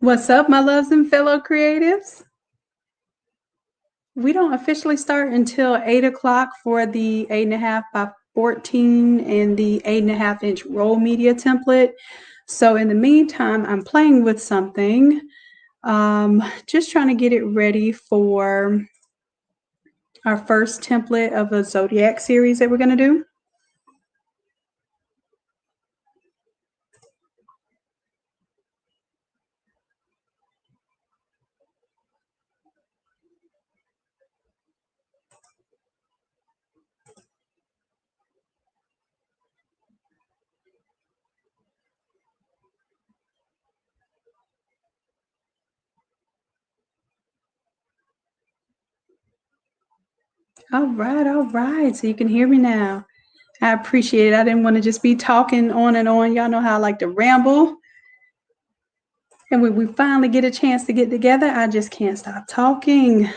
What's up, my loves and fellow creatives? We don't officially start until 8 o'clock for the 8.5 by 14 and the 8.5 inch roll media template. So in the meantime, I'm playing with something, just trying to get it ready for our first template of a Zodiac series that we're going to do. All right. So you can hear me now. I appreciate it. I didn't want to just be talking on and on. Y'all know how I like to ramble. And when we finally get a chance to get together, I just can't stop talking.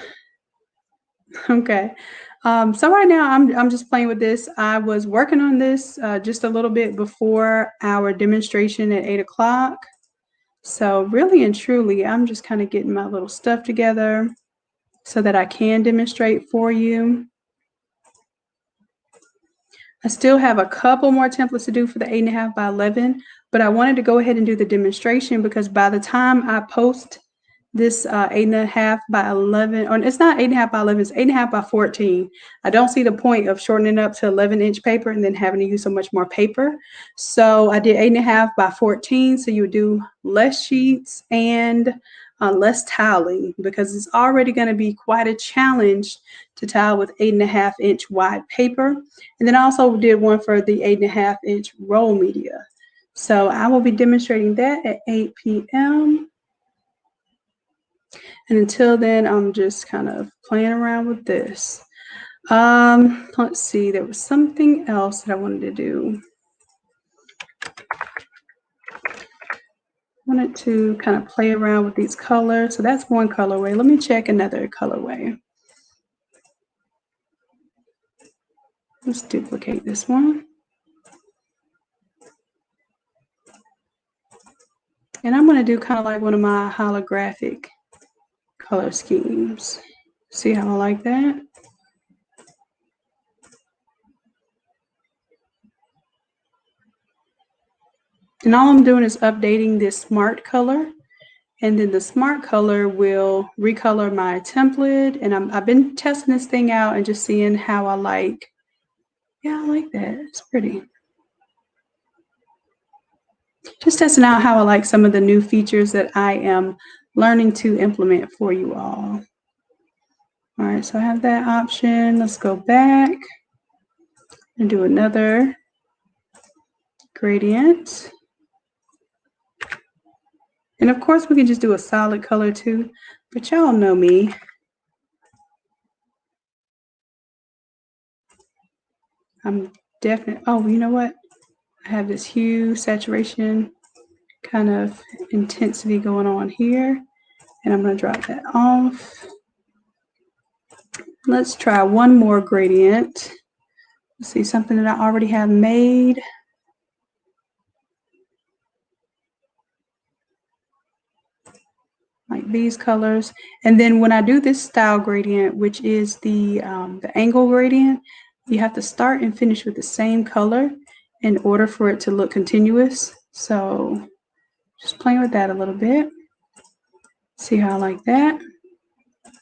Okay. So right now I'm just playing with this. I was working on this just a little bit before our demonstration at 8 o'clock. So really and truly, I'm just kind of getting my little stuff together so that I can demonstrate for you. I still have a couple more templates to do for the 8.5 by 11, but I wanted to go ahead and do the demonstration because by the time I post this 8.5 by 11, or it's not 8.5 by 11, it's 8.5 by 14. I don't see the point of shortening up to 11-inch paper and then having to use so much more paper. So I did 8.5 by 14, so you would do less sheets and less tiling because it's already going to be quite a challenge to tile with 8.5 inch wide paper. And then I also did one for the 8.5 inch roll media. So I will be demonstrating that at 8 p.m. And until then, I'm just kind of playing around with this. Let's see, there was something else that I wanted to do. I wanted to kind of play around with these colors. So that's one colorway. Let me check another colorway. Let's duplicate this one. And I'm going to do kind of like one of my holographic color schemes. See how I like that? And all I'm doing is updating this smart color. And then the smart color will recolor my template. And I've been testing this thing out and just seeing how I like. Yeah, I like that. It's pretty. Just testing out how I like some of the new features that I am learning to implement for you all. All right, so I have that option. Let's go back and do another gradient. And of course, we can just do a solid color too, but y'all know me. I'm definitely, oh, you know what? I have this hue, saturation, kind of intensity going on here, and I'm going to drop that off. Let's try one more gradient. Let's see, something that I already have made. Like these colors. And then when I do this style gradient, which is the angle gradient, you have to start and finish with the same color in order for it to look continuous. So just playing with that a little bit. See how I like that?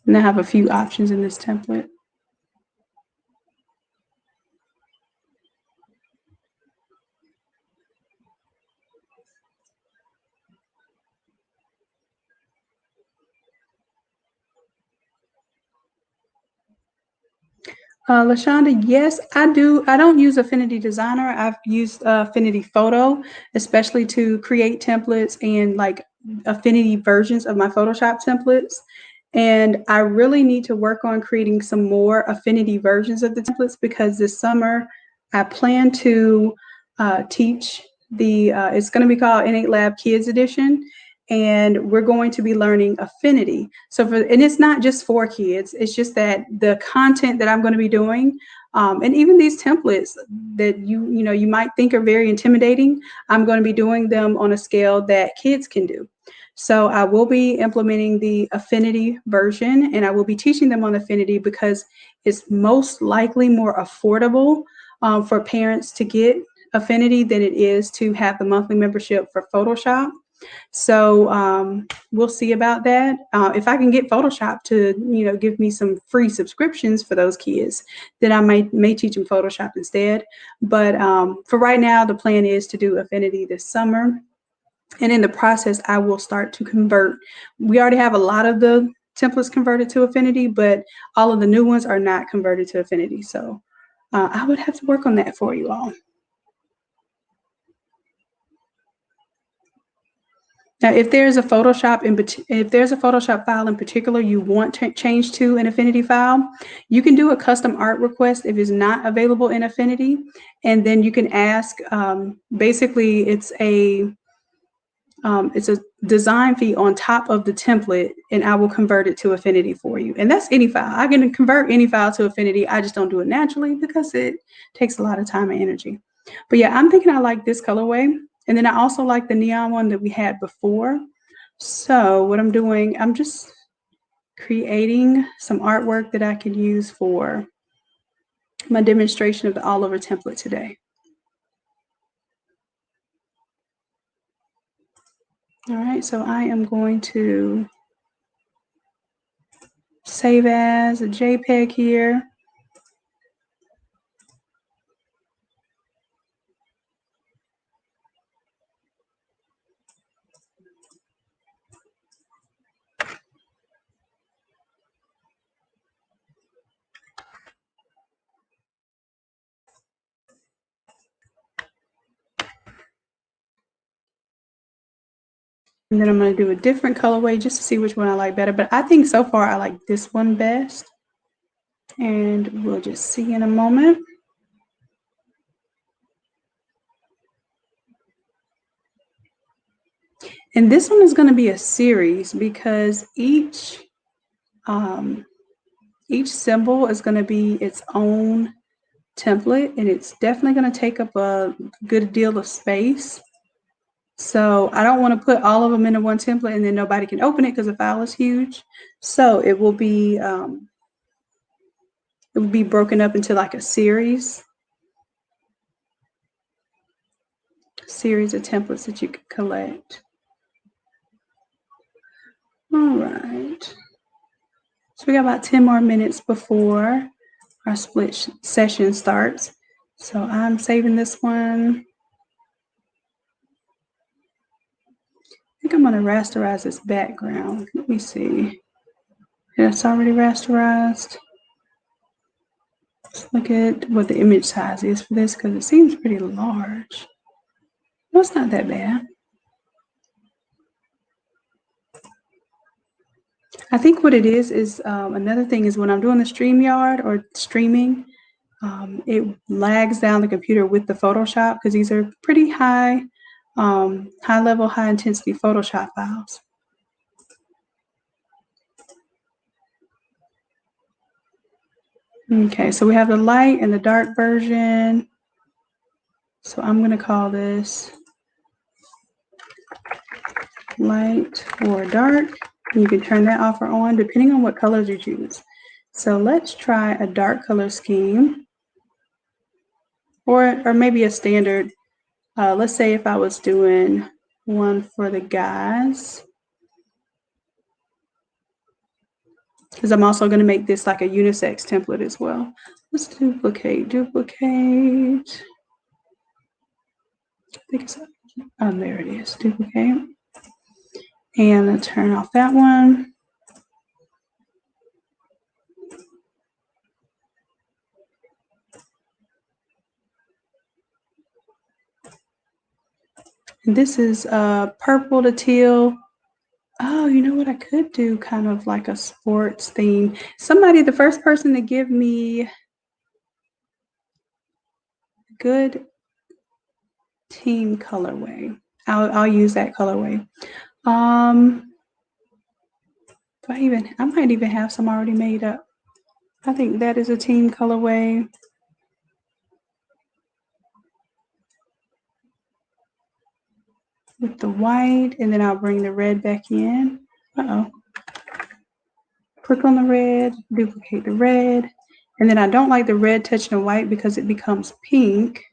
And I have a few options in this template. LaShonda, yes, I do. I don't use Affinity Designer. I've used Affinity Photo, especially to create templates and like Affinity versions of my Photoshop templates. And I really need to work on creating some more Affinity versions of the templates because this summer I plan to teach the, it's going to be called Innate Lab Kids Edition. And we're going to be learning Affinity. So and it's not just for kids, it's just that the content that I'm going to be doing, and even these templates that you might think are very intimidating, I'm going to be doing them on a scale that kids can do. So I will be implementing the Affinity version, and I will be teaching them on Affinity because it's most likely more affordable for parents to get Affinity than it is to have the monthly membership for Photoshop. So we'll see about that. If I can get Photoshop to, give me some free subscriptions for those kids, then I may teach them Photoshop instead. But for right now, the plan is to do Affinity this summer. And in the process, I will start to convert. We already have a lot of the templates converted to Affinity, but all of the new ones are not converted to Affinity. So I would have to work on that for you all. Now, if there's a Photoshop file in particular you want to change to an Affinity file, you can do a custom art request if it's not available in Affinity, and then you can ask. Basically, it's a design fee on top of the template, and I will convert it to Affinity for you. And that's any file. I can convert any file to Affinity. I just don't do it naturally because it takes a lot of time and energy. But yeah, I'm thinking I like this colorway. And then I also like the neon one that we had before. So what I'm doing, I'm just creating some artwork that I can use for my demonstration of the all over template today. All right, so I am going to save as a JPEG here. And then I'm going to do a different colorway just to see which one I like better. But I think so far I like this one best. And we'll just see in a moment. And this one is going to be a series because each symbol is going to be its own template, and it's definitely going to take up a good deal of space. So I don't want to put all of them into one template and then nobody can open it because the file is huge. So it will be broken up into like a series of templates that you can collect. All right. So we got about 10 more minutes before our split session starts. So I'm saving this one. I think I'm going to rasterize this background. Let me see. Yeah, it's already rasterized. Let's look at what the image size is for this because it seems pretty large. No, it's not that bad. I think what it is another thing is when I'm doing the StreamYard or streaming, it lags down the computer with the Photoshop because these are pretty high level, high intensity Photoshop files. Okay, so we have the light and the dark version. So I'm going to call this light or dark. And you can turn that off or on depending on what colors you choose. So let's try a dark color scheme or maybe a standard. Let's say if I was doing one for the guys, because I'm also going to make this like a unisex template as well. Let's duplicate. I think it's, there it is, duplicate. And I'll turn off that one. And this is purple to teal. Oh, you know what I could do? Kind of like a sports theme. The first person to give me good team colorway, I'll use that colorway. I might even have some already made up. I think that is a team colorway. with the white, and then I'll bring the red back in. Click on the red, duplicate the red, and then I don't like the red touching the white because it becomes pink.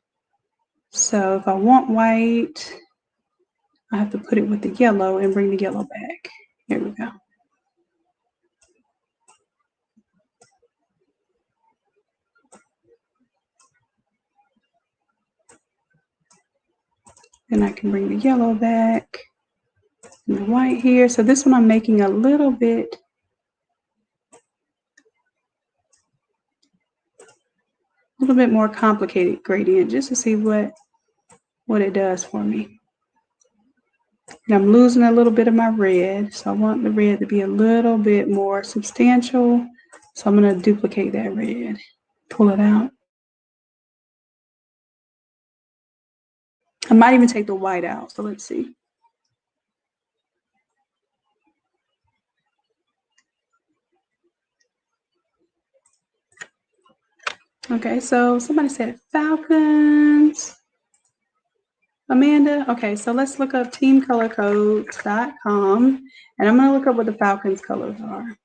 So if I want white, I have to put it with the yellow and bring the yellow back. Here we go. Then I can bring the yellow back and the white here. So this one I'm making a little bit more complicated gradient just to see what it does for me. And I'm losing a little bit of my red, so I want the red to be a little bit more substantial. So I'm going to duplicate that red, pull it out. I might even take the white out, so let's see. Okay, so somebody said falcons. Amanda, okay, so let's look up teamcolorcodes.com, and I'm going to look up what the falcons colors are.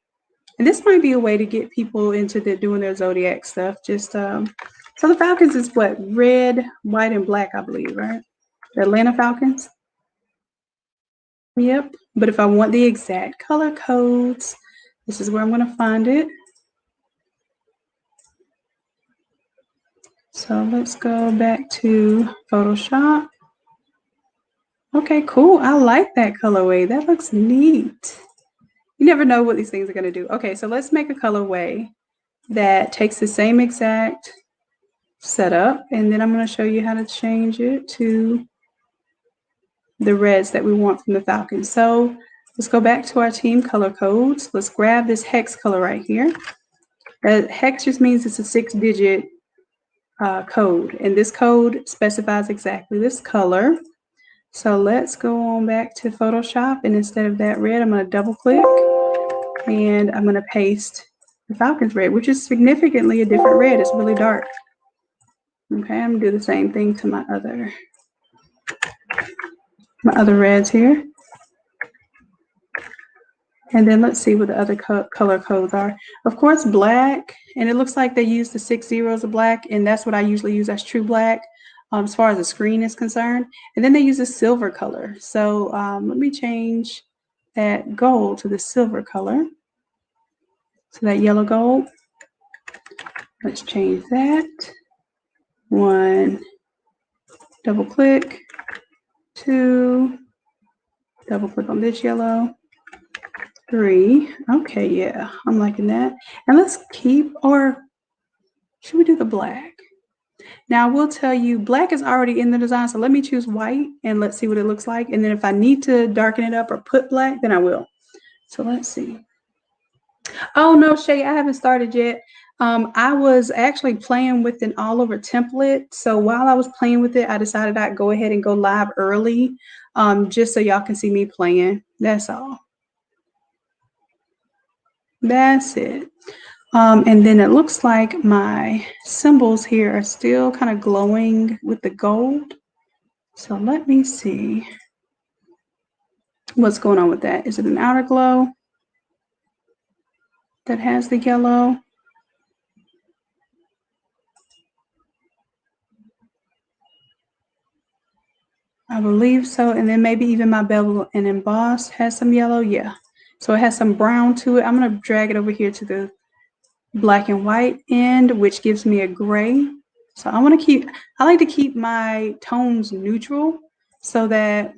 And this might be a way to get people into doing their zodiac stuff. Just so the falcons is what? Red, white, and black, I believe, right? The Atlanta Falcons. Yep. But if I want the exact color codes, this is where I'm going to find it. So let's go back to Photoshop. Okay, cool. I like that colorway. That looks neat. You never know what these things are going to do. Okay, so let's make a colorway that takes the same exact setup, and then I'm going to show you how to change it to the reds that we want from the falcon. So let's go back to our team color codes. Let's grab this hex color right here. Hex just means it's a 6-digit code, and this code specifies exactly this color. So let's go on back to Photoshop, and instead of that red, I'm going to double click and I'm going to paste the falcon's red, which is significantly a different red. It's really dark. Okay, I'm going to do the same thing to my other reds here. And then let's see what the other color codes are. Of course, black, and it looks like they use the 6 zeros of black, and that's what I usually use as true black as far as the screen is concerned. And then they use a silver color. So let me change that gold to the silver color. So that yellow gold. Let's change that. 1, double click. 2, double click on this yellow. 3, okay, yeah, I'm liking that. And let's keep, or should we do the black? Now I will tell you, black is already in the design, so let me choose white and let's see what it looks like. And then if I need to darken it up or put black, then I will. So let's see. Oh no, Shay, I haven't started yet. I was actually playing with an all over template. So while I was playing with it, I decided I'd go ahead and go live early, just so y'all can see me playing. That's all. That's it. And then it looks like my symbols here are still kind of glowing with the gold. So let me see what's going on with that. Is it an outer glow that has the yellow? I believe so. And then maybe even my bevel and emboss has some yellow. Yeah. So it has some brown to it. I'm going to drag it over here to the black and white end, which gives me a gray. So I like to keep my tones neutral so that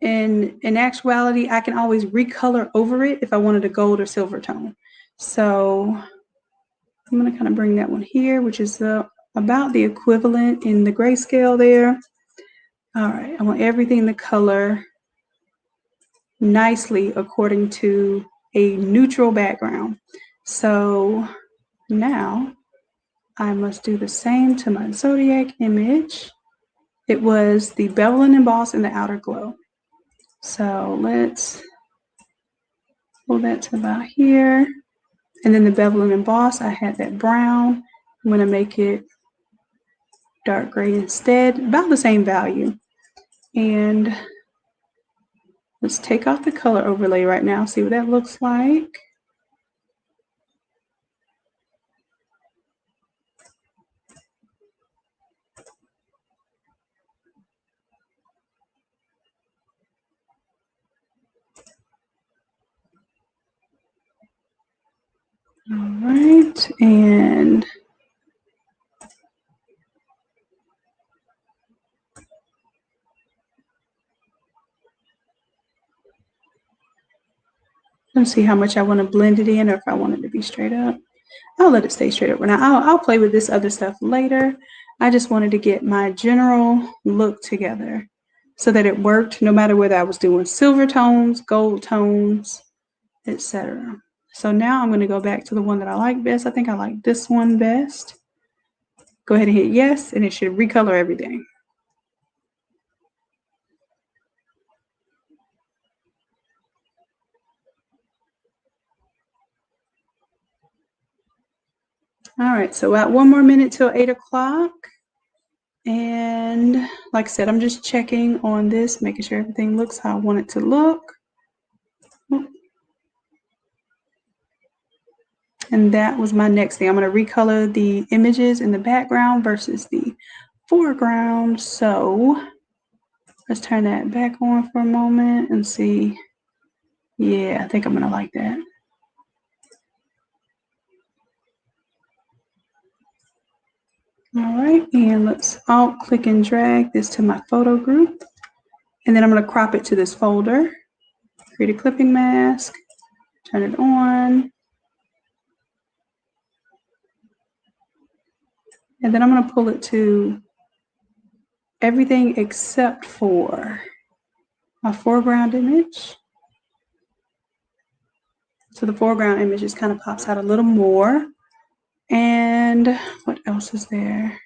in actuality, I can always recolor over it if I wanted a gold or silver tone. So I'm going to kind of bring that one here, which is about the equivalent in the grayscale there. All right, I want everything to color nicely according to a neutral background. So now I must do the same to my zodiac image. It was the bevel and emboss and the outer glow. So let's pull that to about here. And then the bevel and emboss, I had that brown. I'm going to make it dark gray instead, about the same value. And let's take off the color overlay right now, see what that looks like. All right, and let's see how much I want to blend it in, or if I want it to be straight up. I'll let it stay straight up for now. I'll play with this other stuff later. I just wanted to get my general look together so that it worked no matter whether I was doing silver tones, gold tones, etc. So now I'm going to go back to the one that I like best. I think I like this one best. Go ahead and hit yes, and it should recolor everything. All right, so about 1 more minute till 8 o'clock. And like I said, I'm just checking on this, making sure everything looks how I want it to look. And that was my next thing. I'm going to recolor the images in the background versus the foreground. So let's turn that back on for a moment and see. Yeah, I think I'm going to like that. All right, and let's alt click and drag this to my photo group. And then I'm going to crop it to this folder. Create a clipping mask, turn it on. And then I'm going to pull it to everything except for my foreground image. So the foreground image just kind of pops out a little more. And what else is there?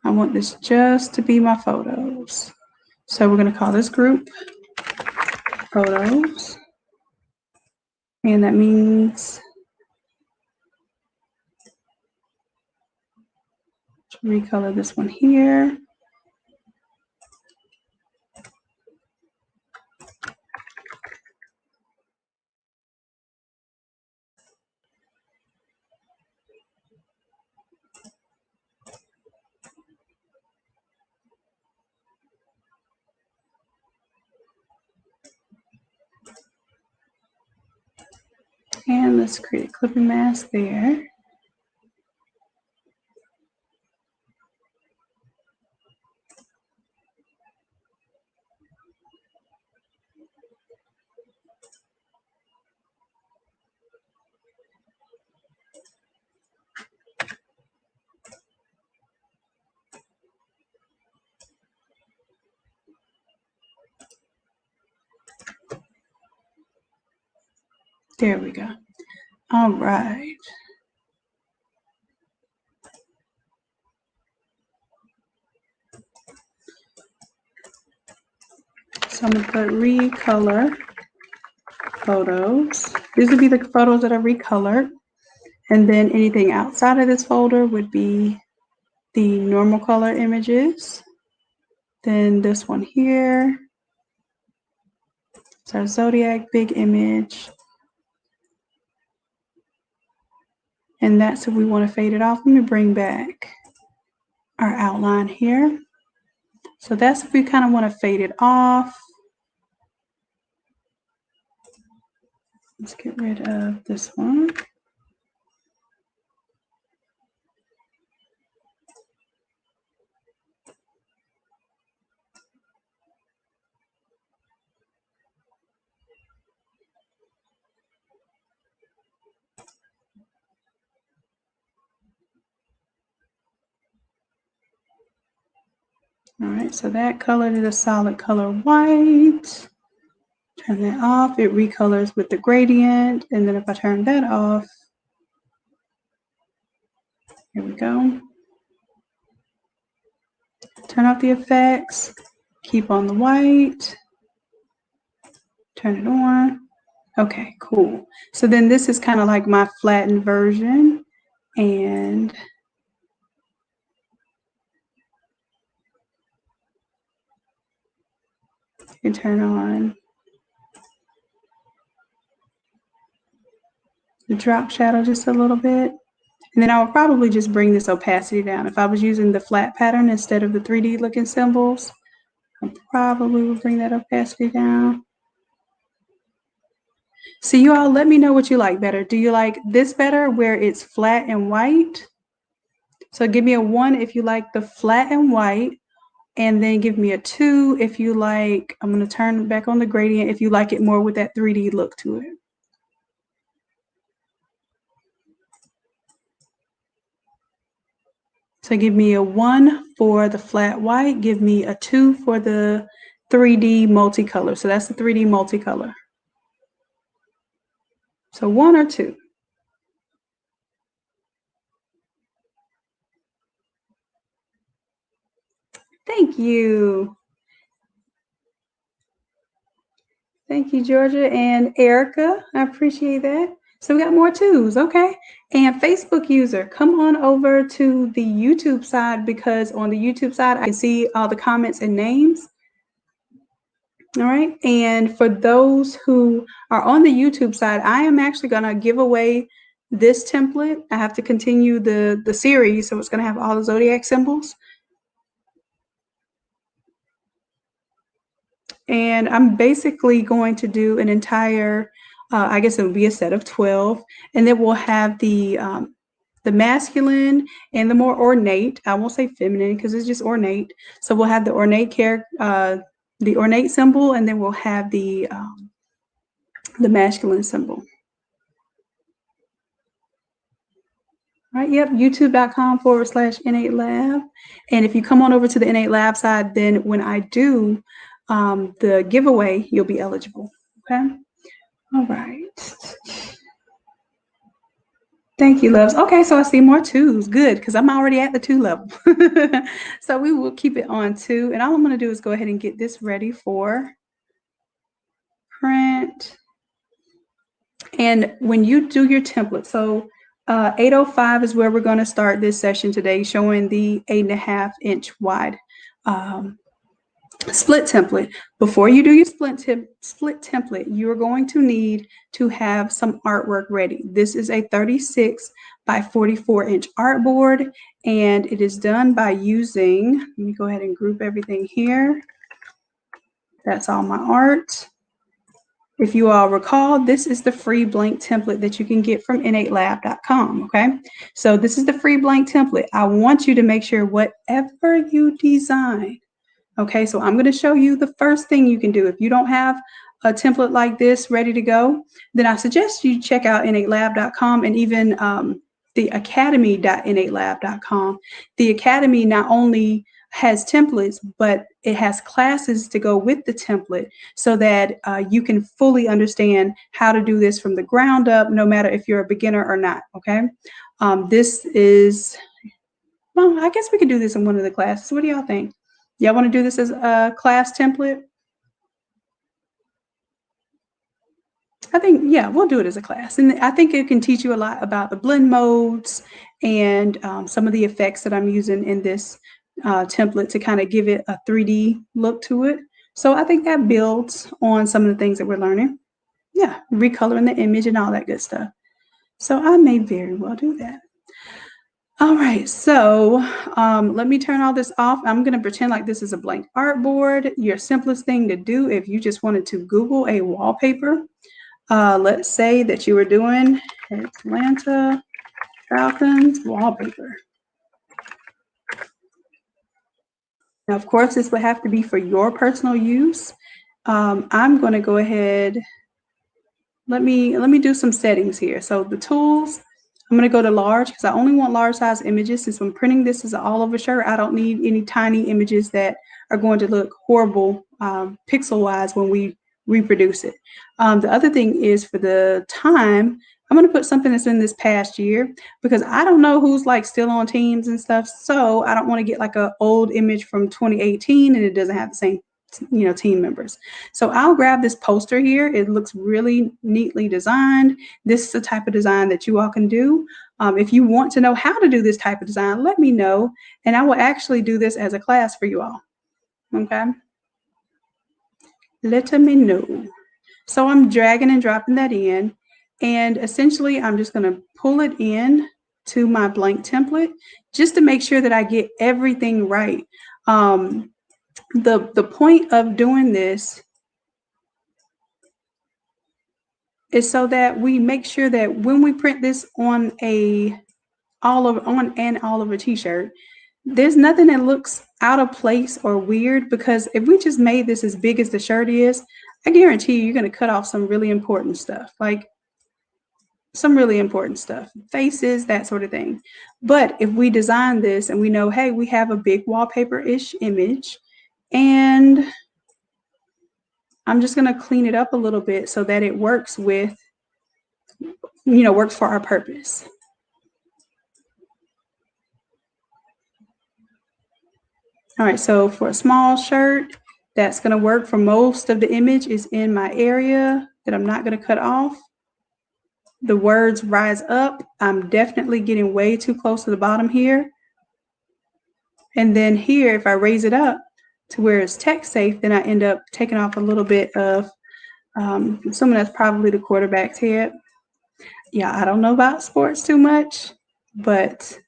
I want this just to be my photos. So we're going to call this group photos. And that means to recolor this one here. And let's create a clipping mask there. There we go. All right. So I'm going to put recolor photos. These would be the photos that are recolored. And then anything outside of this folder would be the normal color images. Then this one here. It's our Zodiac big image. And that's if we want to fade it off. Let me bring back our outline here. So that's if we kind of want to fade it off. Let's get rid of this one. All right, so that color is a solid color white. Turn that off. It recolors with the gradient. And then if I turn that off, here we go. Turn off the effects. Keep on the white. Turn it on. Okay, cool. So then this is kind of like my flattened version. And You can turn on the drop shadow just a little bit. And then I would probably just bring this opacity down. If I was using the flat pattern instead of the 3D looking symbols, I probably would bring that opacity down. So you all let me know what you like better. Do you like this better where it's flat and white? So give me a 1 if you like the flat and white, and then give me a 2 if you like, I'm going to turn back on the gradient if you like it more with that 3D look to it. So give me a 1 for the flat white, give me a 2 for the 3D multicolor. So that's the 3D multicolor. So 1 or 2. Thank you. Thank you, Georgia and Erica. I appreciate that. So we got more 2s, okay? And Facebook user, come on over to the YouTube side, because on the YouTube side, I can see all the comments and names. All right. And for those who are on the YouTube side, I am actually going to give away this template. I have to continue the series, so it's going to have all the zodiac symbols. And I'm basically going to do an entire, I guess it would be a set of 12, and then we'll have the masculine and the more ornate. I won't say feminine because it's just ornate. So we'll have the ornate the ornate symbol, and then we'll have the masculine symbol. All right, yep, youtube.com/innate-lab. And if you come on over to the Innate Lab side, then when I do the giveaway, you'll be eligible, okay? All right. Thank you, loves. Okay, so I see more 2s. Good, because I'm already at the 2 level. So we will keep it on 2. And all I'm going to do is go ahead and get this ready for print. And when you do your template, so 805 is where we're going to start this session today, showing the 8.5 inch wide split template. Before you do your split template, you are going to need to have some artwork ready. This is a 36 by 44 inch artboard, and it is done by using, let me go ahead and group everything here. That's all my art. If you all recall, this is the free blank template that you can get from innatelab.com, okay? So this is the free blank template. I want you to make sure whatever you design, okay, so I'm going to show you the first thing you can do. If you don't have a template like this ready to go, then I suggest you check out innatelab.com and even the academy.innatelab.com. The academy not only has templates, but it has classes to go with the template so that you can fully understand how to do this from the ground up, no matter if you're a beginner or not, okay? This is, well, I guess we could do this in one of the classes. What do y'all think? Y'all want to do this as a class template? I think, yeah, we'll do it as a class. And I think it can teach you a lot about the blend modes and some of the effects that I'm using in this template to kind of give it a 3D look to it. So I think that builds on some of the things that we're learning. Yeah, recoloring the image and all that good stuff. So I may very well do that. All right, so let me turn all this off. I'm going to pretend like this is a blank artboard. Your simplest thing to do if you just wanted to Google a wallpaper, let's say that you were doing Atlanta Falcons wallpaper. Now, of course, this would have to be for your personal use. I'm going to go ahead. Let me do some settings here. So the tools, I'm going to go to large because I only want large size images. Since I'm printing this as an all over shirt, I don't need any tiny images that are going to look horrible pixel wise when we reproduce it. The other thing is for the time, I'm going to put something that's in this past year because I don't know who's like still on teams and stuff. So I don't want to get like an old image from 2018 and it doesn't have the same, you know, team members. So I'll grab this poster here. It looks really neatly designed. This is the type of design that you all can do. If you want to know how to do this type of design, let me know. And I will actually do this as a class for you all. Okay. let me know. So I'm dragging and dropping that in, and essentially I'm just going to pull it in to my blank template just to make sure that I get everything right. The point of doing this is so that we make sure that when we print this on an all over t-shirt, there's nothing that looks out of place or weird, because if we just made this as big as the shirt is, I guarantee you're going to cut off some really important stuff, like some really important stuff, faces, that sort of thing. But if we design this and we know, hey, we have a big wallpaper-ish image, and I'm just going to clean it up a little bit so that it works with, works for our purpose. All right, so for a small shirt, that's going to work for most of the image is in my area that I'm not going to cut off. The words rise up. I'm definitely getting way too close to the bottom here. And then here, if I raise it up to where it's text safe, then I end up taking off a little bit of, assuming that's probably the quarterback's head. Yeah, I don't know about sports too much, but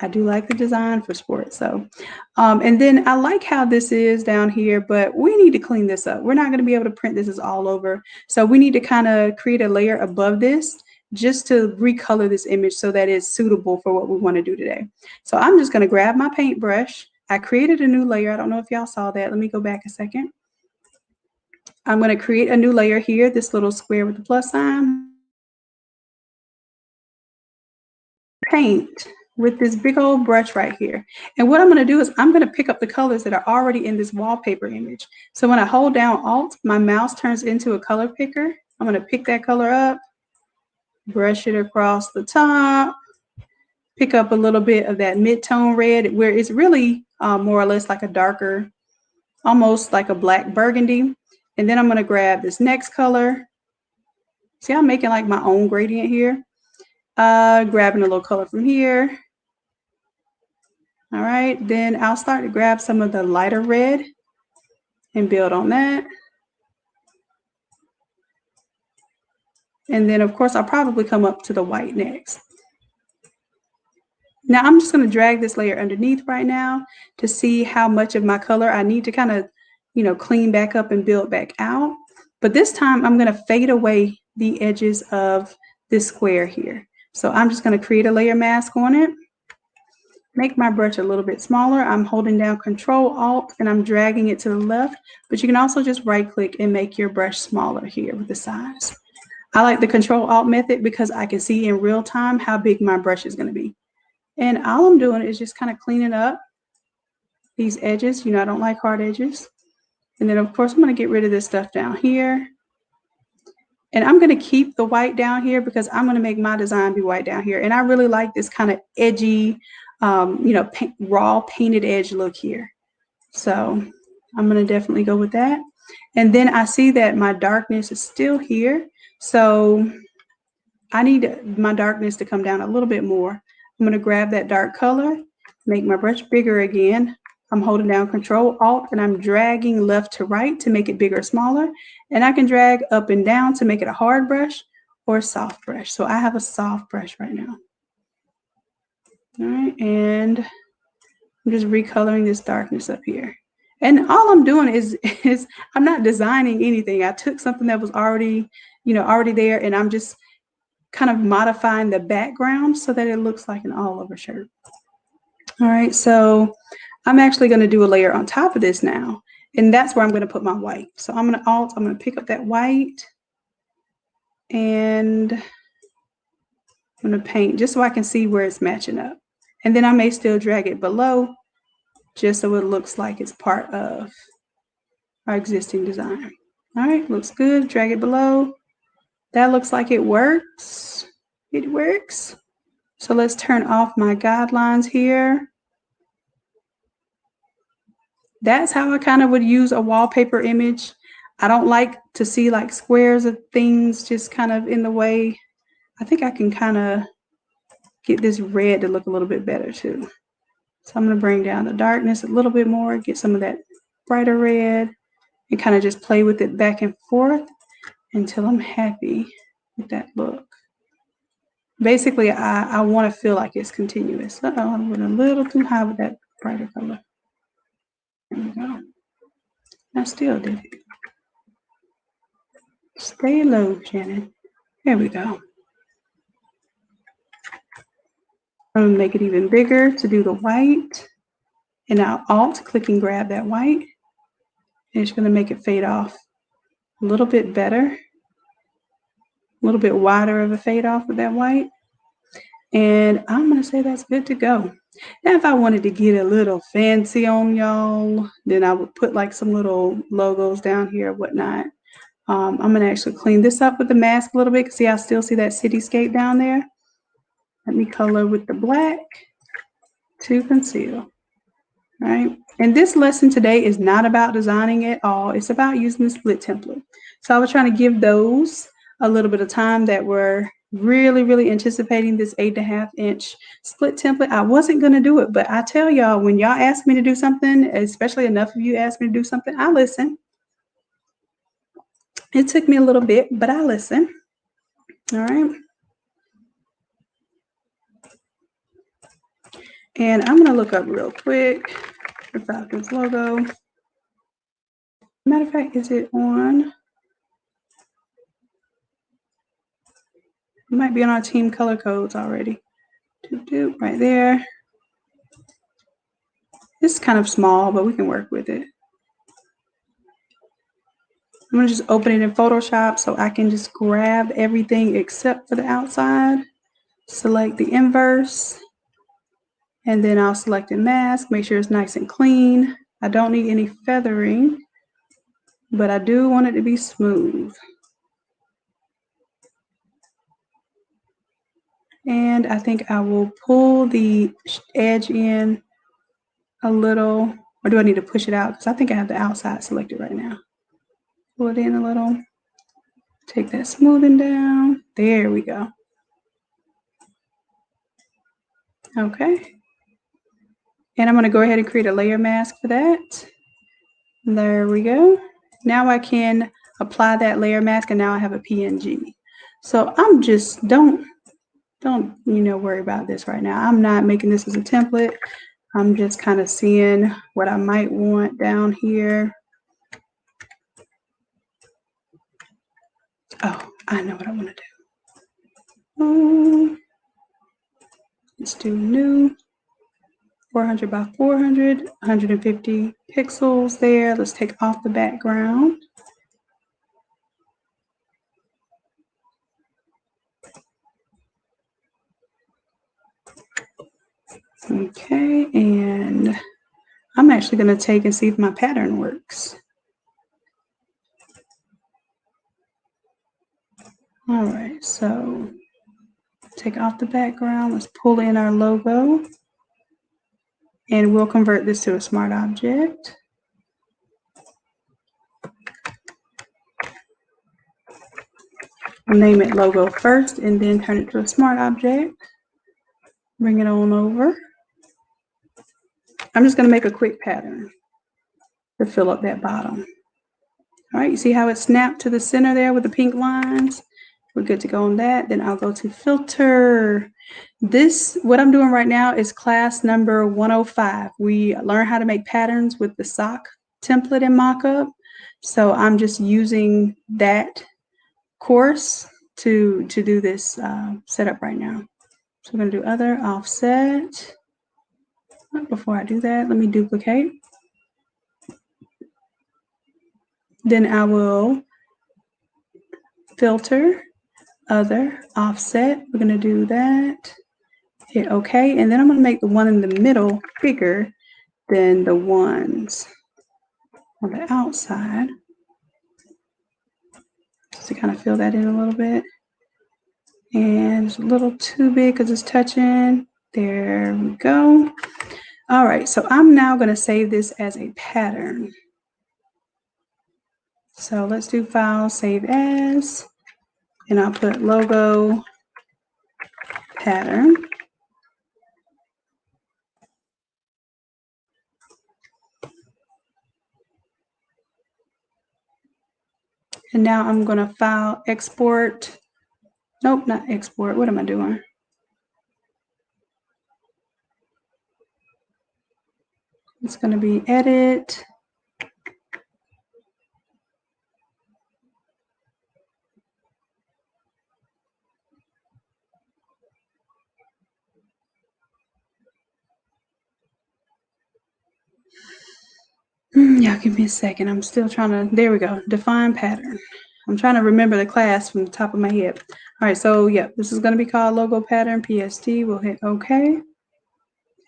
I do like the design for sports. So, and then I like how this is down here, but we need to clean this up. We're not going to be able to print this as all over. So we need to kind of create a layer above this just to recolor this image so that it's suitable for what we want to do today. So I'm just going to grab my paintbrush. I created a new layer. I don't know if y'all saw that. Let me go back a second. I'm going to create a new layer here, this little square with the plus sign. Paint with this big old brush right here. And what I'm going to do is I'm going to pick up the colors that are already in this wallpaper image. So when I hold down Alt, my mouse turns into a color picker. I'm going to pick that color up, brush it across the top, pick up a little bit of that mid-tone red where it's really more or less like a darker, almost like a black burgundy. And then I'm going to grab this next color. See, I'm making like my own gradient here. Grabbing a little color from here. All right, then I'll start to grab some of the lighter red and build on that. And then, of course, I'll probably come up to the white next. Now, I'm just going to drag this layer underneath right now to see how much of my color I need to kind of, clean back up and build back out. But this time, I'm going to fade away the edges of this square here. So I'm just going to create a layer mask on it. Make my brush a little bit smaller. I'm holding down Control Alt and I'm dragging it to the left, but you can also just right click and make your brush smaller here with the size. I like the Control Alt method because I can see in real time how big my brush is going to be. And all I'm doing is just kind of cleaning up these edges. I don't like hard edges. And then of course I'm going to get rid of this stuff down here. And I'm going to keep the white down here because I'm going to make my design be white down here. And I really like this kind of edgy, raw painted edge look here. So I'm going to definitely go with that. And then I see that my darkness is still here. So I need my darkness to come down a little bit more. I'm going to grab that dark color, make my brush bigger again. I'm holding down Control Alt and I'm dragging left to right to make it bigger or smaller. And I can drag up and down to make it a hard brush or a soft brush. So I have a soft brush right now. All right, and I'm just recoloring this darkness up here. And all I'm doing is I'm not designing anything. I took something that was already, already there, and I'm just kind of modifying the background so that it looks like an all-over shirt. All right, so I'm actually going to do a layer on top of this now, and that's where I'm going to put my white. So I'm going to pick up that white, and I'm going to paint just so I can see where it's matching up. And then I may still drag it below just so it looks like it's part of our existing design. All right, looks good. Drag it below. That looks like it works. It works. So let's turn off my guidelines here. That's how I kind of would use a wallpaper image. I don't like to see like squares of things just kind of in the way. I think I can kind of get this red to look a little bit better too. So I'm going to bring down the darkness a little bit more, get some of that brighter red. and kind of just play with it back and forth until I'm happy with that look. Basically, I want to feel like it's continuous. Uh-oh, I went a little too high with that brighter color. There we go. I still did it. Stay low, Shannon. There we go. I'm going to make it even bigger to do the white. And I'll Alt click and grab that white. And it's going to make it fade off a little bit better. A little bit wider of a fade off with that white. And I'm going to say that's good to go. Now, if I wanted to get a little fancy on y'all, then I would put like some little logos down here or whatnot. I'm going to actually clean this up with the mask a little bit. See, I still see that cityscape down there. Let me color with the black to conceal. All right. And this lesson today is not about designing at all. It's about using the split template. So I was trying to give those a little bit of time that were really anticipating this 8.5 inch split template. I wasn't going to do it, but I tell y'all, when y'all ask me to do something, especially enough of you ask me to do something, I listen. It took me a little bit, but I listen. All right. And I'm going to look up real quick the Falcons logo. Matter of fact, is it on? It might be on our team color codes already. Right there. This is kind of small, but we can work with it. I'm going to just open it in Photoshop so I can just grab everything except for the outside. Select the inverse. And then I'll select a mask. Make sure it's nice and clean. I don't need any feathering, but I do want it to be smooth. And I think I will pull the edge in a little, or do I need to push it out? Because I think I have the outside selected right now. Pull it in a little. Take that smoothing down. There we go. Okay. And I'm going to go ahead and create a layer mask for that. There we go. Now I can apply that layer mask, and now I have a PNG. So I'm just, don't worry about this right now. I'm not making this as a template. I'm just kind of seeing what I might want down here. Oh, I know what I want to do. Let's do new. 400 by 400, 150 pixels there. Let's take off the background. Okay, and I'm actually going to take and see if my pattern works. All right, so take off the background. Let's pull in our logo. And we'll convert this to a smart object. I'll name it logo first and then turn it to a smart object. Bring it on over. I'm just going to make a quick pattern to fill up that bottom. All right, you see how it snapped to the center there with the pink lines? We're good to go on that. Then I'll go to filter. What I'm doing right now is class number 105. We learn how to make patterns with the sock template in mockup. So I'm just using that course to do this setup right now. So I'm going to do other offset. Before I do that, let me duplicate. Then I will filter, other, offset. We're going to do that. Hit OK. And then I'm going to make the one in the middle bigger than the ones on the outside. Just to kind of fill that in a little bit. And it's a little too big because it's touching. There we go. All right, so I'm now going to save this as a pattern. So let's do File, Save As, and I'll put logo pattern. And now I'm going to file, export. Nope, not export. What am I doing? It's going to be edit. Yeah, give me a second. I'm still trying to, there we go. Define pattern. I'm trying to remember the class from the top of my head. All right, so yeah, this is going to be called logo pattern, PST. We'll hit OK.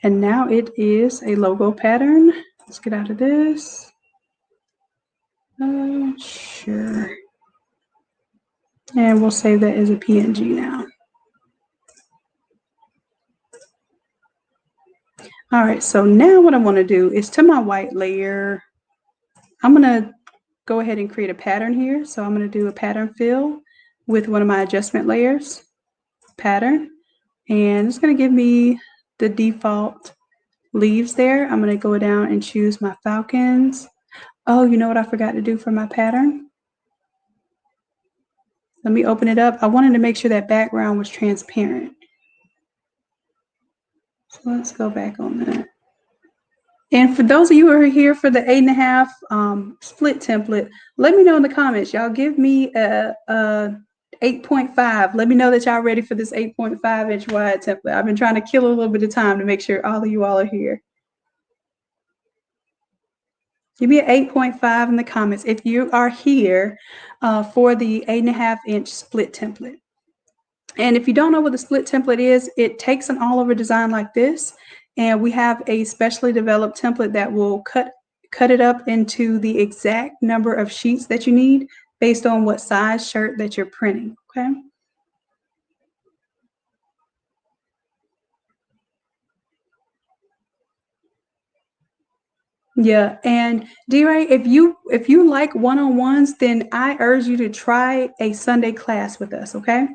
And now it is a logo pattern. Let's get out of this. Sure. And we'll save that as a PNG now. All right, so now what I want to do is to my white layer, I'm going to go ahead and create a pattern here. So I'm going to do a pattern fill with one of my adjustment layers, pattern, and it's going to give me the default leaves there. I'm going to go down and choose my falcons. Oh, you know what I forgot to do for my pattern? Let me open it up. I wanted to make sure that background was transparent. So let's go back on that. And for those of you who are here for the 8.5 split template, let me know in the comments. Y'all give me a 8.5. Let me know that y'all ready for this 8.5 inch wide template. I've been trying to kill a little bit of time to make sure all of you all are here. Give me an 8.5 in the comments if you are here for the 8.5 inch split template. And if you don't know what the split template is, it takes an all over design like this. And we have a specially developed template that will cut it up into the exact number of sheets that you need based on what size shirt that you're printing, okay? Yeah, and D-Ray, if you like one-on-ones, then I urge you to try a Sunday class with us, okay?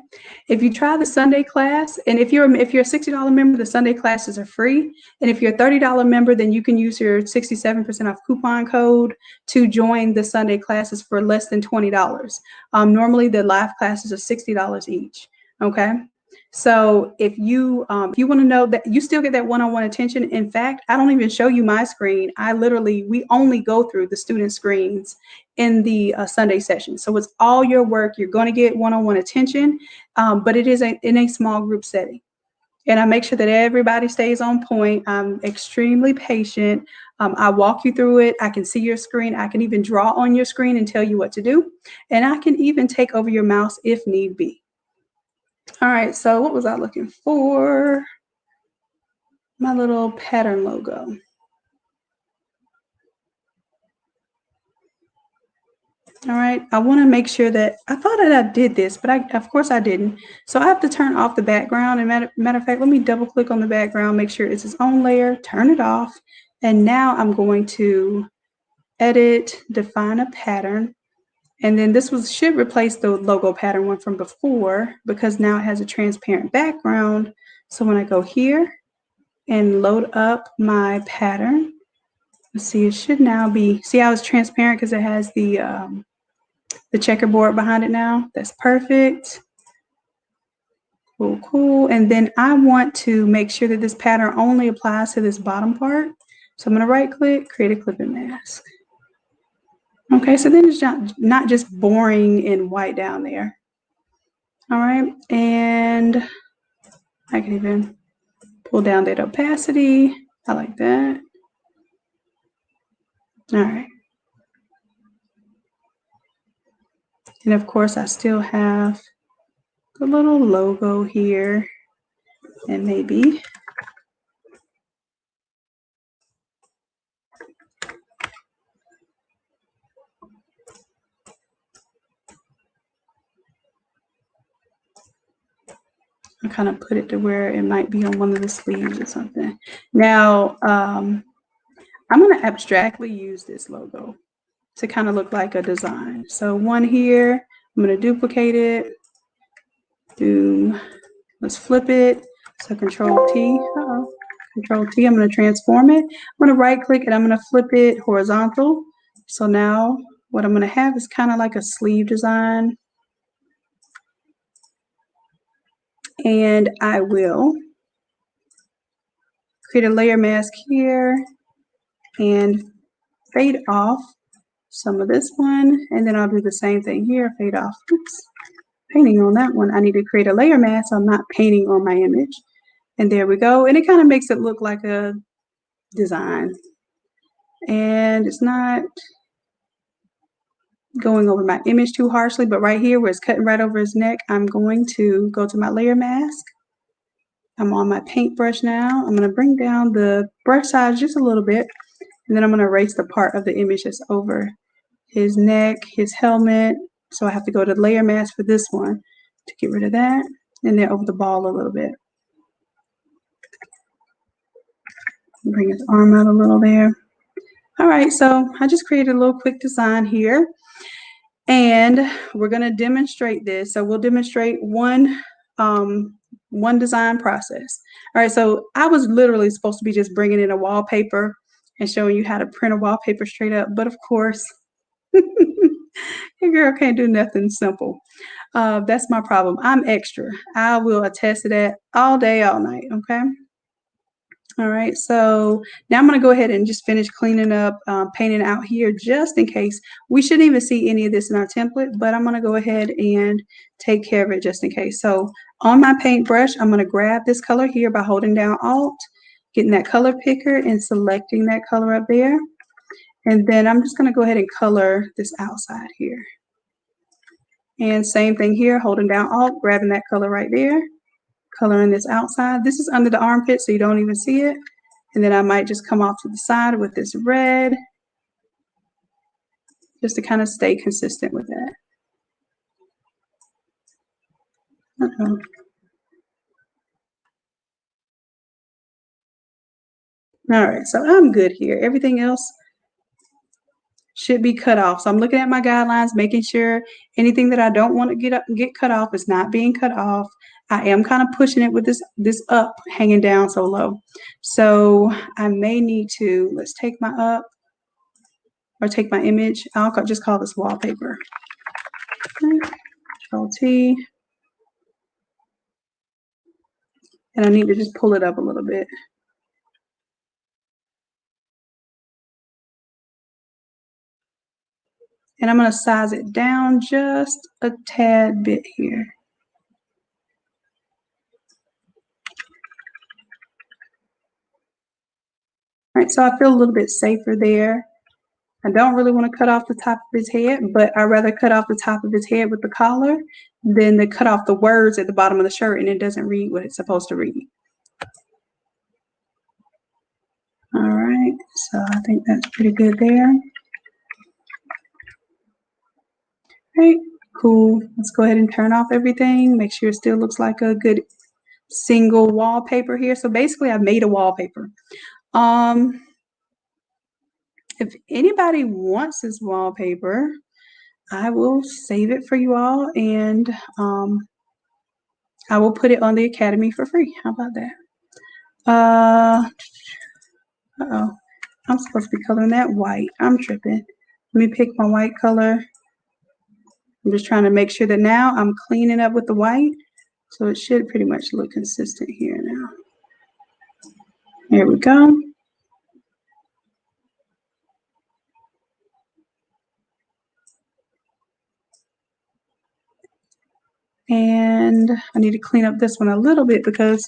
If you try the Sunday class, and if you're a $60 member, the Sunday classes are free. And if you're a $30 member, then you can use your 67% off coupon code to join the Sunday classes for less than $20. Normally the live classes are $60 each, okay? So if you want to know that you still get that one-on-one attention, in fact, I don't even show you my screen. We only go through the student screens in the Sunday session. So it's all your work. You're going to get one-on-one attention, but it is in a small group setting. And I make sure that everybody stays on point. I'm extremely patient. I walk you through it. I can see your screen. I can even draw on your screen and tell you what to do. And I can even take over your mouse if need be. All right, so what was I looking for? My little pattern logo. All right, I want to make sure that I thought that I did this, but of course I didn't. So I have to turn off the background. And matter of fact, let me double click on the background, make sure it's its own layer, turn it off. And now I'm going to edit, define a pattern. And then this should replace the logo pattern one from before because now it has a transparent background. So when I go here and load up my pattern, let's see, it should now be, see how it's transparent because it has the checkerboard behind it now. That's perfect. Cool, cool. And then I want to make sure that this pattern only applies to this bottom part. So I'm going to right click, create a clipping mask. Okay, so then it's not just boring and white down there. All right, and I can even pull down that opacity. I like that. All right. And of course, I still have the little logo here, and maybe I kind of put it to where it might be on one of the sleeves or something. Now, I'm going to abstractly use this logo to kind of look like a design. So one here, I'm going to duplicate it. Let's flip it. So Control T. Control T. I'm going to transform it. I'm going to right click and I'm going to flip it horizontal. So now what I'm going to have is kind of like a sleeve design. And I will create a layer mask here and fade off some of this one. And then I'll do the same thing here, fade off. Oops, painting on that one. I need to create a layer mask. So I'm not painting on my image. And there we go. And it kind of makes it look like a design. And it's not going over my image too harshly, but right here where it's cutting right over his neck, I'm going to go to my layer mask. I'm on my paintbrush now. I'm going to bring down the brush size just a little bit, and then I'm going to erase the part of the image that's over his neck, his helmet. So I have to go to layer mask for this one to get rid of that, and then over the ball a little bit. Bring his arm out a little there. All right, so I just created a little quick design here, and we're going to demonstrate this. So we'll demonstrate one design process. All right, so I was literally supposed to be just bringing in a wallpaper and showing you how to print a wallpaper straight up, but of course, your girl can't do nothing simple. That's my problem. I'm extra. I will attest to that all day, all night, okay? All right, so now I'm going to go ahead and just finish cleaning up, painting out here just in case. We shouldn't even see any of this in our template, but I'm going to go ahead and take care of it just in case. So on my paintbrush, I'm going to grab this color here by holding down Alt, getting that color picker and selecting that color up there. And then I'm just going to go ahead and color this outside here. And same thing here, holding down Alt, grabbing that color right there. Coloring this outside. This is under the armpit, so you don't even see it. And then I might just come off to the side with this red, just to kind of stay consistent with that. All right, so I'm good here. Everything else should be cut off. So I'm looking at my guidelines, making sure anything that I don't want to get cut off is not being cut off. I am kind of pushing it with this up hanging down so low. So I may need to, let's take my up or take my image. I'll just call this wallpaper. Okay. Control T. And I need to just pull it up a little bit. And I'm going to size it down just a tad bit here. All right, so I feel a little bit safer there. I don't really want to cut off the top of his head, but I'd rather cut off the top of his head with the collar than to cut off the words at the bottom of the shirt and it doesn't read what it's supposed to read. All right, so I think that's pretty good there. All right, cool. Let's go ahead and turn off everything. Make sure it still looks like a good single wallpaper here. So basically I've made a wallpaper. If anybody wants this wallpaper, I will save it for you all, and I will put it on the Academy for free. How about that? Uh-oh. I'm supposed to be coloring that white. I'm tripping. Let me pick my white color. I'm just trying to make sure that now I'm cleaning up with the white, so it should pretty much look consistent here now. There we go. And I need to clean up this one a little bit because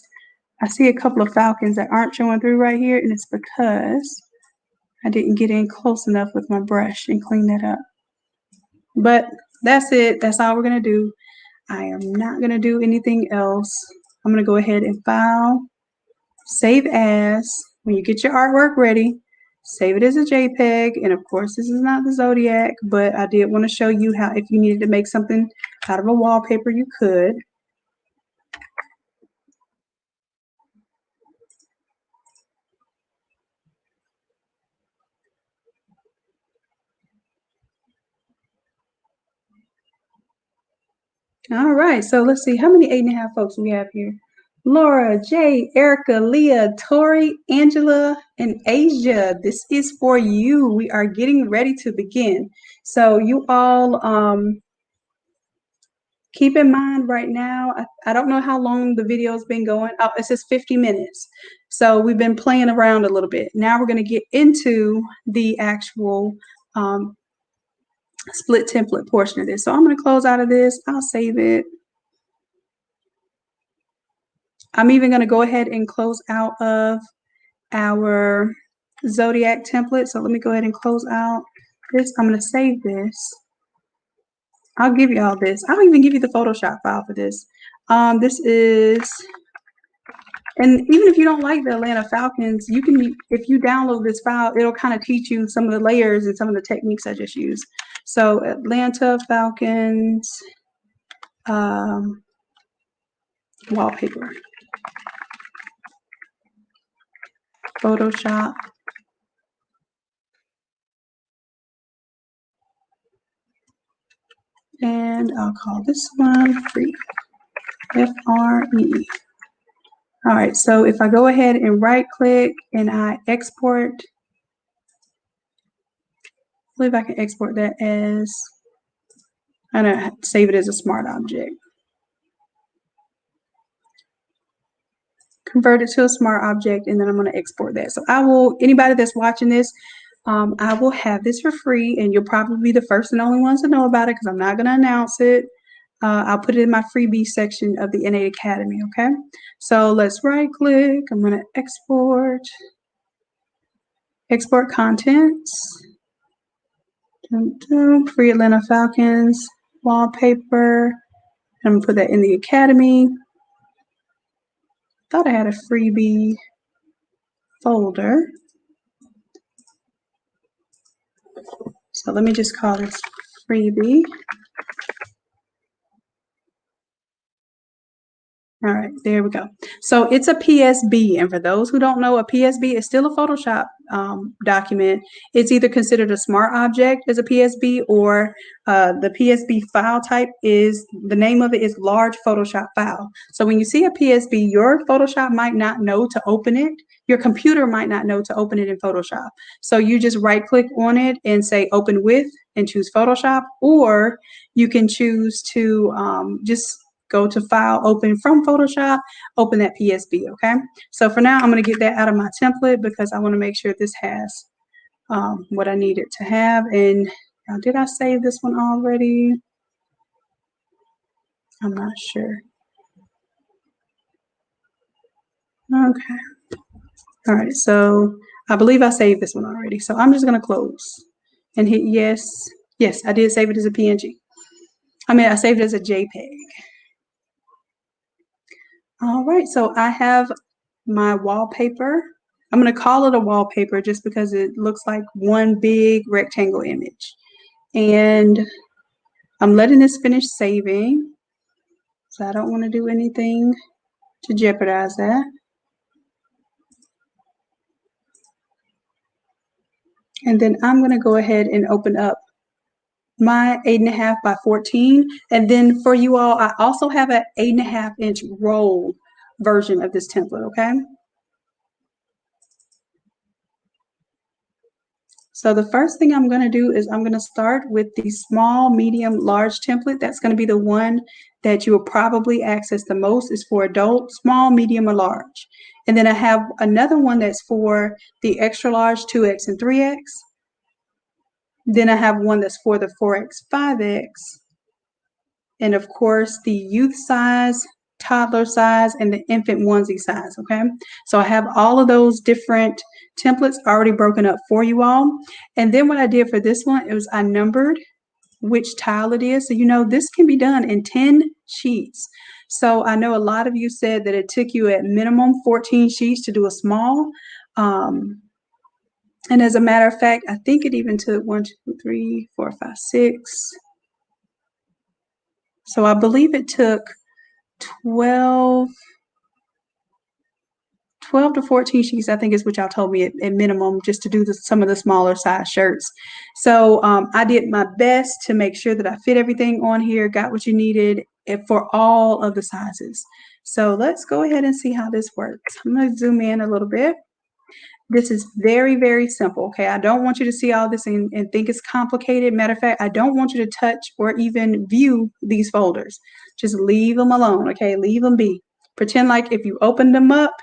I see a couple of falcons that aren't showing through right here, and it's because I didn't get in close enough with my brush and clean that up. But that's it. That's all we're going to do. I am not going to do anything else. I'm going to go ahead and file, save as. When you get your artwork ready, save it as a JPEG. And of course, this is not the Zodiac, but I did want to show you how if you needed to make something out of a wallpaper, you could. All right, so let's see how many 8.5 folks we have here. Laura, Jay, Erica, Leah, Tori, Angela, and Asia. This is for you. We are getting ready to begin. So you all keep in mind right now, I don't know how long the video's been going. Oh, it says 50 minutes. So we've been playing around a little bit. Now we're going to get into the actual split template portion of this. So I'm going to close out of this. I'll save it. I'm even going to go ahead and close out of our Zodiac template. So let me go ahead and close out this. I'm going to save this. I'll give you all this. I'll even give you the Photoshop file for this. This is, and even if you don't like the Atlanta Falcons, you can, if you download this file, it'll kind of teach you some of the layers and some of the techniques I just used. So Atlanta Falcons wallpaper, Photoshop. And I'll call this one free, F-R-E-E. All right, so if I go ahead and right click and I export, I believe I can export that as, I'm gonna save it as a smart object. Convert it to a smart object, and then I'm gonna export that. So I will, anybody that's watching this, I will have this for free, and you'll probably be the first and only ones to know about it because I'm not gonna announce it. I'll put it in my freebie section of the Innate Academy, okay? So let's right click, I'm gonna export contents, free Atlanta Falcons, wallpaper, I'm gonna put that in the Academy. Thought I had a freebie folder. So let me just call this freebie. All right, there we go. So it's a PSB, and for those who don't know, a PSB is still a Photoshop document. It's either considered a smart object as a PSB, or the PSB file type is, the name of it is large Photoshop file. So when you see a PSB, your Photoshop might not know to open it. Your computer might not know to open it in Photoshop. So you just right click on it and say open with and choose Photoshop, or you can choose to just go to file, open from Photoshop, open that PSB, okay? So for now, I'm gonna get that out of my template because I wanna make sure this has what I need it to have. And did I save this one already? I'm not sure. Okay. All right, so I believe I saved this one already. So I'm just gonna close and hit yes. Yes, I did save it as a PNG. I mean, I saved it as a JPEG. All right, so I have my wallpaper. I'm going to call it a wallpaper just because it looks like one big rectangle image. And I'm letting this finish saving. So I don't want to do anything to jeopardize that. And then I'm going to go ahead and open up my 8.5 by 14. And then for you all, I also have an 8.5 inch roll version of this template, okay? So the first thing I'm going to do is I'm going to start with the small, medium, large template. That's going to be the one that you will probably access the most. Is for adult, small, medium, or large. And then I have another one that's for the extra large, 2X and 3X. Then I have one that's for the 4X, 5X. And of course, the youth size, toddler size, and the infant onesie size, okay? So I have all of those different templates already broken up for you all. And then what I did for this one, it was I numbered which tile it is. So you know this can be done in 10 sheets. So I know a lot of you said that it took you at minimum 14 sheets to do a small. And as a matter of fact, I think it even took 1, 2, 3, 4, 5, 6. So I believe it took 12 to 14 sheets, I think is what y'all told me at minimum, just to do some of the smaller size shirts. So I did my best to make sure that I fit everything on here, got what you needed for all of the sizes. So let's go ahead and see how this works. I'm going to zoom in a little bit. This is very, very simple, okay? I don't want you to see all this and think it's complicated. Matter of fact, I don't want you to touch or even view these folders. Just leave them alone, okay? Leave them be. Pretend like if you open them up,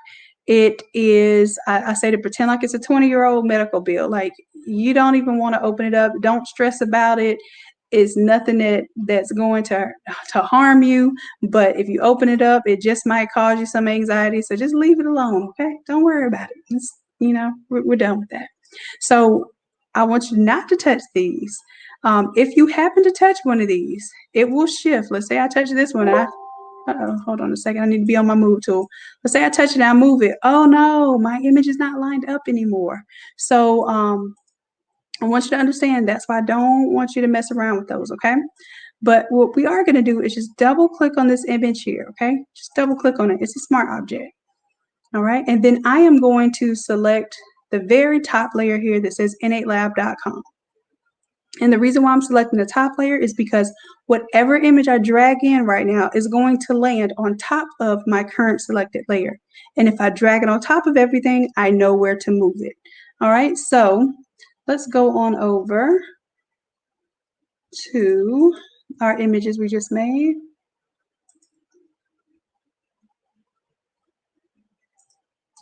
it is, I say to pretend like it's a 20-year-old medical bill. Like, you don't even want to open it up. Don't stress about it. It's nothing that's going to harm you. But if you open it up, it just might cause you some anxiety. So just leave it alone, okay? Don't worry about it. We're done with that. So I want you not to touch these. If you happen to touch one of these, it will shift. Let's say I touch this one. Hold on a second. I need to be on my move tool. Let's say I touch it and I move it. Oh no, my image is not lined up anymore. So I want you to understand that's why I don't want you to mess around with those, okay? But what we are going to do is just double click on this image here, okay? Just double click on it. It's a smart object. All right, and then I am going to select the very top layer here that says innatelab.com. And the reason why I'm selecting the top layer is because whatever image I drag in right now is going to land on top of my current selected layer. And if I drag it on top of everything, I know where to move it. All right, so let's go on over to our images we just made.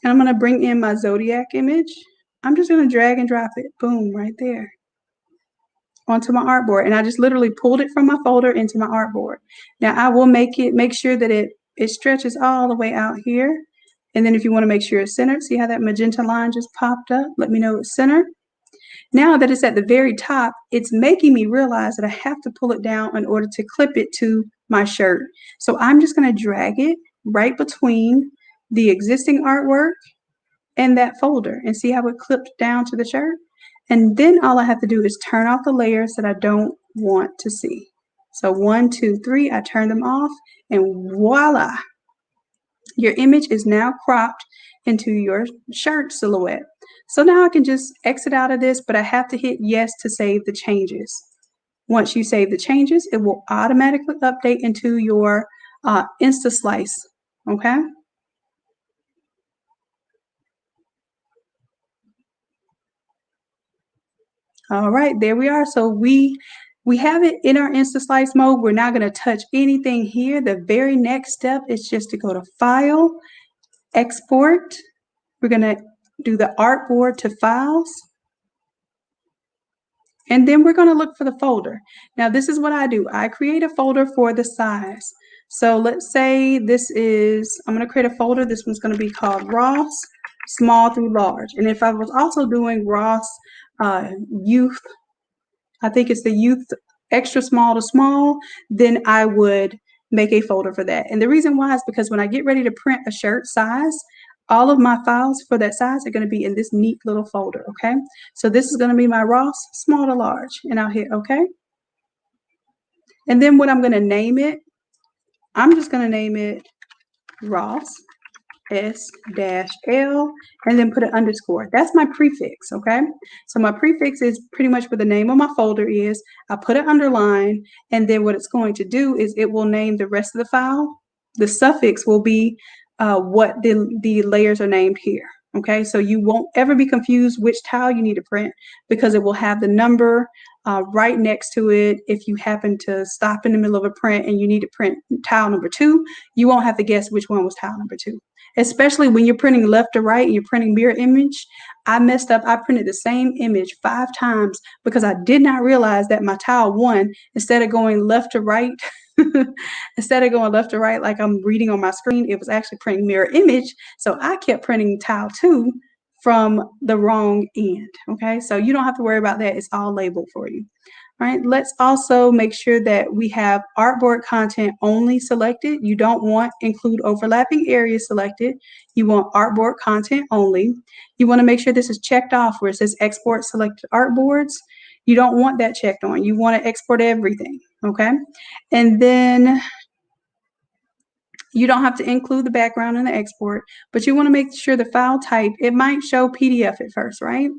And I'm going to bring in my Zodiac image. I'm just going to drag and drop it. Boom, right there onto my artboard. And I just literally pulled it from my folder into my artboard. Now I will make sure that it stretches all the way out here. And then if you want to make sure it's centered, see how that magenta line just popped up? Let me know it's centered. Now that it's at the very top, it's making me realize that I have to pull it down in order to clip it to my shirt. So I'm just going to drag it right between the existing artwork and that folder and see how it clipped down to the shirt. And then all I have to do is turn off the layers that I don't want to see. So 1, 2, 3, I turn them off, and voila, your image is now cropped into your shirt silhouette. So now I can just exit out of this, but I have to hit yes to save the changes. Once you save the changes, it will automatically update into your InstaSlice, okay? All right, there we are. So we have it in our InstaSlice mode. We're not going to touch anything here. The very next step is just to go to File, Export. We're going to do the Artboard to Files. And then we're going to look for the folder. Now, this is what I do. I create a folder for the size. So let's say this is, I'm going to create a folder. This one's going to be called Ross, small through large. And if I was also doing Ross youth, I think it's the youth extra small to small, then I would make a folder for that. And the reason why is because when I get ready to print a shirt size, all of my files for that size are going to be in this neat little folder, okay? So this is going to be my Ross, small to large, and I'll hit okay. And then what I'm going to name it, I'm just going to name it Ross S-L, and then put an underscore. That's my prefix, okay? So my prefix is pretty much what the name of my folder is. I put an underline, and then what it's going to do is it will name the rest of the file. The suffix will be what the layers are named here, okay? So you won't ever be confused which tile you need to print because it will have the number right next to it. If you happen to stop in the middle of a print and you need to print tile number 2, you won't have to guess which one was tile number 2. Especially when you're printing left to right and you're printing mirror image. I messed up. I printed the same image 5 times because I did not realize that my tile 1, instead of going left to right, like I'm reading on my screen, it was actually printing mirror image. So I kept printing tile 2 from the wrong end. Okay, so you don't have to worry about that. It's all labeled for you. All right, let's also make sure that we have artboard content only selected. You don't want include overlapping areas selected. You want artboard content only. You want to make sure this is checked off where it says export selected artboards. You don't want that checked on. You want to export everything, okay? And then you don't have to include the background in the export, but you want to make sure the file type, it might show PDF at first, right?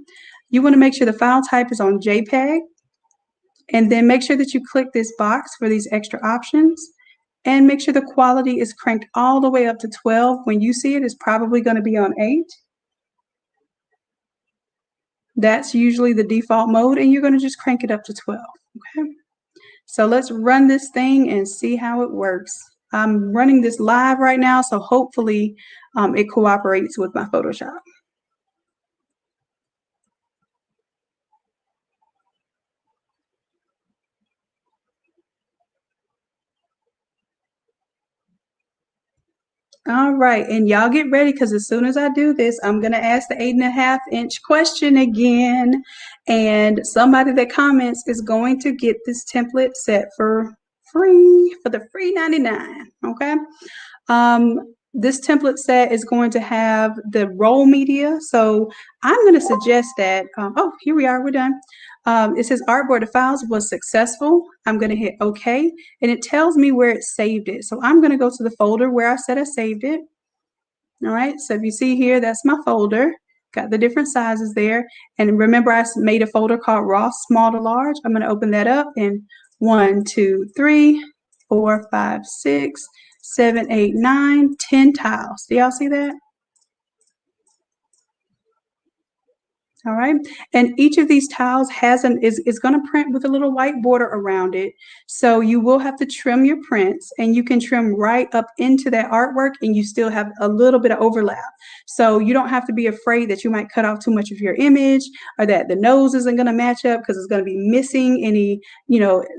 You want to make sure the file type is on JPEG. And then make sure that you click this box for these extra options. And make sure the quality is cranked all the way up to 12. When you see it, it's probably going to be on 8. That's usually the default mode, and you're going to just crank it up to 12. Okay. So let's run this thing and see how it works. I'm running this live right now, so hopefully it cooperates with my Photoshop. All right, and y'all get ready, because as soon as I do this, I'm gonna ask the 8.5-inch question again, and somebody that comments is going to get this template set for free, for the free 99, okay? This template set is going to have the roll media, so I'm going to suggest that, oh, here we are, we're done. It says Artboard, the files was successful. I'm going to hit OK, and it tells me where it saved it. So I'm going to go to the folder where I said I saved it. All right, so if you see here, that's my folder. Got the different sizes there. And remember, I made a folder called Raw, Small to Large. I'm going to open that up, and 1, 2, 3, 4, 5, 6, 7, 8, 9, 10 tiles. Do y'all see that? All right, and each of these tiles is going to print with a little white border around it. So you will have to trim your prints, and you can trim right up into that artwork, and you still have a little bit of overlap. So you don't have to be afraid that you might cut off too much of your image, or that the nose isn't going to match up because it's going to be missing any,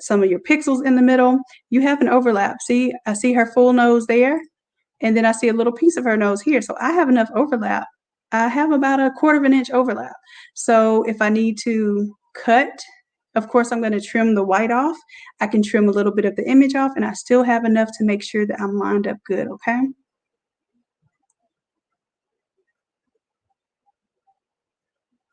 some of your pixels in the middle. You have an overlap. See, I see her full nose there, and then I see a little piece of her nose here. So I have enough overlap. I have about a 1/4 of an inch overlap. So if I need to cut, of course, I'm going to trim the white off. I can trim a little bit of the image off, and I still have enough to make sure that I'm lined up good, okay?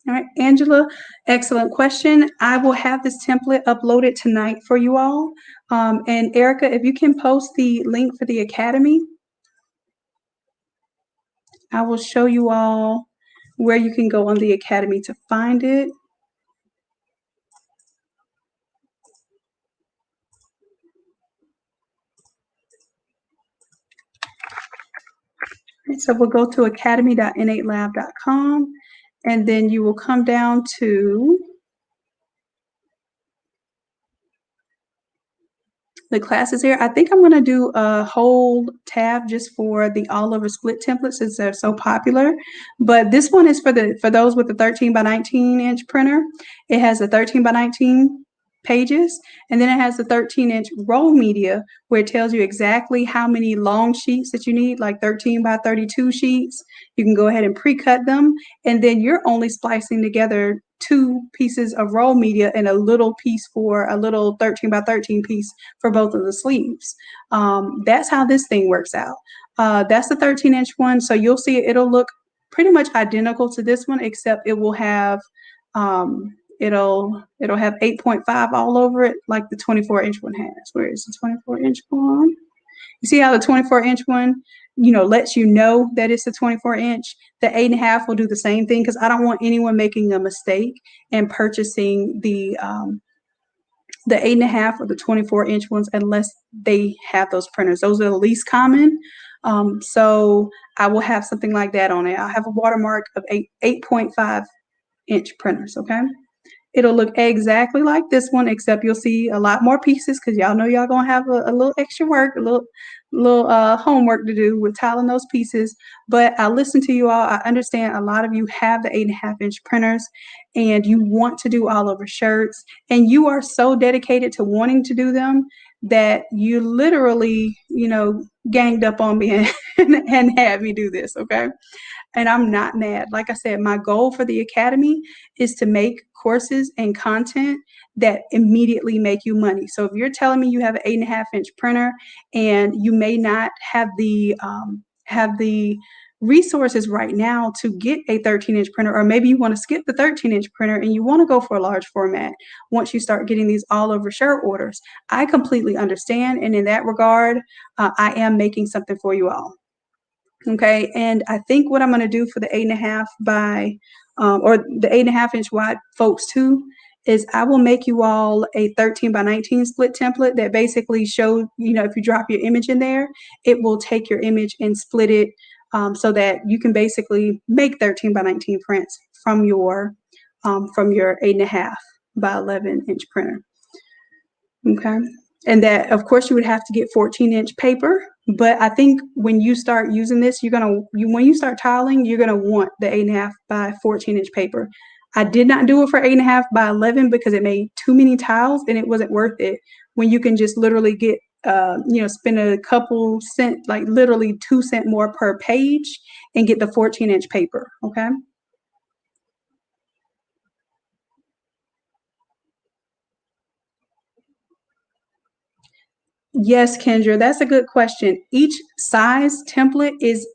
All right, Angela, excellent question. I will have this template uploaded tonight for you all. And Erica, if you can post the link for the Academy, I will show you all where you can go on the Academy to find it. So we'll go to academy.n8lab.com, and then you will come down to the classes here. I think I'm going to do a whole tab just for the all over split templates, since they're so popular. But this one is for those with the 13 by 19 inch printer. It has a 13 by 19 pages, and then it has the 13-inch roll media, where it tells you exactly how many long sheets that you need, like 13 by 32 sheets. You can go ahead and pre-cut them, and then you're only splicing together 2 pieces of roll media and a little piece for a little 13 by 13 piece for both of the sleeves. That's how this thing works out. That's the 13-inch one, so you'll see it'll look pretty much identical to this one, except it will have it'll have 8.5 all over it, like the 24-inch one has. Where is the 24-inch one? You see how the 24-inch one, lets you know that it's the 24-inch. The 8.5 will do the same thing, because I don't want anyone making a mistake and purchasing the 8.5 or the 24-inch ones unless they have those printers. Those are the least common. So I will have something like that on it. I'll have a watermark of 8.5-inch printers, okay? It'll look exactly like this one, except you'll see a lot more pieces, because y'all know y'all gonna have a little extra work, a little homework to do with tiling those pieces. But I listen to you all. I understand a lot of you have the 8.5-inch printers, and you want to do all over shirts, and you are so dedicated to wanting to do them that you literally, ganged up on me and had me do this, okay? And I'm not mad. Like I said, my goal for the Academy is to make courses and content that immediately make you money. So if you're telling me you have an 8.5-inch printer and you may not have the resources right now to get a 13-inch printer, or maybe you want to skip the 13-inch printer and you want to go for a large format once you start getting these all over shirt orders, I completely understand. And in that regard, I am making something for you all. Okay, and I think what I'm going to do for the 8.5 by or the 8.5-inch wide folks too is I will make you all a 13 by 19 split template that basically shows, if you drop your image in there, it will take your image and split it so that you can basically make 13 by 19 prints from your 8.5 by 11-inch printer. Okay. And that, of course, you would have to get 14-inch paper. But I think when you start using this, when you start tiling, you're gonna want the 8.5 by 14-inch paper. I did not do it for 8.5 by 11 because it made too many tiles and it wasn't worth it. When you can just literally get, spend a couple cent, like literally 2 cents more per page, and get the 14-inch paper. Okay. Yes, Kendra, that's a good question. Each size template is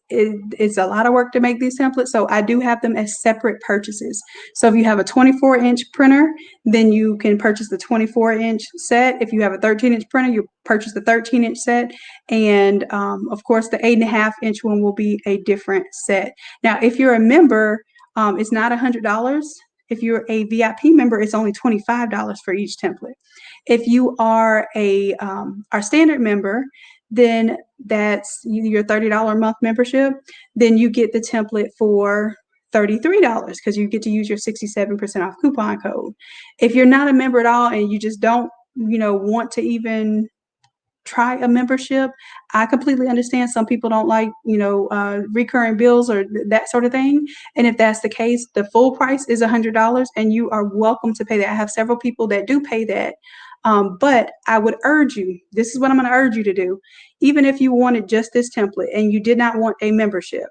a lot of work to make these templates, so I do have them as separate purchases. So if you have a 24-inch printer, then you can purchase the 24-inch set. If you have a 13-inch printer, you purchase the 13-inch set, and of course, the 8.5-inch one will be a different set. Now, if you're a member, it's not $100. If you're a VIP member, it's only $25 for each template. If you are our standard member, then that's your $30 a month membership. Then you get the template for $33 because you get to use your 67% off coupon code. If you're not a member at all and you just don't, want to even try a membership, I completely understand. Some people don't like, recurring bills or that sort of thing. And if that's the case, the full price is $100 and you are welcome to pay that. I have several people that do pay that. But I would urge you, this is what I'm going to urge you to do. Even if you wanted just this template and you did not want a membership,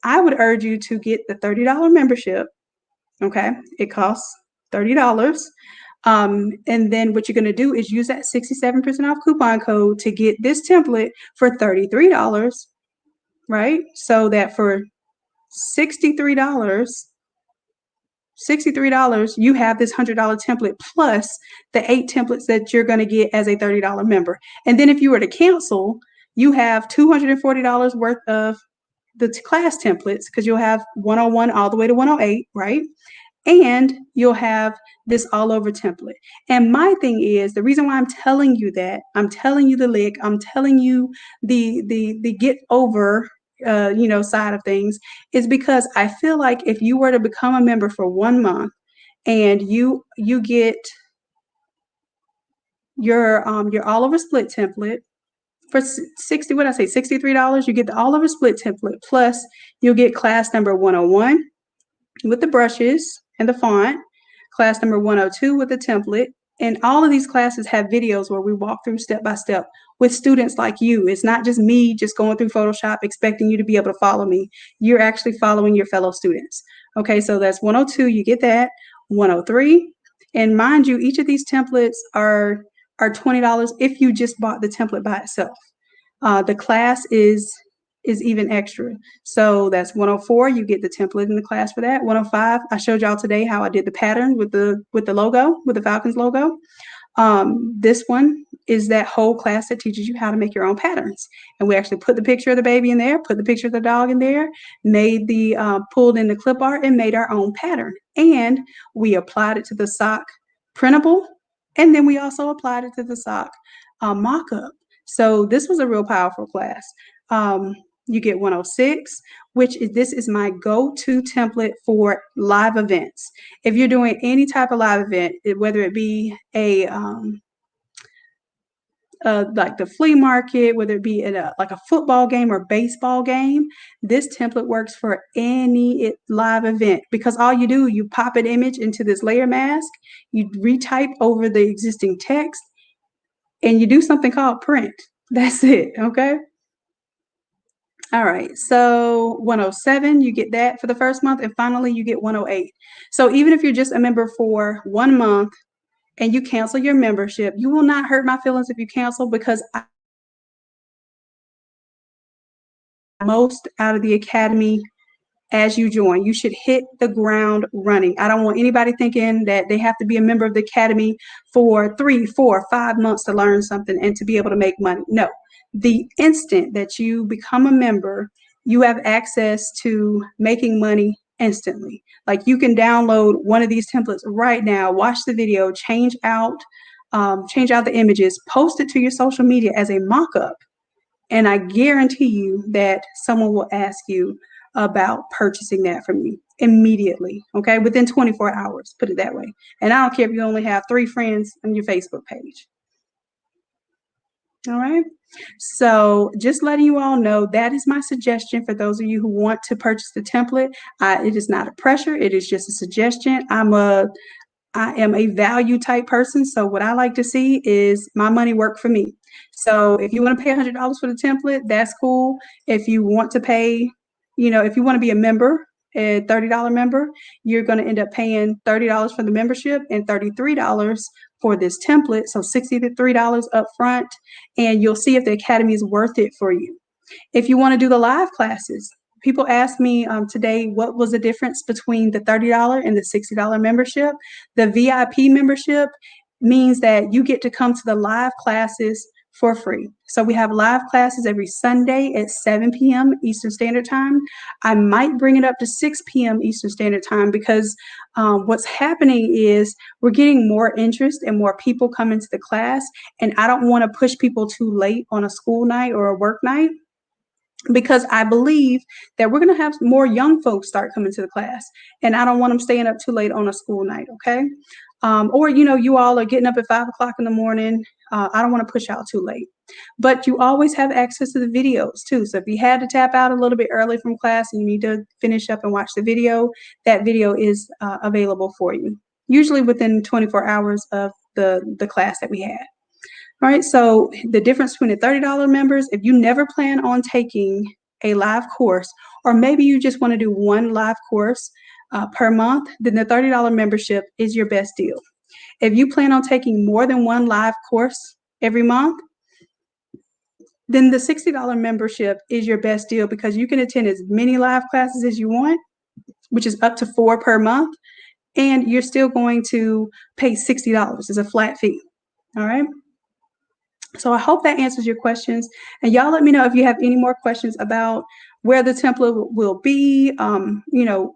I would urge you to get the $30 membership. Okay. It costs $30. And then what you're going to do is use that 67% off coupon code to get this template for $33, right? So that for $63, you have this $100 template plus the 8 templates that you're going to get as a $30 member. And then if you were to cancel, you have $240 worth of the class templates because you'll have 101 all the way to 108, right? And you'll have this all over template. And my thing is, the reason why I'm telling you that, I'm telling you the lick, I'm telling you the get over side of things, is because I feel like if you were to become a member for 1 month and you get your all over split template for $63, you get the all over split template, plus you'll get class number 101 with the brushes and the font, class number 102 with the template. And all of these classes have videos where we walk through step by step with students like you. It's not just me just going through Photoshop expecting you to be able to follow me. You're actually following your fellow students. Okay, so that's 102, you get that, 103. And mind you, each of these templates are $20 if you just bought the template by itself. The class is even extra. So that's 104. You get the template in the class for that. 105. I showed y'all today how I did the pattern with the logo, with the Falcons logo. This one is that whole class that teaches you how to make your own patterns. And we actually put the picture of the baby in there, put the picture of the dog in there, made pulled in the clip art and made our own pattern. And we applied it to the sock printable. And then we also applied it to the sock mock-up. So this was a real powerful class. You get 106, this is my go-to template for live events. If you're doing any type of live event, whether it be like the flea market, whether it be like a football game or baseball game, this template works for any live event because all you do, you pop an image into this layer mask, you retype over the existing text, and you do something called print. That's it, okay? All right, so 107, you get that for the first month, and finally you get 108. So even if you're just a member for 1 month and you cancel your membership, you will not hurt my feelings if you cancel because most out of the academy as you join. You should hit the ground running. I don't want anybody thinking that they have to be a member of the academy for 3, 4, 5 months to learn something and to be able to make money. No. The instant that you become a member, you have access to making money instantly. Like you can download one of these templates right now, watch the video, change out the images, post it to your social media as a mock-up, and I guarantee you that someone will ask you about purchasing that from you immediately, okay? Within 24 hours, put it that way. And I don't care if you only have 3 friends on your Facebook page. All right. So just letting you all know, that is my suggestion for those of you who want to purchase the template. It is not a pressure. It is just a suggestion. I am a value type person. So what I like to see is my money work for me. So if you want to pay $100 for the template, that's cool. If you want to pay, if you want to be a member, a $30 member, you're going to end up paying $30 for the membership and $33 for this template. So $63 up front, and you'll see if the Academy is worth it for you. If you want to do the live classes, people asked me today, what was the difference between the $30 and the $60 membership? The VIP membership means that you get to come to the live classes for free. So we have live classes every Sunday at 7 p.m. Eastern Standard Time. I might bring it up to 6 p.m. Eastern Standard Time because what's happening is we're getting more interest and more people come into the class, and I don't want to push people too late on a school night or a work night, because I believe that we're going to have more young folks start coming to the class, and I don't want them staying up too late on a school night, okay? Or, you all are getting up at 5 o'clock in the morning. I don't want to push out too late. But you always have access to the videos too. So if you had to tap out a little bit early from class and you need to finish up and watch the video, that video is available for you, usually within 24 hours of the class that we had. All right, so the difference between the $30 members, if you never plan on taking a live course, or maybe you just want to do one live course per month, then the $30 membership is your best deal. If you plan on taking more than one live course every month, then the $60 membership is your best deal, because you can attend as many live classes as you want, which is up to 4 per month, and you're still going to pay $60 as a flat fee. All right. So I hope that answers your questions, and y'all let me know if you have any more questions about where the template will be,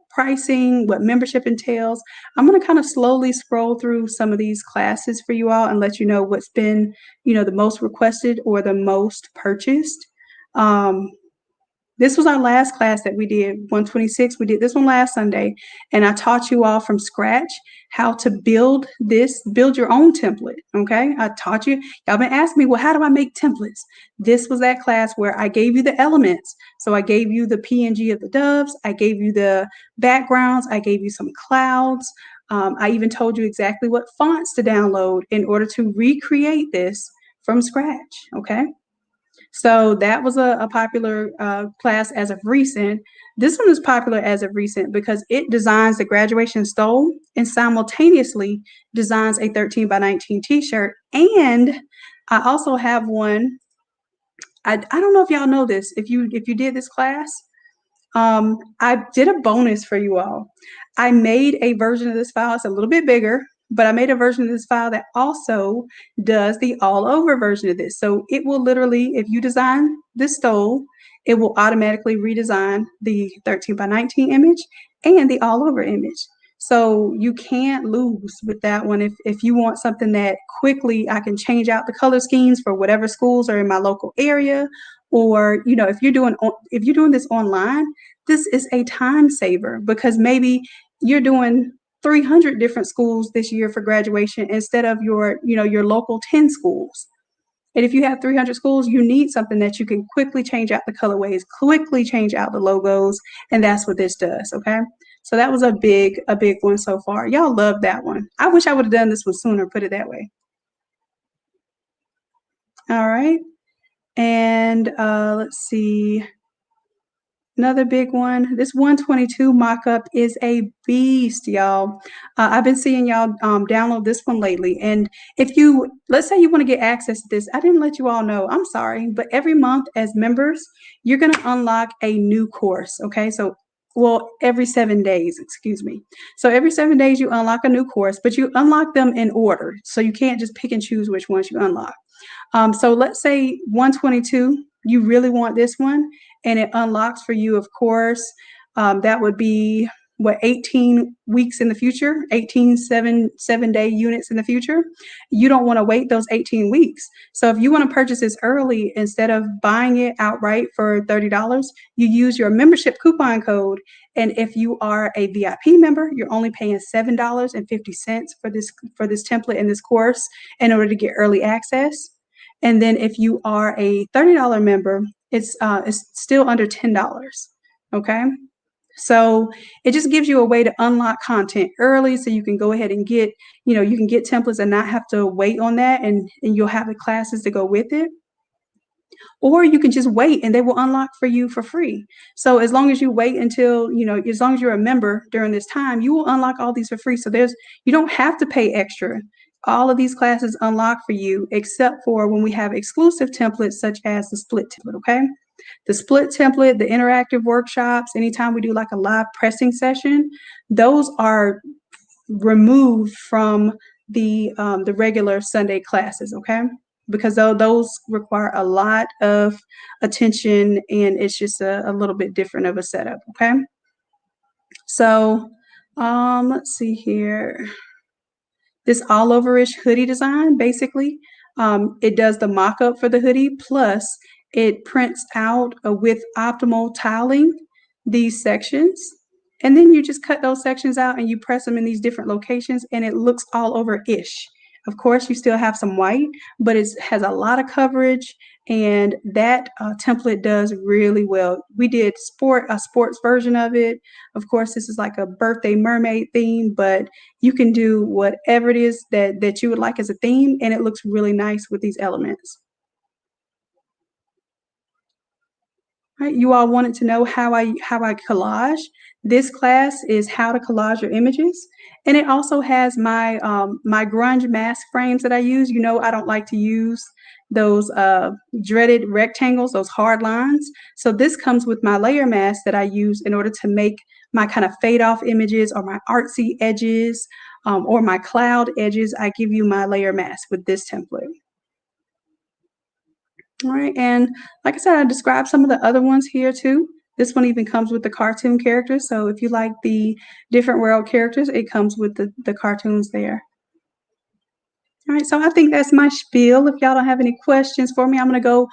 pricing, what membership entails. I'm going to kind of slowly scroll through some of these classes for you all and let you know what's been, the most requested or the most purchased. This was our last class that we did, 126. We did this one last Sunday, and I taught you all from scratch how to build your own template, okay? I taught you. Y'all been asking me, well, how do I make templates? This was that class where I gave you the elements. So I gave you the PNG of the doves. I gave you the backgrounds. I gave you some clouds. I even told you exactly what fonts to download in order to recreate this from scratch, okay? So that was a popular class as of recent. This one is popular as of recent because it designs the graduation stole and simultaneously designs a 13 by 19 t-shirt. And I also have one. I don't know if y'all know this. If you did this class, I did a bonus for you all. I made a version of this file. It's a little bit bigger, but I made a version of this file that also does the all over version of this. So it will literally, if you design this stole, it will automatically redesign the 13 by 19 image and the all over image. So you can't lose with that one. If you want something that quickly I can change out the color schemes for whatever schools are in my local area, or if you're doing this online, this is a time saver, because maybe you're doing 300 different schools this year for graduation instead of your local 10 schools. And if you have 300 schools, you need something that you can quickly change out the colorways, quickly change out the logos, and that's what this does, okay? So that was a big one so far. Y'all love that one. I wish I would have done this one sooner, put it that way. All right. And let's see. Another big one, this 122 mock-up is a beast, y'all. I've been seeing y'all download this one lately. And let's say you want to get access to this, I didn't let you all know, I'm sorry, but every month as members, you're going to unlock a new course, okay? So, every 7 days, excuse me. So every 7 days you unlock a new course, but you unlock them in order. So you can't just pick and choose which ones you unlock. So let's say 122, you really want this one, and it unlocks for you, of course. That would be 18 weeks in the future, 18 7-day units in the future. You don't want to wait those 18 weeks. So if you want to purchase this early, instead of buying it outright for $30, you use your membership coupon code. And if you are a VIP member, you're only paying $7.50 for this template and this course in order to get early access. And then if you are a $30 member, it's still under $10. Okay. So it just gives you a way to unlock content early, so you can go ahead and get, you can get templates and not have to wait on that, and you'll have the classes to go with it. Or you can just wait and they will unlock for you for free. So as long as you wait until, as long as you're a member during this time, you will unlock all these for free. So you don't have to pay extra. All of these classes unlock for you, except for when we have exclusive templates such as the split template, okay? The split template, the interactive workshops, anytime we do like a live pressing session, those are removed from the regular Sunday classes, okay? Because those require a lot of attention, and it's just a little bit different of a setup, okay? So let's see here. This all overish hoodie design, basically, it does the mock-up for the hoodie, plus it prints out with optimal tiling these sections. And then you just cut those sections out and you press them in these different locations, and it looks all over-ish. Of course, you still have some white, but it has a lot of coverage, and that template does really well. We did a sports version of it. Of course, this is like a birthday mermaid theme, but you can do whatever it is that you would like as a theme, and it looks really nice with these elements. Right, you all wanted to know how I collage. This class is how to collage your images, and it also has my my grunge mask frames that I use. I don't like to use those dreaded rectangles, those hard lines. So this comes with my layer mask that I use in order to make my kind of fade off images, or my artsy edges, or my cloud edges. I give you my layer mask with this template. All right, and like I said, I described some of the other ones here too. This one even comes with the cartoon characters. So if you like the different world characters, it comes with the cartoons there. All right, so I think that's my spiel. If y'all don't have any questions for me, I'm going to go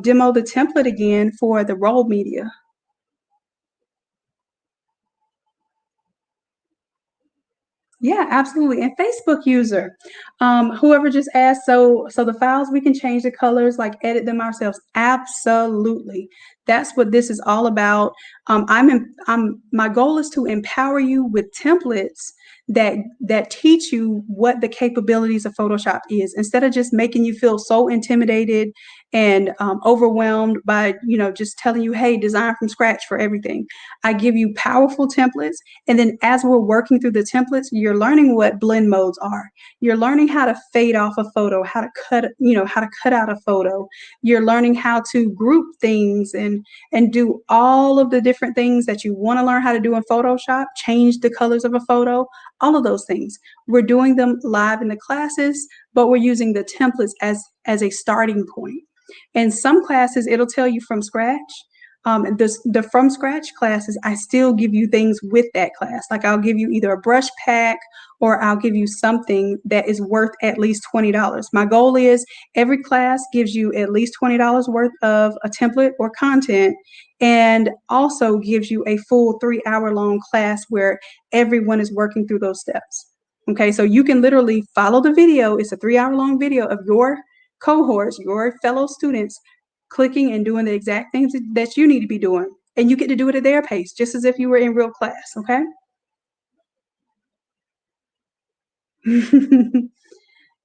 demo the template again for the roll media. Yeah, absolutely. And Facebook user, whoever just asked, so the files, we can change the colors, like edit them ourselves. Absolutely. That's what this is all about. My goal is to empower you with templates that teach you what the capabilities of Photoshop is, instead of just making you feel so intimidated and overwhelmed by, just telling you, hey, design from scratch for everything. I give you powerful templates, and then as we're working through the templates, you're learning what blend modes are. You're learning how to fade off a photo, how to cut out a photo. You're learning how to group things and do all of the different things that you want to learn how to do in Photoshop, change the colors of a photo, all of those things. We're doing them live in the classes, but we're using the templates as a starting point. In some classes, it'll tell you from scratch. The from scratch classes, I still give you things with that class. Like I'll give you either a brush pack, or I'll give you something that is worth at least $20. My goal is every class gives you at least $20 worth of a template or content, and also gives you a full 3-hour-long class where everyone is working through those steps. Okay, so you can literally follow the video. It's a 3-hour-long video of your cohorts, your fellow students, clicking and doing the exact things that you need to be doing. And you get to do it at their pace, just as if you were in real class, okay?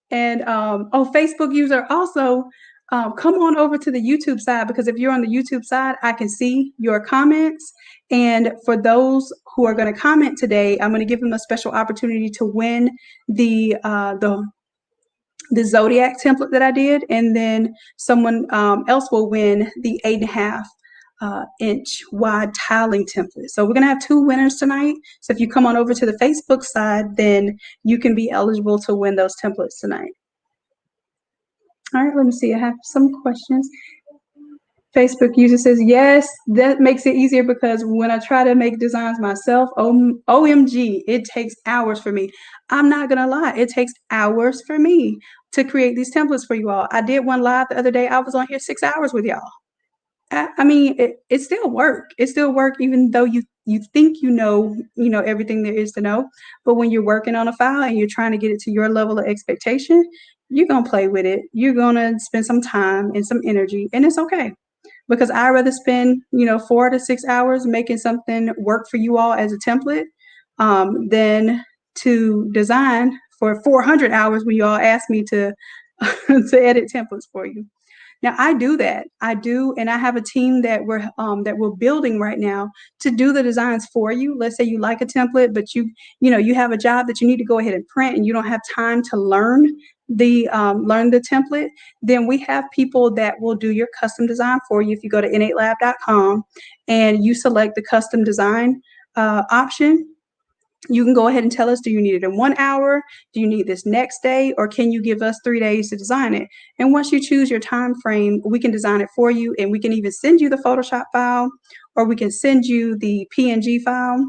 And Facebook user, also come on over to the YouTube side, because if you're on the YouTube side, I can see your comments. And for those who are going to comment today, I'm going to give them a special opportunity to win the Zodiac template that I did, and then someone else will win the 8.5-inch wide tiling template. So we're going to have 2 winners tonight. So if you come on over to the Facebook side, then you can be eligible to win those templates tonight. All right, let me see. I have some questions. Facebook user says, yes, that makes it easier because when I try to make designs myself, OMG, it takes hours for me. I'm not going to lie. It takes hours for me to create these templates for you all. I did one live the other day. I was on here 6 hours with y'all. I mean, it still work. It still work, even though you think you know everything there is to know. But when you're working on a file and you're trying to get it to your level of expectation, you're gonna play with it. You're gonna spend some time and some energy, and it's okay. Because I'd rather spend 4 to 6 hours making something work for you all as a template, than to design for 400 hours when you all ask me to to edit templates for you. Now I do that. I do, and I have a team that we're building right now to do the designs for you. Let's say you like a template, but you have a job that you need to go ahead and print, and you don't have time to learn the template. Then we have people that will do your custom design for you. If you go to innatelab.com and you select the custom design option, you can go ahead and tell us, do you need it in 1 hour? Do you need this next day? Or can you give us 3 days to design it? And once you choose your time frame, we can design it for you, and we can even send you the Photoshop file, or we can send you the PNG file,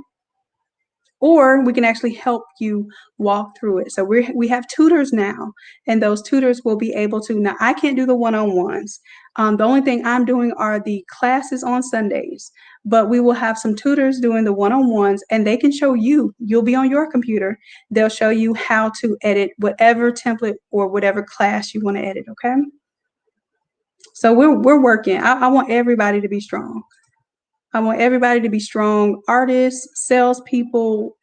or we can actually help you walk through it. So we have tutors now, and those tutors will be able to. Now, I can't do the one-on-ones. The only thing I'm doing are the classes on Sundays, but we will have some tutors doing the one-on-ones, and they can show you. You'll be on your computer. They'll show you how to edit whatever template or whatever class you want to edit, okay? So we're working. I want everybody to be strong. I want everybody to be strong artists, salespeople.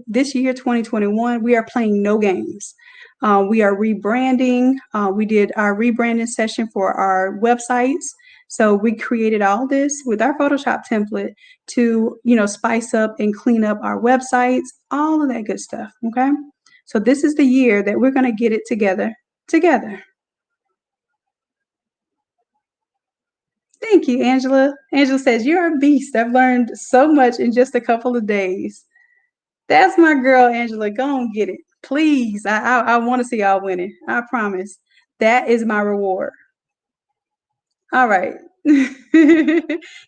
This year, 2021, we are playing no games. We are rebranding. We did our rebranding session for our websites. So we created all this with our Photoshop template to, spice up and clean up our websites, all of that good stuff. Okay. So this is the year that we're going to get it together. Thank you, Angela. Angela says, you're a beast. I've learned so much in just a couple of days. That's my girl, Angela. Go and get it. Please. I want to see y'all winning. I promise. That is my reward. All right.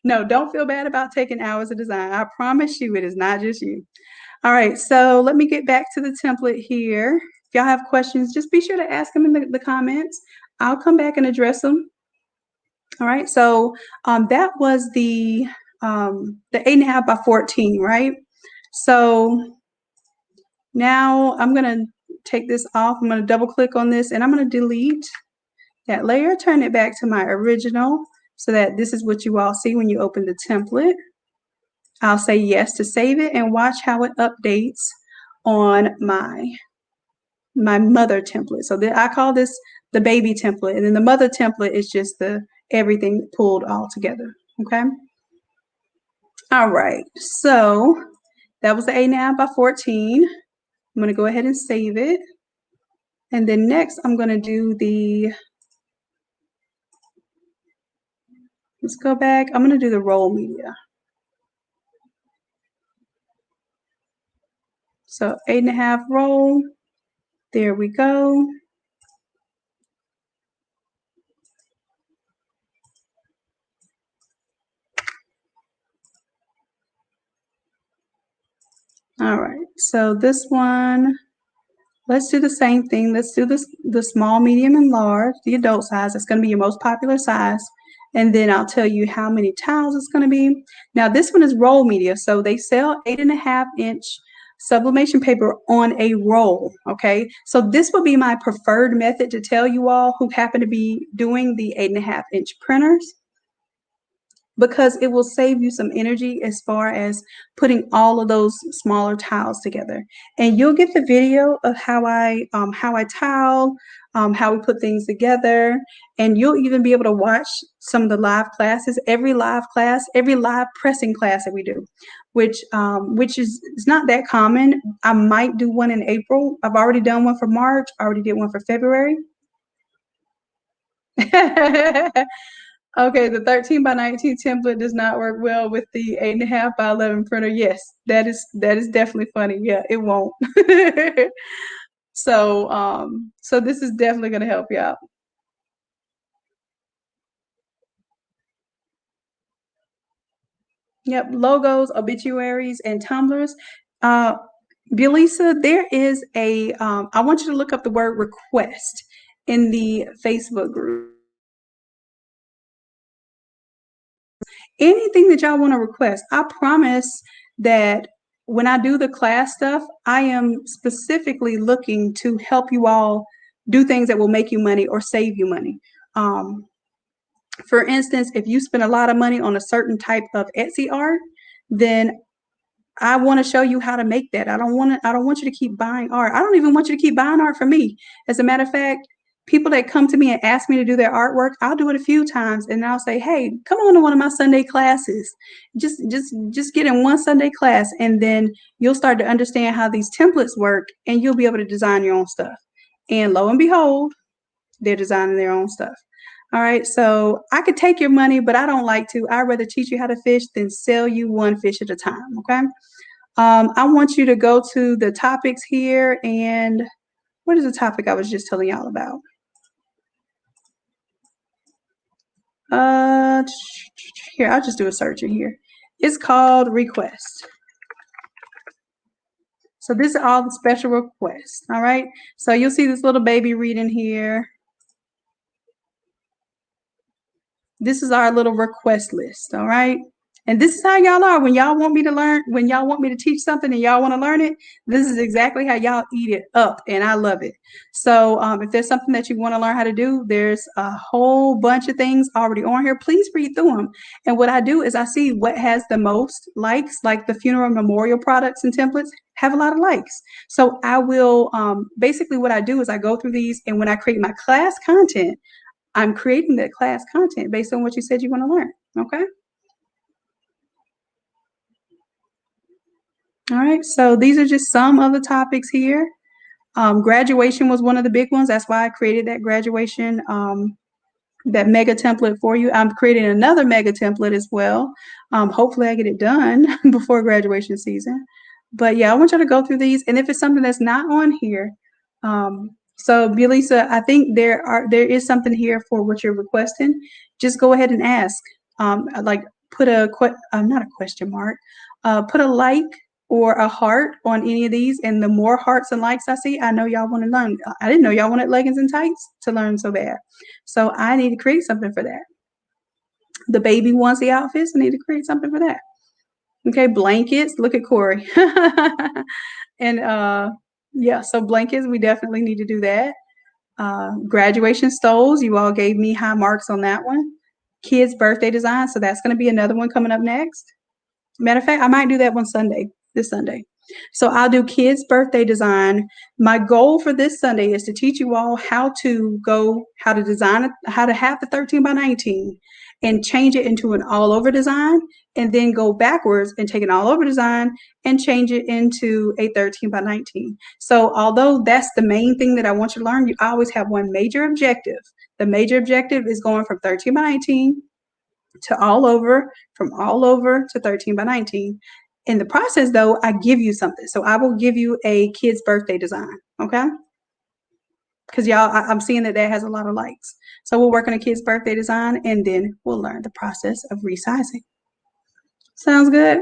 No, don't feel bad about taking hours of design. I promise you it is not just you. All right. So let me get back to the template here. If y'all have questions, just be sure to ask them in the comments. I'll come back and address them. All right, so that was the 8.5 by 14, right? So now I'm gonna take this off. I'm gonna double click on this, and I'm gonna delete that layer, turn it back to my original, so that this is what you all see when you open the template. I'll say yes to save it, and watch how it updates on my mother template. So I call this the baby template, and then the mother template is just the everything pulled all together. Okay. All right. So that was the 8.5 by 14. I'm going to go ahead and save it. And then next, I'm going to do let's go back. I'm going to do the roll media. So 8.5 roll. There we go. All right. So this one, let's do the same thing. Let's do the small, medium, and large, the adult size. That's going to be your most popular size. And then I'll tell you how many tiles it's going to be. Now, this one is roll media. So they sell 8.5-inch sublimation paper on a roll. Okay. So this will be my preferred method to tell you all who happen to be doing the 8.5-inch printers, because it will save you some energy as far as putting all of those smaller tiles together. And you'll get the video of how I tile, how we put things together, and you'll even be able to watch some of the live classes. Every live pressing class that we do, which is not that common. I might do one in April. I've already done one for March. I already did one for February. Okay, the 13 by 19 template does not work well with the 8.5 by 11 printer. Yes, that is definitely funny. Yeah, it won't. So this is definitely going to help you out. Yep, logos, obituaries, and tumblers. Belisa, there is a, I want you to look up the word request in the Facebook group. Anything that y'all want to request, I promise that when I do the class stuff, I am specifically looking to help you all do things that will make you money or save you money. For instance, if you spend a lot of money on a certain type of Etsy art, then I want to show you how to make that. I don't want you to keep buying art. I don't even want you to keep buying art from me. As a matter of fact, people that come to me and ask me to do their artwork, I'll do it a few times and I'll say, hey, come on to one of my Sunday classes. Just get in one Sunday class, and then you'll start to understand how these templates work and you'll be able to design your own stuff. And lo and behold, they're designing their own stuff. All right, so I could take your money, but I don't like to. I'd rather teach you how to fish than sell you one fish at a time, okay? I want you to go to the topics here, and what is the topic I was just telling y'all about? Here, I'll just do a search in here. It's called request. So this is all the special requests, all right? So you'll see this little baby reading here. This is our little request list, all right? And this is how y'all are. When y'all want me to learn, when y'all want me to teach something and y'all want to learn it, this is exactly how y'all eat it up, and I love it. So if there's something that you want to learn how to do, there's a whole bunch of things already on here. Please read through them. And what I do is I see what has the most likes, like the funeral memorial products and templates have a lot of likes. So I will, basically what I do is I go through these, and when I create my class content, I'm creating that class content based on what you said you want to learn, okay? All right, so these are just some of the topics here. Graduation was one of the big ones. That's why I created that graduation, that mega template for you. I'm creating another mega template as well. Hopefully I get it done before graduation season. But yeah, I want you to go through these. And if it's something that's not on here, so Belisa, I think there is something here for what you're requesting. Just go ahead and ask. Like put not a question mark, put a like or a heart on any of these, and the more hearts and likes I see, I know y'all want to learn. I didn't know y'all wanted leggings and tights to learn so bad. So I need to create something for that. The baby wants the outfits, I need to create something for that. Okay, blankets, look at Corey. And yeah, so blankets, we definitely need to do that. Graduation stoles, you all gave me high marks on that one. Kids' birthday design, so that's going to be another one coming up next. Matter of fact, I might do that one Sunday, this Sunday. So I'll do kids' birthday design. My goal for this Sunday is to teach you all how to design it, how to have the 13 by 19 and change it into an all over design, and then go backwards and take an all over design and change it into a 13 by 19. So although that's the main thing that I want you to learn, you always have one major objective. The major objective is going from 13 by 19 to all over, from all over to 13 by 19. In the process, though, I give you something. So I will give you a kid's birthday design, okay? Because y'all, I'm seeing that has a lot of likes. So we'll work on a kid's birthday design, and then we'll learn the process of resizing. Sounds good?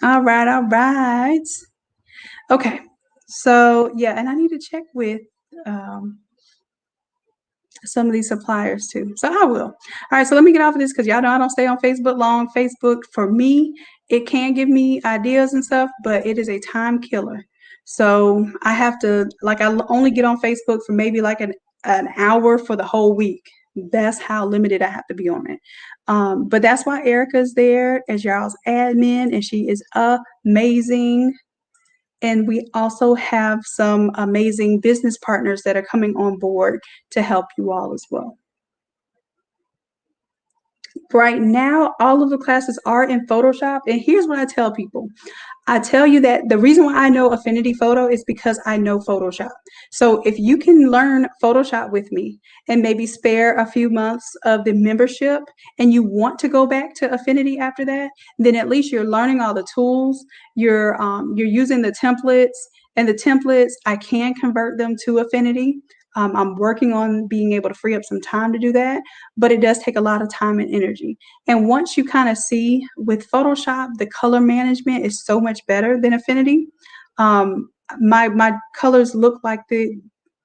All right, all right. Okay, so yeah, and I need to check with some of these suppliers too. So I will. All right, so let me get off of this because y'all know I don't stay on Facebook long. Facebook, for me, it can give me ideas and stuff, but it is a time killer. So I have to, like, I only get on Facebook for maybe like an hour for the whole week. That's how limited I have to be on it. But that's why Erica's there as y'all's admin, and she is amazing. And we also have some amazing business partners that are coming on board to help you all as well. Right now, all of the classes are in Photoshop. And here's what I tell people. I tell you that the reason why I know Affinity Photo is because I know Photoshop. So if you can learn Photoshop with me and maybe spare a few months of the membership, and you want to go back to Affinity after that, then at least you're learning all the tools, you're using the templates, and the templates, I can convert them to Affinity. I'm working on being able to free up some time to do that, but it does take a lot of time and energy. And once you kind of see with Photoshop, the color management is so much better than Affinity. My colors look like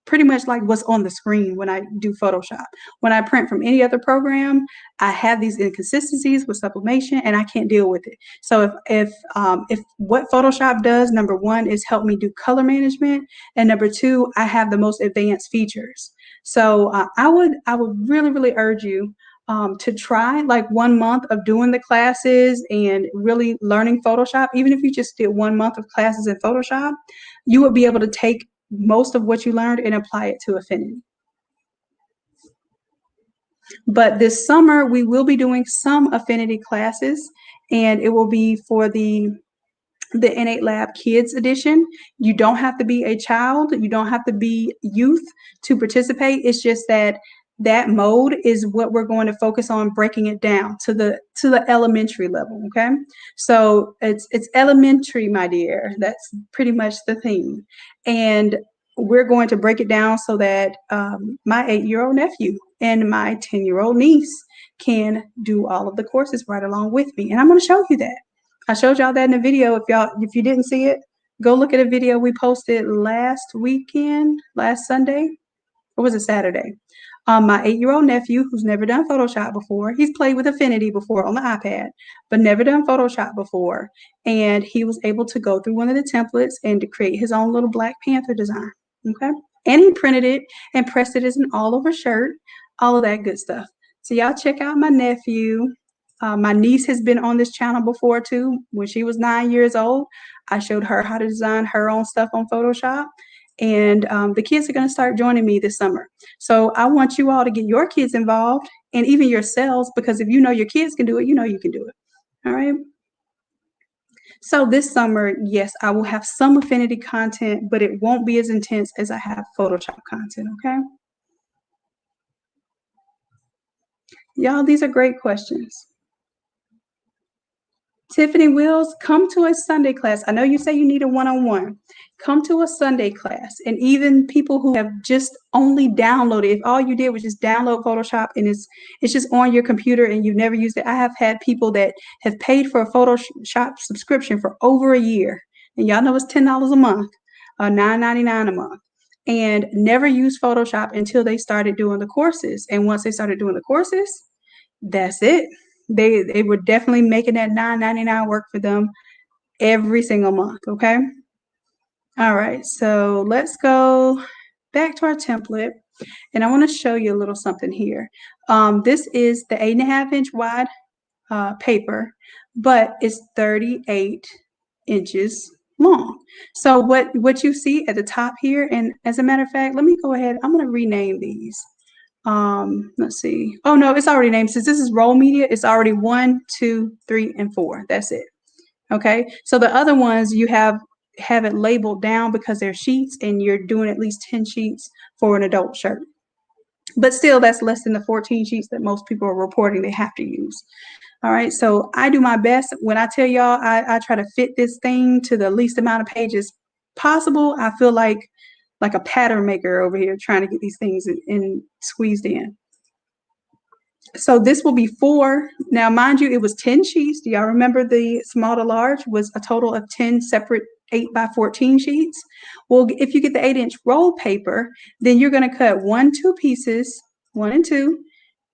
pretty much like what's on the screen when I do Photoshop. When I print from any other program, I have these inconsistencies with sublimation, and I can't deal with it. So if what Photoshop does, number one, is help me do color management, and number two, I have the most advanced features. So I would really urge you to try like 1 month of doing the classes and really learning Photoshop. Even if you just did 1 month of classes in Photoshop, you would be able to take most of what you learned and apply it to Affinity. But this summer, we will be doing some Affinity classes, and it will be for the Innate Lab Kids Edition. You don't have to be a child, you don't have to be youth to participate. It's just that mode is what we're going to focus on, breaking it down to the elementary level. Okay, so it's elementary, my dear. That's pretty much the theme, and we're going to break it down so that my 8-year-old nephew and my 10-year-old niece can do all of the courses right along with me, and I'm going to show you that. I showed y'all that in the video. If you didn't see it, go look at a video we posted last Sunday, or was it Saturday? My 8-year-old nephew, who's never done Photoshop before, he's played with Affinity before on the iPad, but never done Photoshop before. And he was able to go through one of the templates and to create his own little Black Panther design. Okay. And he printed it and pressed it as an all over shirt, all of that good stuff. So y'all check out my nephew. My niece has been on this channel before too. When she was 9 years old, I showed her how to design her own stuff on Photoshop. And the kids are going to start joining me this summer. So I want you all to get your kids involved, and even yourselves, because if you know your kids can do it, you know you can do it. All right. So this summer, yes, I will have some Affinity content, but it won't be as intense as I have Photoshop content. Okay. Y'all, these are great questions. Tiffany Wills, come to a Sunday class. I know you say you need a one-on-one. Come to a Sunday class. And even people who have just only downloaded, if all you did was just download Photoshop and it's just on your computer and you've never used it. I have had people that have paid for a Photoshop subscription for over a year. And y'all know it's $10 a month, $9.99 a month, and never used Photoshop until they started doing the courses. And once they started doing the courses, that's it. They were definitely making that $9.99 work for them every single month. Okay. All right. So let's go back to our template, and I want to show you a little something here. This is the 8.5-inch wide paper, but it's 38 inches long. So what you see at the top here, and as a matter of fact, let me go ahead. I'm going to rename these. Let's see. Oh no, it's already named. Since this is roll media, it's already 1, 2, 3, and 4. That's it. Okay. So the other ones you have it labeled down because they're sheets, and you're doing at least 10 sheets for an adult shirt. But still, that's less than the 14 sheets that most people are reporting they have to use. All right. So I do my best. When I tell y'all I try to fit this thing to the least amount of pages possible, I feel like a pattern maker over here trying to get these things in squeezed in. So this will be 4. Now, mind you, it was 10 sheets. Do y'all remember the small to large was a total of 10 separate 8x14 sheets? Well, if you get the 8-inch roll paper, then you're going to cut 1, 2 pieces, 1 and 2,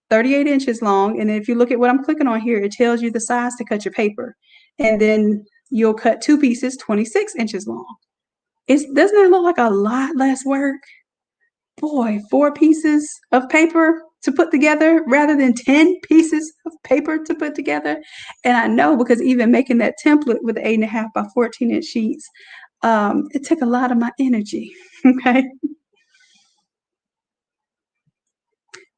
38 inches long. And if you look at what I'm clicking on here, it tells you the size to cut your paper. And then you'll cut 2 pieces, 26 inches long. Doesn't that look like a lot less work? Boy, 4 pieces of paper to put together rather than 10 pieces of paper to put together. And I know, because even making that template with 8.5 by 14-inch sheets, it took a lot of my energy. Okay.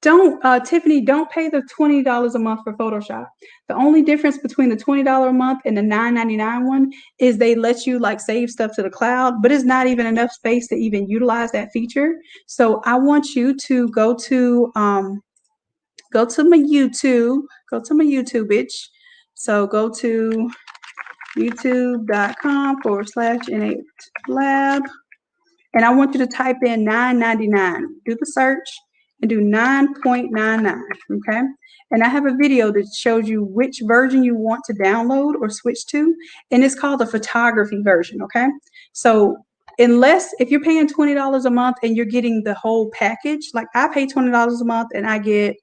Tiffany, don't pay the $20 a month for Photoshop. The only difference between the $20 a month and the $9.99 one is they let you like save stuff to the cloud, but it's not even enough space to even utilize that feature. So I want you to go to my YouTube, bitch. So go to youtube.com/innate lab. And I want you to type in $9.99. Do the search and do 9.99, okay? And I have a video that shows you which version you want to download or switch to, and it's called the photography version, okay? So if you're paying $20 a month and you're getting the whole package, like I pay $20 a month and I get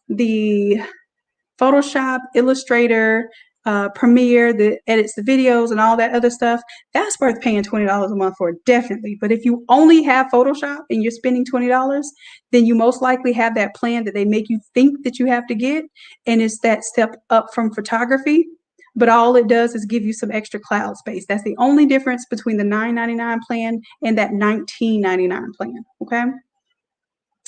the Photoshop, Illustrator, Premiere that edits the videos and all that other stuff, that's worth paying $20 a month for, definitely. But if you only have Photoshop and you're spending $20, then you most likely have that plan that they make you think that you have to get, and it's that step up from photography. But all it does is give you some extra cloud space. That's the only difference between the $9.99 plan and that $19.99 plan, okay?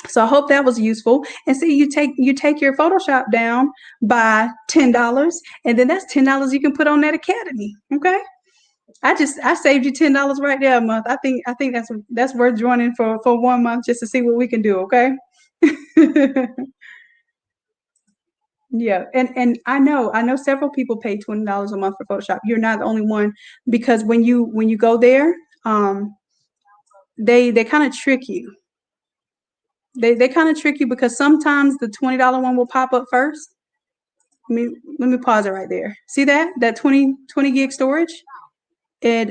So I hope that was useful. And see, you take your Photoshop down by $10, and then that's $10 you can put on that academy. Okay. I saved you $10 right there a month. I think that's worth joining for 1 month just to see what we can do. Okay. Yeah, and I know several people pay $20 a month for Photoshop. You're not the only one, because when you go there, they kind of trick you. They kind of trick you because sometimes the $20 one will pop up first. Let me pause it right there. See that 20 gig storage? It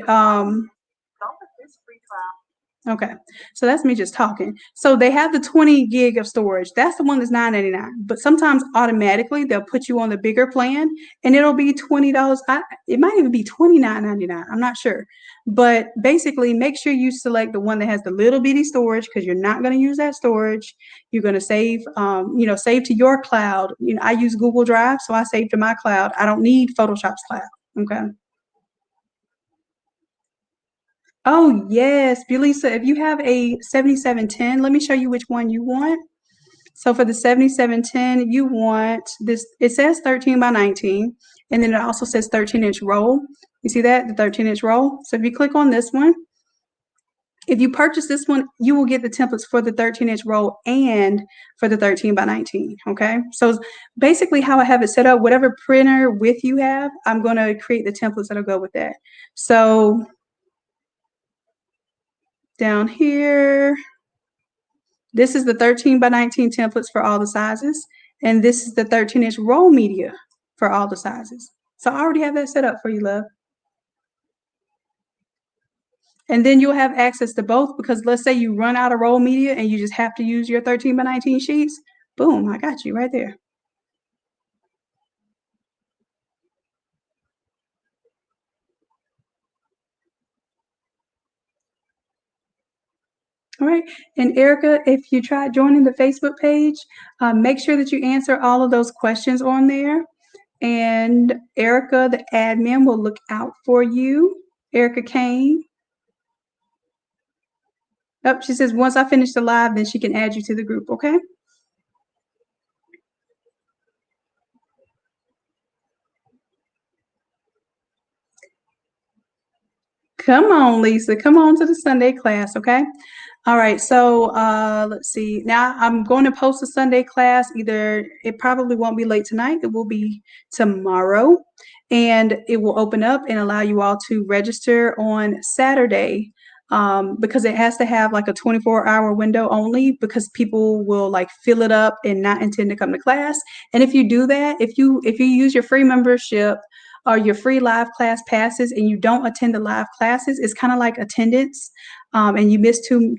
Okay, so that's me just talking. So they have the 20 gig of storage. That's the one that's $9.99. But sometimes automatically they'll put you on the bigger plan, and it'll be $20. It might even be $29.99. I'm not sure. But basically, make sure you select the one that has the little bitty storage, because you're not going to use that storage. You're going to save, save to your cloud. I use Google Drive, so I save to my cloud. I don't need Photoshop's cloud. Okay. Oh, yes, Belisa, if you have a 7710, let me show you which one you want. So for the 7710, you want this, it says 13 by 19, and then it also says 13-inch roll. You see that, the 13-inch roll? So if you click on this one, if you purchase this one, you will get the templates for the 13-inch roll and for the 13 by 19, okay? So basically how I have it set up, whatever printer width you have, I'm gonna create the templates that'll go with that. So down here, this is the 13 by 19 templates for all the sizes, and this is the 13-inch roll media for all the sizes. So I already have that set up for you, love. And then you'll have access to both, because let's say you run out of roll media and you just have to use your 13 by 19 sheets. Boom, I got you right there. All right, and Erica, if you try joining the Facebook page, make sure that you answer all of those questions on there. And Erica, the admin, will look out for you. Erica Kane. Oh, she says once I finish the live, then she can add you to the group, okay? Come on, Lisa. Come on to the Sunday class, okay? All right, so let's see. Now I'm going to post a Sunday class. It probably won't be late tonight. It will be tomorrow. And it will open up and allow you all to register on Saturday, because it has to have like a 24-hour window only, because people will like fill it up and not intend to come to class. And if you do that, if you use your free membership or your free live class passes and you don't attend the live classes, it's kind of like attendance. And you miss too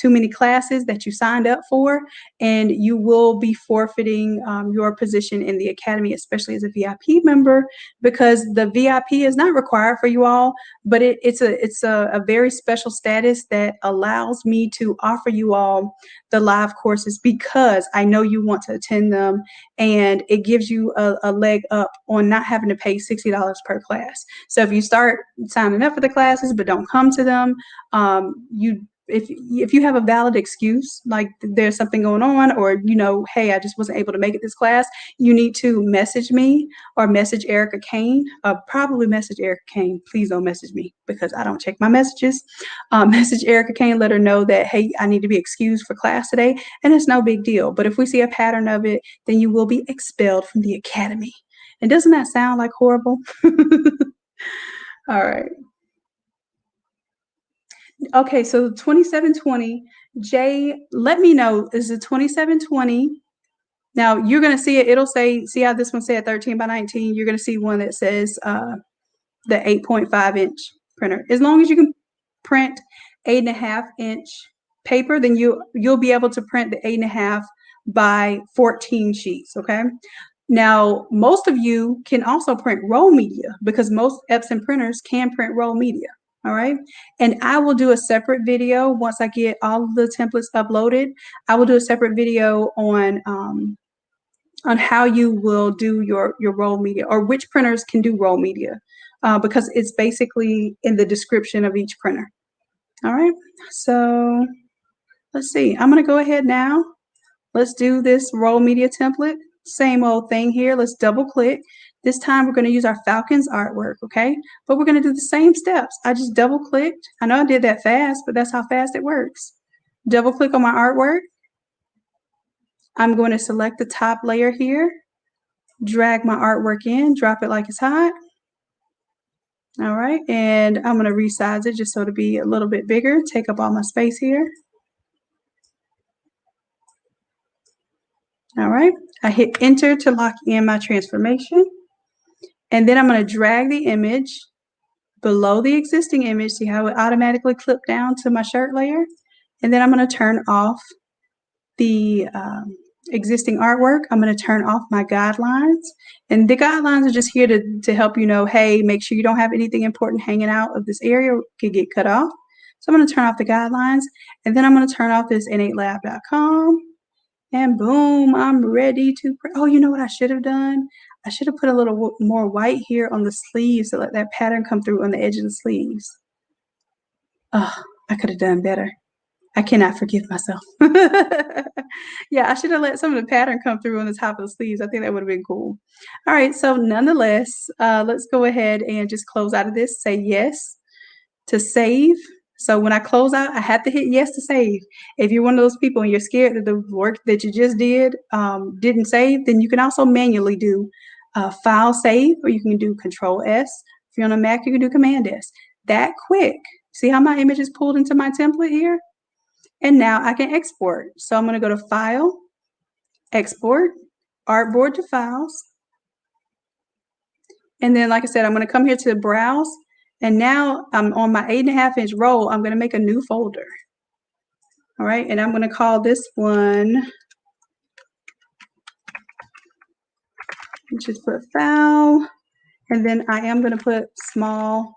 many classes that you signed up for, and you will be forfeiting your position in the academy, especially as a VIP member, because the VIP is not required for you all, but it's a very special status that allows me to offer you all the live courses, because I know you want to attend them, and it gives you a leg up on not having to pay $60 per class. So if you start signing up for the classes but don't come to them, if you have a valid excuse, like there's something going on, or hey, I just wasn't able to make it this class, you need to message me or message Erica Kane. Probably message Erica Kane. Please don't message me, because I don't check my messages. Message Erica Kane, let her know that, hey, I need to be excused for class today, and it's no big deal. But if we see a pattern of it, then you will be expelled from the academy. And doesn't that sound like horrible? All right. Okay, so 2720, Jay, let me know, is it 2720? Now you're gonna see it, it'll say, see how this one said 13 by 19? You're gonna see one that says the 8.5-inch printer. As long as you can print 8.5-inch paper, then you'll be able to print the 8.5 by 14 sheets, okay? Now, most of you can also print roll media because most Epson printers can print roll media, all right? And I will do a separate video once I get all of the templates uploaded. I will do a separate video on how you will do your roll media, or which printers can do roll media, because it's basically in the description of each printer. All right, so let's see. I'm going to go ahead now. Let's do this roll media template. Same old thing here. Let's double click. This time we're going to use our Falcons artwork, okay? But we're going to do the same steps. I just double clicked. I know I did that fast, but that's how fast it works. Double click on my artwork. I'm going to select the top layer here, drag my artwork in, drop it like it's hot. All right, and I'm going to resize it just so to be a little bit bigger, take up all my space here. All right, I hit enter to lock in my transformation. And then I'm going to drag the image below the existing image. See how it automatically clipped down to my shirt layer? And then I'm going to turn off the existing artwork. I'm going to turn off my guidelines. And the guidelines are just here to help you know, hey, make sure you don't have anything important hanging out of this area, could get cut off. So I'm going to turn off the guidelines. And then I'm going to turn off this innatelab.com. And boom, I'm ready to print. Oh, you know what I should have done? I should have put a little more white here on the sleeves to let that pattern come through on the edge of the sleeves. Oh, I could have done better. I cannot forgive myself. Yeah, I should have let some of the pattern come through on the top of the sleeves. I think that would have been cool. All right, so nonetheless, let's go ahead and just close out of this. Say yes to save. So when I close out, I have to hit yes to save. If you're one of those people and you're scared that the work that you just did didn't save, then you can also manually do File Save, or you can do Control S. If you're on a Mac, you can do Command S. That quick. See how my image is pulled into my template here? And now I can export. So I'm going to go to File, Export, Artboard to Files. And then, like I said, I'm going to come here to Browse. And now I'm on my 8.5-inch roll. I'm going to make a new folder. All right. And I'm going to call this one, just put file. And then I am going to put small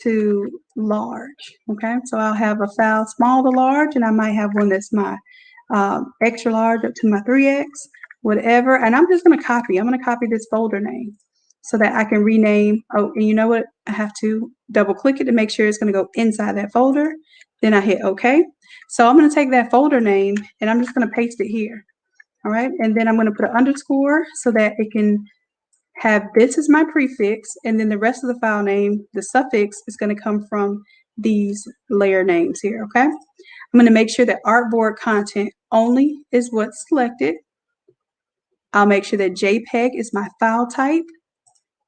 to large. Okay. So I'll have a file small to large, and I might have one that's my extra large up to my 3X, whatever. And I'm just going to copy. I'm going to copy this folder name so that I can rename. Oh, and you know what? I have to double click it to make sure it's going to go inside that folder. Then I hit OK. So I'm going to take that folder name and I'm just going to paste it here. All right. And then I'm going to put an underscore so that it can have this as my prefix. And then the rest of the file name, the suffix, is going to come from these layer names here. Okay. I'm going to make sure that artboard content only is what's selected. I'll make sure that JPEG is my file type.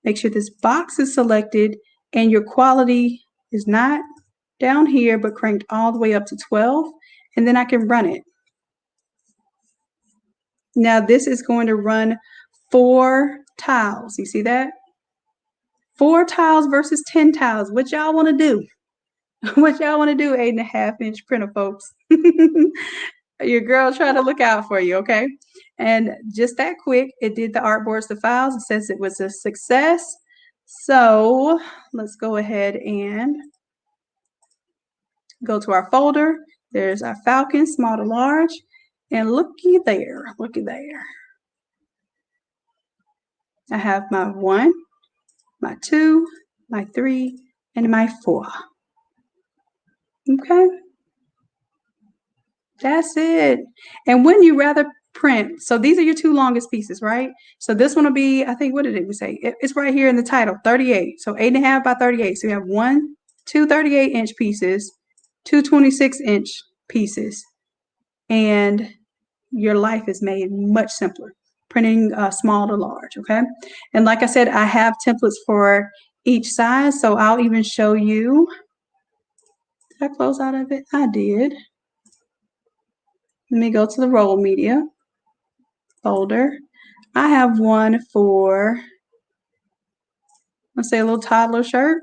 Make sure this box is selected and your quality is not down here, but cranked all the way up to 12. And then I can run it. Now this is going to run 4 tiles. You see that? 4 tiles versus 10 tiles. What y'all want to do? What y'all want to do, 8.5-inch printer folks? Your girl trying to look out for you, okay? And just that quick, it did the artboards to files. It says it was a success. So let's go ahead and go to our folder. There's our Falcon, small to large. And looky there, looky there. I have my 1, my 2, my 3, and my 4. Okay. That's it. And when you rather print, so these are your 2 longest pieces, right? So this one will be, I think, what did it say? It's right here in the title, 38. So 8.5 by 38. So you have 2 38-inch pieces, 2 26-inch pieces, and your life is made much simpler, printing small to large, okay? And like I said, I have templates for each size, so I'll even show you Did I close out of it? I did. Let me go to the roll media folder. I have one for, let's say, a little toddler shirt.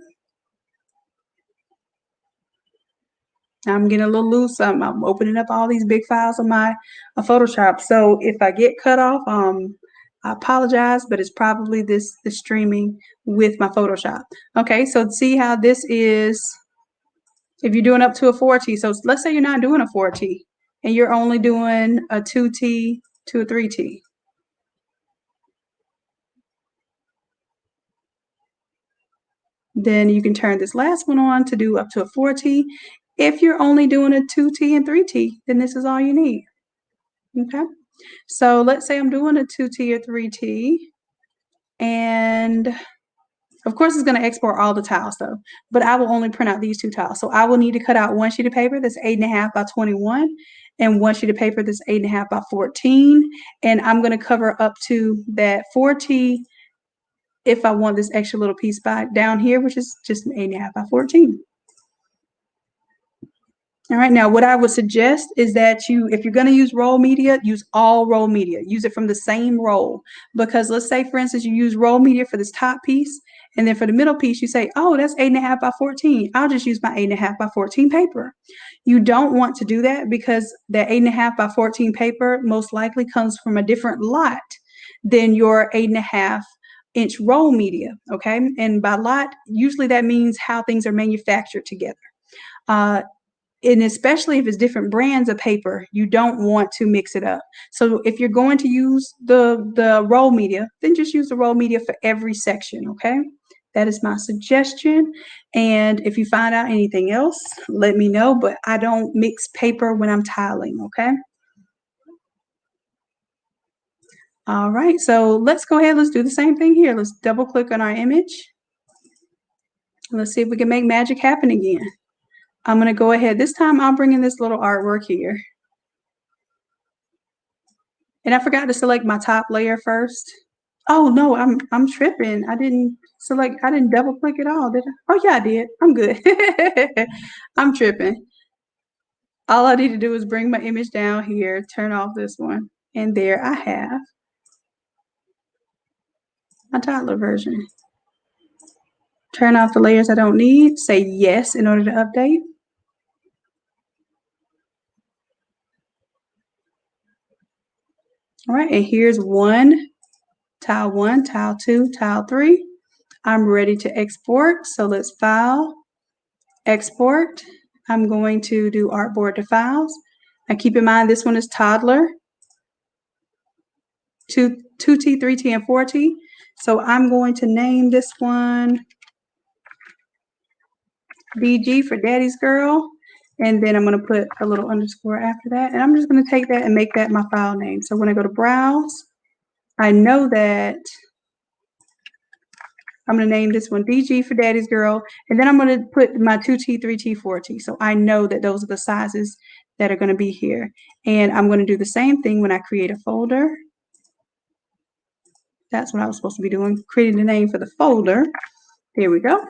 I'm getting a little loose. I'm opening up all these big files of my Photoshop. So if I get cut off, I apologize, but it's probably the streaming with my Photoshop. Okay, so see how this is, if you're doing up to a 4T. So let's say you're not doing a 4T and you're only doing a 2T to a 3T. Then you can turn this last one on to do up to a 4T. If you're only doing a 2T and 3T, then this is all you need. Okay, so let's say I'm doing a 2T or 3T, and of course it's going to export all the tiles though, but I will only print out these two tiles. So I will need to cut out one sheet of paper that's 8.5 by 21 and one sheet of paper that's 8.5 by 14. And I'm going to cover up to that 4T if I want this extra little piece by down here, which is just an 8.5 by 14. All right, now what I would suggest is that if you're going to use roll media, use all roll media. Use it from the same roll. Because let's say, for instance, you use roll media for this top piece, and then for the middle piece, you say, oh, that's 8.5 by 14. I'll just use my 8.5 by 14 paper. You don't want to do that because that 8.5 by 14 paper most likely comes from a different lot than your 8.5-inch roll media, okay? And by lot, usually that means how things are manufactured together. And especially if it's different brands of paper, you don't want to mix it up. So if you're going to use the roll media, then just use the roll media for every section, okay? That is my suggestion. And if you find out anything else, let me know, but I don't mix paper when I'm tiling, okay? All right, so let's go ahead, let's do the same thing here. Let's double click on our image. Let's see if we can make magic happen again. I'm gonna go ahead, this time I'll bring in this little artwork here. And I forgot to select my top layer first. Oh no, I'm tripping. I didn't double click at all, did I? Oh yeah, I did. I'm good. I'm tripping. All I need to do is bring my image down here, turn off this one, and there I have my toddler version. Turn off the layers I don't need, say yes in order to update. All right, and here's tile 1, tile 2, tile 3. I'm ready to export, so let's file, export. I'm going to do Artboard to files. Now keep in mind this one is toddler, 2T, 3T, and 4T. So I'm going to name this one DG for Daddy's Girl. And then I'm going to put a little underscore after that. And I'm just going to take that and make that my file name. So when I go to browse, I know that I'm going to name this one DG for Daddy's Girl. And then I'm going to put my 2T, 3T, 4T. So I know that those are the sizes that are going to be here. And I'm going to do the same thing when I create a folder. That's what I was supposed to be doing, creating the name for the folder. There we go.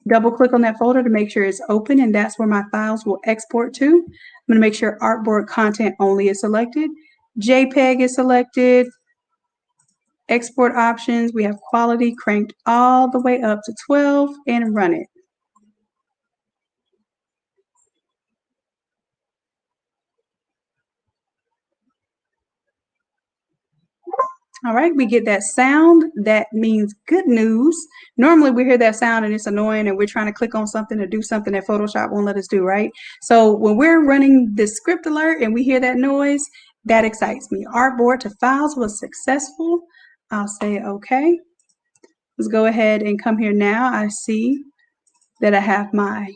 Double click on that folder to make sure it's open, and that's where my files will export to. I'm going to make sure Artboard content only is selected. JPEG is selected. Export options, we have quality cranked all the way up to 12 and run it. All right, we get that sound. That means good news. Normally we hear that sound and it's annoying and we're trying to click on something or do something that Photoshop won't let us do, right? So when we're running this script alert and we hear that noise, that excites me. Artboard to files was successful. I'll say okay. Let's go ahead and come here now. I see that I have my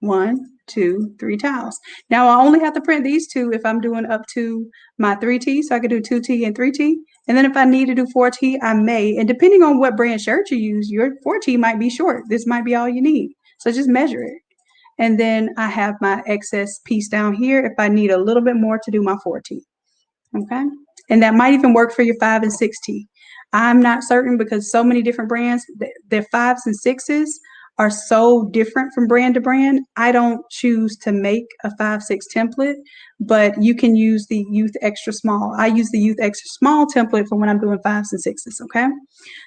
1, 2, 3 tiles. Now I only have to print these two if I'm doing up to my 3T, so I could do 2T and 3T. And then if I need to do 4T, I may. And depending on what brand shirt you use, your 4T might be short. This might be all you need. So just measure it. And then I have my excess piece down here if I need a little bit more to do my 4T. Okay. And that might even work for your 5 and 6T. I'm not certain because so many different brands, their 5s and 6s are so different from brand to brand. I don't choose to make a 5/6 template, but you can use the Youth Extra Small. I use the Youth Extra Small template for when I'm doing 5s and 6s, okay?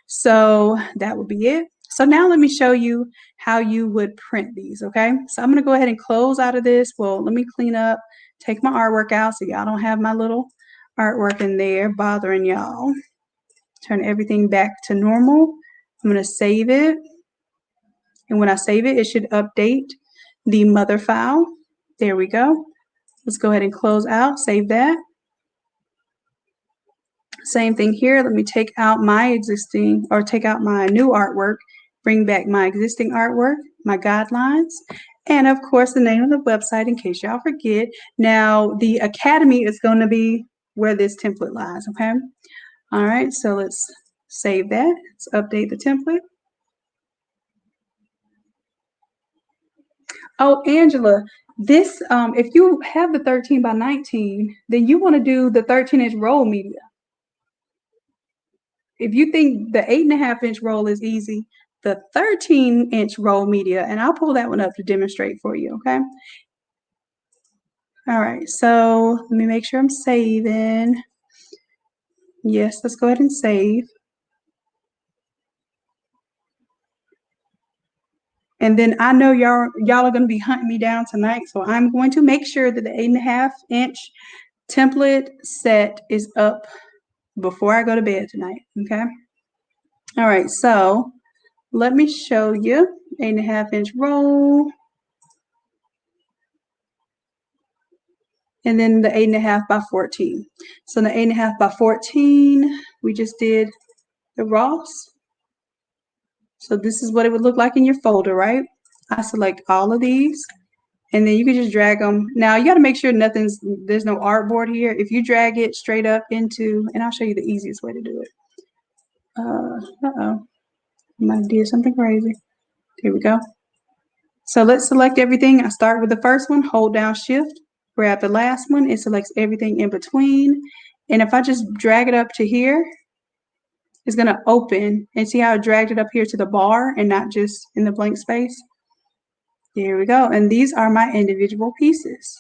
So that would be it. So now let me show you how you would print these, okay? So I'm gonna go ahead and close out of this. Well, let me clean up, take my artwork out so y'all don't have my little artwork in there bothering y'all. Turn everything back to normal. I'm gonna save it. And when I save it, it should update the mother file. There we go. Let's go ahead and close out, save that. Same thing here. Let me take out my existing, or take out my new artwork, bring back my existing artwork, my guidelines, and of course the name of the website in case y'all forget. Now the Academy is going to be where this template lies, okay? All right, so let's save that. Let's update the template. Oh, Angela, this, if you have the 13 by 19, then you want to do the 13-inch roll media. If you think the 8.5-inch roll is easy, the 13-inch roll media, and I'll pull that one up to demonstrate for you, okay? All right, so let me make sure I'm saving. Yes, let's go ahead and save. And then I know y'all are going to be hunting me down tonight, so I'm going to make sure that the 8.5-inch template set is up before I go to bed tonight, okay? All right, so let me show you 8.5-inch roll. And then the 8.5 by 14. So the 8.5 by 14, we just did the Ross. So this is what it would look like in your folder, right? I select all of these, and then you can just drag them. Now you got to make sure there's no artboard here. If you drag it straight up into, and I'll show you the easiest way to do it. I might have did something crazy. Here we go. So let's select everything. I start with the first one, hold down Shift, grab the last one, it selects everything in between. And if I just drag it up to here, it's gonna open, and see how I dragged it up here to the bar and not just in the blank space? There we go. And these are my individual pieces.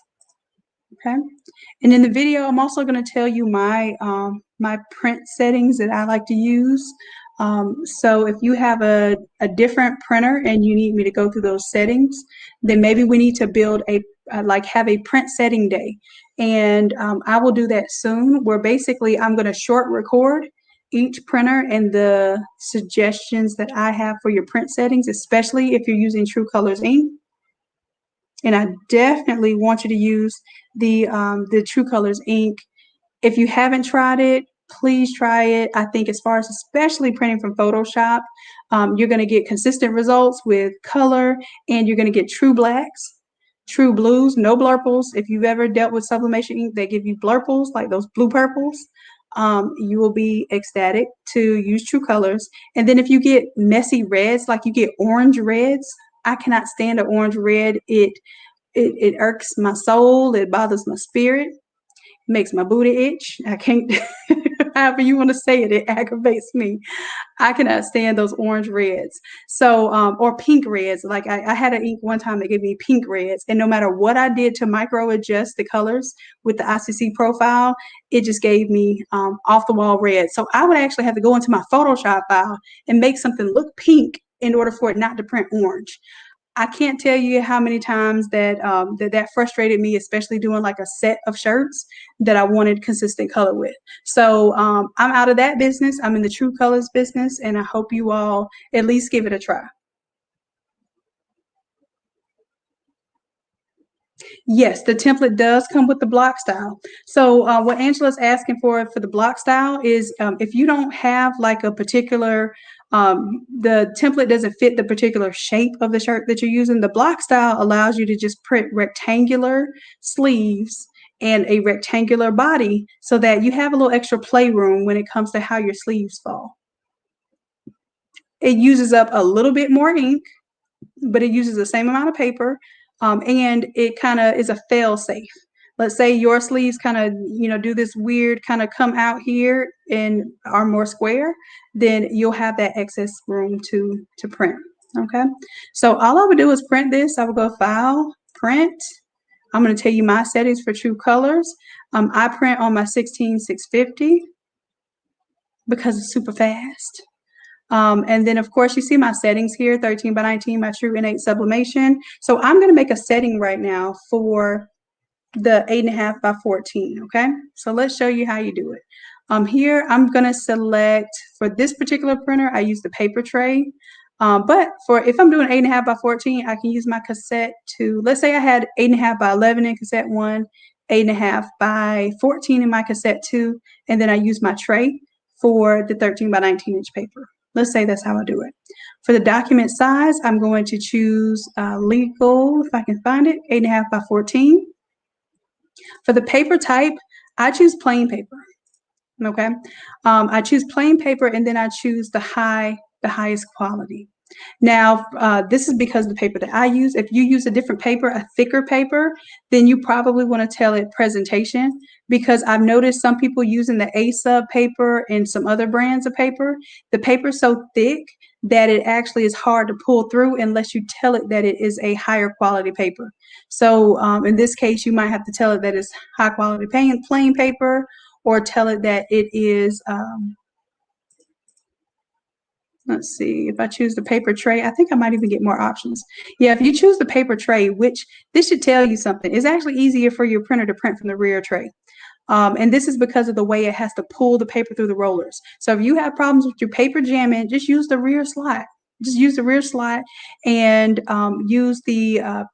Okay. And in the video, I'm also going to tell you my my print settings that I like to use. So if you have a different printer and you need me to go through those settings, then maybe we need to build have a print setting day. And I will do that soon, where basically I'm going to short record each printer and the suggestions that I have for your print settings, especially if you're using True Colors ink. And I definitely want you to use the True Colors ink. If you haven't tried it, please try it. I think as far as especially printing from Photoshop, you're going to get consistent results with color, and you're going to get true blacks, true blues, no blurples. If you've ever dealt with sublimation ink, they give you blurples, like those blue purples. You will be ecstatic to use True Colors. And then if you get messy reds, like you get orange reds, I cannot stand an orange red. It irks my soul. It bothers my spirit. Makes my booty itch. I can't, however you want to say it, it aggravates me. I cannot stand those orange reds. So, or pink reds. Like I had an ink one time that gave me pink reds, and no matter what I did to micro adjust the colors with the ICC profile, it just gave me off the wall red. So I would actually have to go into my Photoshop file and make something look pink in order for it not to print orange. I can't tell you how many times that that frustrated me, especially doing like a set of shirts that I wanted consistent color with. So I'm out of that business. I'm in the True Colors business, and I hope you all at least give it a try. Yes, the template does come with the block style. So what Angela's asking for the block style is if you don't have like a particular, the template doesn't fit the particular shape of the shirt that you're using, the block style allows you to just print rectangular sleeves and a rectangular body so that you have a little extra playroom when it comes to how your sleeves fall. It uses up a little bit more ink, but it uses the same amount of paper, and it kind of is a fail safe. Let's say your sleeves kind of, do this weird kind of come out here and are more square, then you'll have that excess room to print. Okay, so all I would do is print this. I would go File, Print. I'm going to tell you my settings for True Colors. I print on my 16650 because it's super fast. And then of course you see my settings here, 13 by 19, my true innate sublimation. So I'm going to make a setting right now for the 8.5 by 14. Okay, so let's show you how you do it. Here I'm going to select, for this particular printer I use the paper tray, but for if I'm doing 8.5 by 14, I can use my cassette to, let's say I had 8.5 by 11 in cassette 1, 8.5 by 14 in my cassette 2, and then I use my tray for the 13 by 19 inch paper. Let's say that's how I do it. For the document size, I'm going to choose legal, if I can find it, 8.5 by 14. For the paper type, I choose plain paper. Okay, I choose plain paper, and then I choose the highest quality. Now, this is because the paper that I use. If you use a different paper, a thicker paper, then you probably want to tell it presentation, because I've noticed some people using the A-sub paper and some other brands of paper. The paper is so thick that it actually is hard to pull through unless you tell it that it is a higher quality paper. So in this case, you might have to tell it that it's high quality plain paper, or tell it that it is, let's see, if I choose the paper tray, I think I might even get more options. Yeah, if you choose the paper tray, which this should tell you something, it's actually easier for your printer to print from the rear tray. And this is because of the way it has to pull the paper through the rollers. So if you have problems with your paper jamming, just use the rear slot. Just use the rear slot, and use the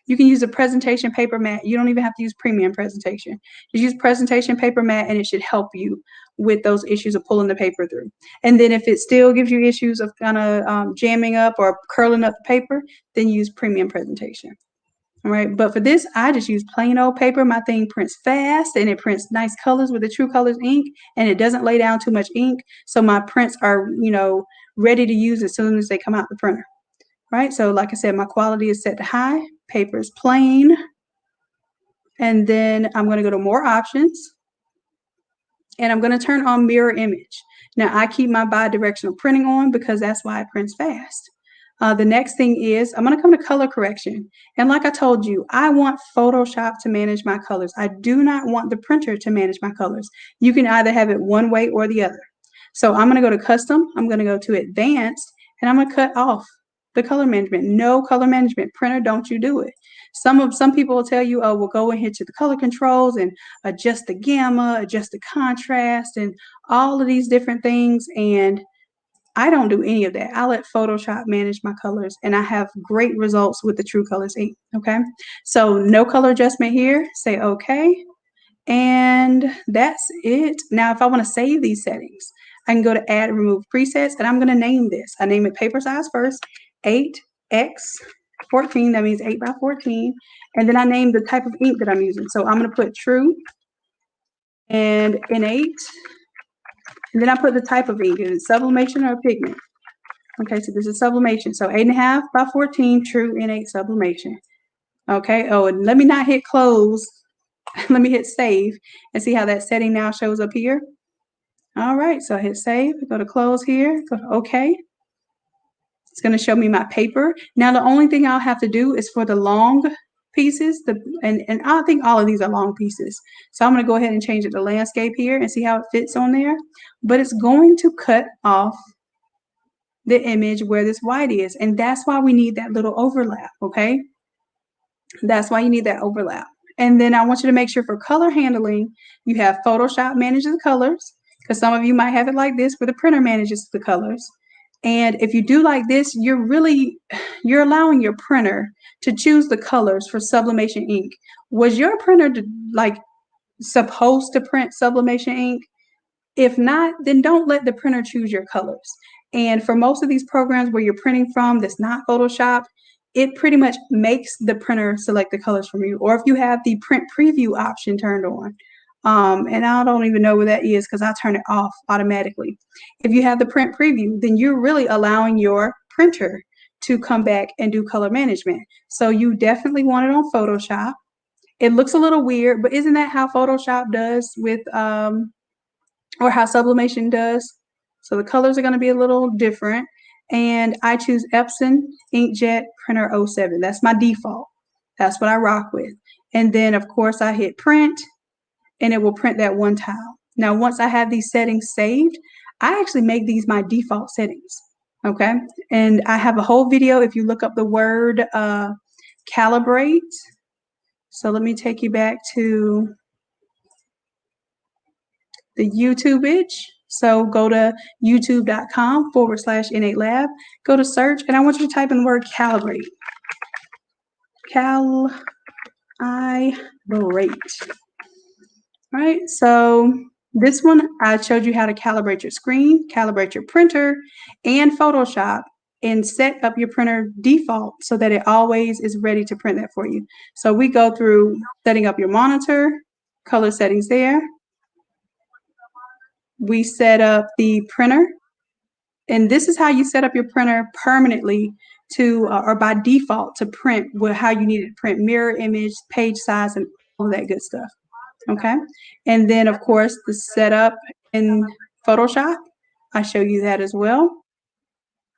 you can use a presentation paper mat. You don't even have to use premium presentation. Just use presentation paper mat, and it should help you with those issues of pulling the paper through. And then if it still gives you issues of kind of jamming up or curling up the paper, then use premium presentation. All right, but for this, I just use plain old paper. My thing prints fast, and it prints nice colors with the True Colors ink, and it doesn't lay down too much ink. So my prints are, ready to use as soon as they come out the printer. Right, so like I said, my quality is set to high, paper is plain, and then I'm going to go to more options, and I'm going to turn on mirror image. Now I keep my bi-directional printing on because that's why it prints fast. The next thing is I'm going to come to color correction, and like I told you, I want Photoshop to manage my colors. I do not want the printer to manage my colors. You can either have it one way or the other. So I'm going to go to custom, I'm going to go to advanced, and I'm going to cut off the color management. No color management. Printer, don't you do it. Some people will tell you, oh, we'll go ahead to the color controls and adjust the gamma, adjust the contrast, and all of these different things. And I don't do any of that. I let Photoshop manage my colors, and I have great results with the True Colors ink. Okay, so no color adjustment here. Say okay, and that's it. Now, if I want to save these settings, I can go to Add and Remove Presets, and I'm going to name this. I name it paper size first, 8x14. That means 8 by 14, and then I name the type of ink that I'm using. So I'm going to put True and Innate. And then I put the type of ink. Is it sublimation or pigment? Okay, so this is sublimation. So 8.5 by 14, true innate sublimation. Okay, oh, and let me not hit close. Let me hit save and see how that setting now shows up here. All right, so I hit save, go to close here, go to OK. It's going to show me my paper. Now, the only thing I'll have to do is for the long pieces, and I think all of these are long pieces. So I'm going to go ahead and change it to landscape here and see how it fits on there. But it's going to cut off the image where this white is, and that's why we need that little overlap. Okay, that's why you need that overlap. And then I want you to make sure for color handling, you have Photoshop manages the colors, because some of you might have it like this where the printer manages the colors. And if you do like this, you're allowing your printer to choose the colors for sublimation ink. Was your printer supposed to print sublimation ink? If not, then don't let the printer choose your colors. And for most of these programs where you're printing from that's not Photoshop, it pretty much makes the printer select the colors from you. Or if you have the print preview option turned on, and I don't even know where that is because I turn it off automatically. If you have the print preview, then you're really allowing your printer to come back and do color management. So you definitely want it on Photoshop. It looks a little weird, but isn't that how Photoshop does with, or how sublimation does? So the colors are going to be a little different. and I choose Epson Inkjet Printer 07. That's my default. That's what I rock with. And then of course I hit print and it will print that one tile. Now, once I have these settings saved, I actually make these my default settings. Okay. And I have a whole video if you look up the word calibrate. So let me take you back to the YouTube-age. So go to youtube.com/Innate Lab, go to search, and I want you to type in the word calibrate. Calibrate. All right, so this one, I showed you how to calibrate your screen, calibrate your printer, and Photoshop, and set up your printer default so that it always is ready to print that for you. So we go through setting up your monitor, color settings there. We set up the printer, and this is how you set up your printer permanently to, or by default, to print how you need it to print, mirror image, page size, and all of that good stuff. Okay, and then of course the setup in Photoshop, I show you that as well.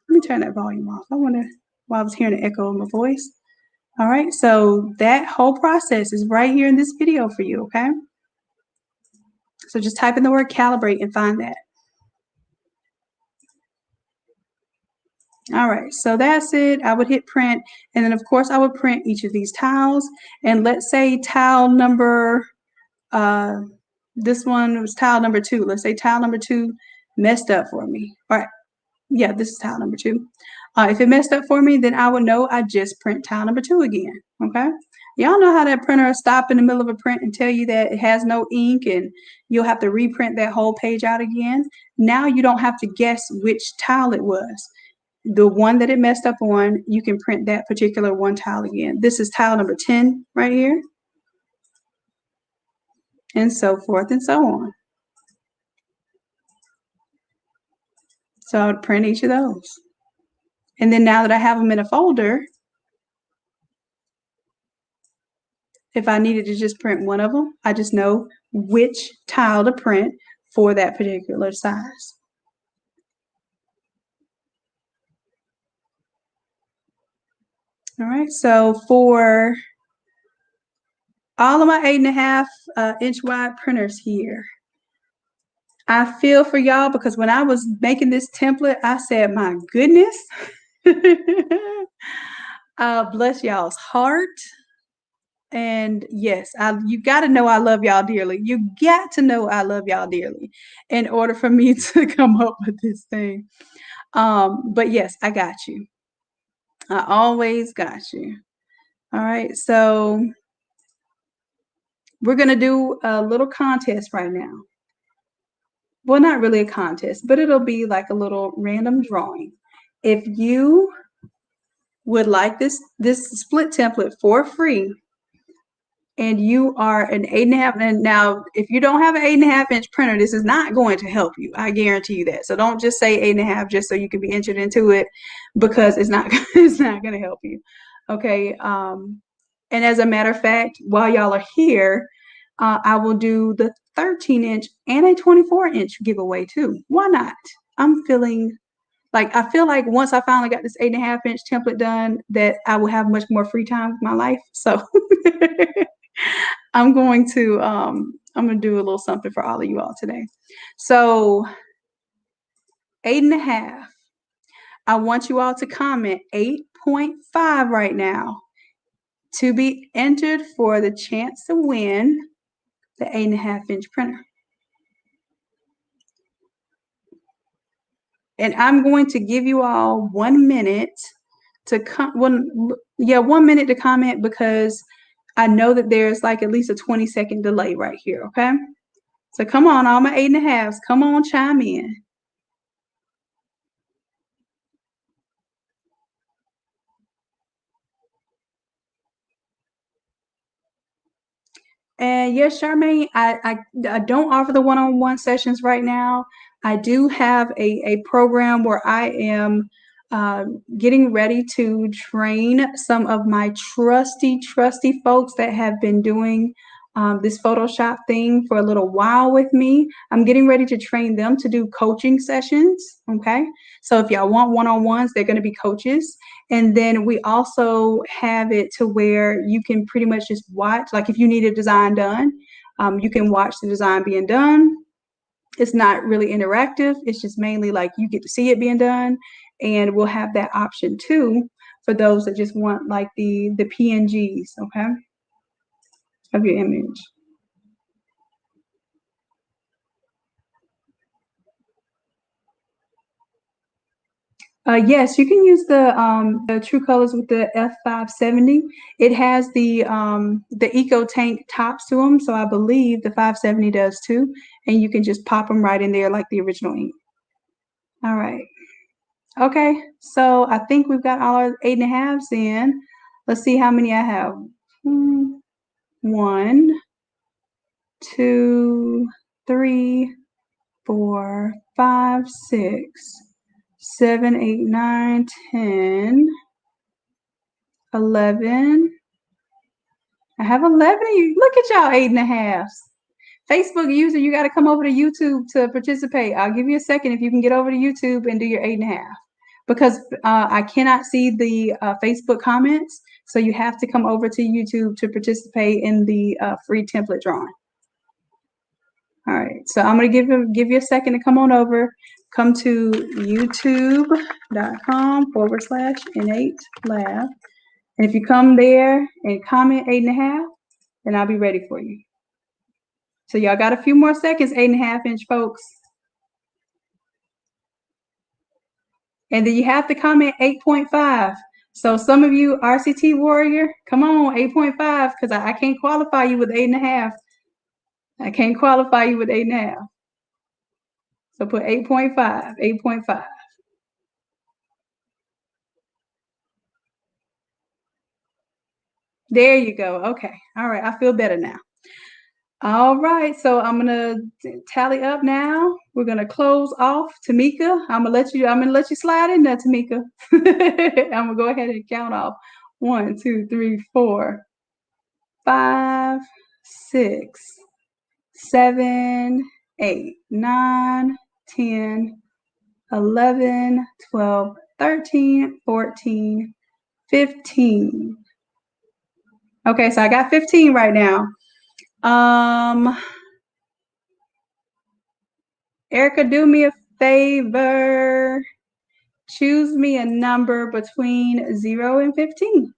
Let me turn that volume off. I wonder why I was hearing an echo in my voice. All right, so that whole process is right here in this video for you, okay? So just type in the word calibrate and find that. All right, so that's it. I would hit print, and then of course I would print each of these tiles. And let's say tile number, this one was tile number 2. Let's say tile number 2 messed up for me. All right, yeah, this is tile number 2. If it messed up for me, then I would know I just print tile number 2 again, okay? Y'all know how that printer will stop in the middle of a print and tell you that it has no ink and you'll have to reprint that whole page out again. Now you don't have to guess which tile it was. The one that it messed up on, you can print that particular one tile again. This is tile number 10 right here, and so forth and so on. So I would print each of those. And then now that I have them in a folder, if I needed to just print one of them, I just know which tile to print for that particular size. All right, so for all of my 8.5 inch wide printers here, I feel for y'all because when I was making this template, I said, my goodness, bless y'all's heart. And yes, you got to know I love y'all dearly. You got to know I love y'all dearly in order for me to come up with this thing. But yes, I got you. I always got you. All right, so we're going to do a little contest right now. Well, not really a contest, but it'll be like a little random drawing. If you would like this split template for free, and you are an 8.5, and now if you don't have an 8.5 inch printer, this is not going to help you. I guarantee you that. So don't just say 8.5 just so you can be entered into it, because it's not it's not going to help you. Okay. And as a matter of fact, while y'all are here, I will do the 13 inch and a 24 inch giveaway too. Why not? I'm feeling like, I feel like once I finally got this 8.5 inch template done, that I will have much more free time with my life. So I'm going to do a little something for all of you all today. So 8.5. I want you all to comment 8.5 right now to be entered for the chance to win the 8.5 inch printer. And I'm going to give you all 1 minute to 1 minute to comment, because I know that there's like at least a 20-second delay right here, okay? So come on, all my 8.5s, come on, chime in. And yes, Charmaine, I don't offer the one-on-one sessions right now. I do have a program where I am getting ready to train some of my trusty folks that have been doing this Photoshop thing for a little while with me. I'm getting ready to train them to do coaching sessions. Okay. So if y'all want one-on-ones, they're going to be coaches. And then we also have it to where you can pretty much just watch, like if you need a design done, you can watch the design being done. It's not really interactive. It's just mainly like you get to see it being done. And we'll have that option too for those that just want like the PNGs, okay, of your image. Yes, you can use the True Colors with the F570. It has the Eco Tank tops to them, so I believe the 570 does too. And you can just pop them right in there like the original ink. All right. Okay, so I think we've got all our 8.5s in. Let's see how many I have. 1, 2, 3, 4, 5, 6, 7, 8, 9, 10, 11. I have 11. Look at y'all 8.5s. Facebook user, you got to come over to YouTube to participate. I'll give you a second if you can get over to YouTube and do your 8.5, because I cannot see the Facebook comments. So you have to come over to YouTube to participate in the free template drawing. All right, so I'm gonna give you a second to come on over. Come to youtube.com/innate lab. And if you come there and comment 8.5, then I'll be ready for you. So y'all got a few more seconds, 8.5-inch folks. And then you have to comment 8.5. So some of you RCT warrior, come on, 8.5, because I can't qualify you with 8.5. I can't qualify you with 8.5. So put 8.5, 8.5. There you go. Okay. All right. I feel better now. All right. So I'm gonna tally up now. We're gonna close off. Tamika, I'm gonna let you slide in there, Tamika. I'm gonna go ahead and count off. 1, 2, 3, 4, 5, 6, 7, 8, 9, 10, 11, 12, 13, 14, 15. Okay, so I got 15 right now. Erica, do me a favor. Choose me a number between 0 and 15.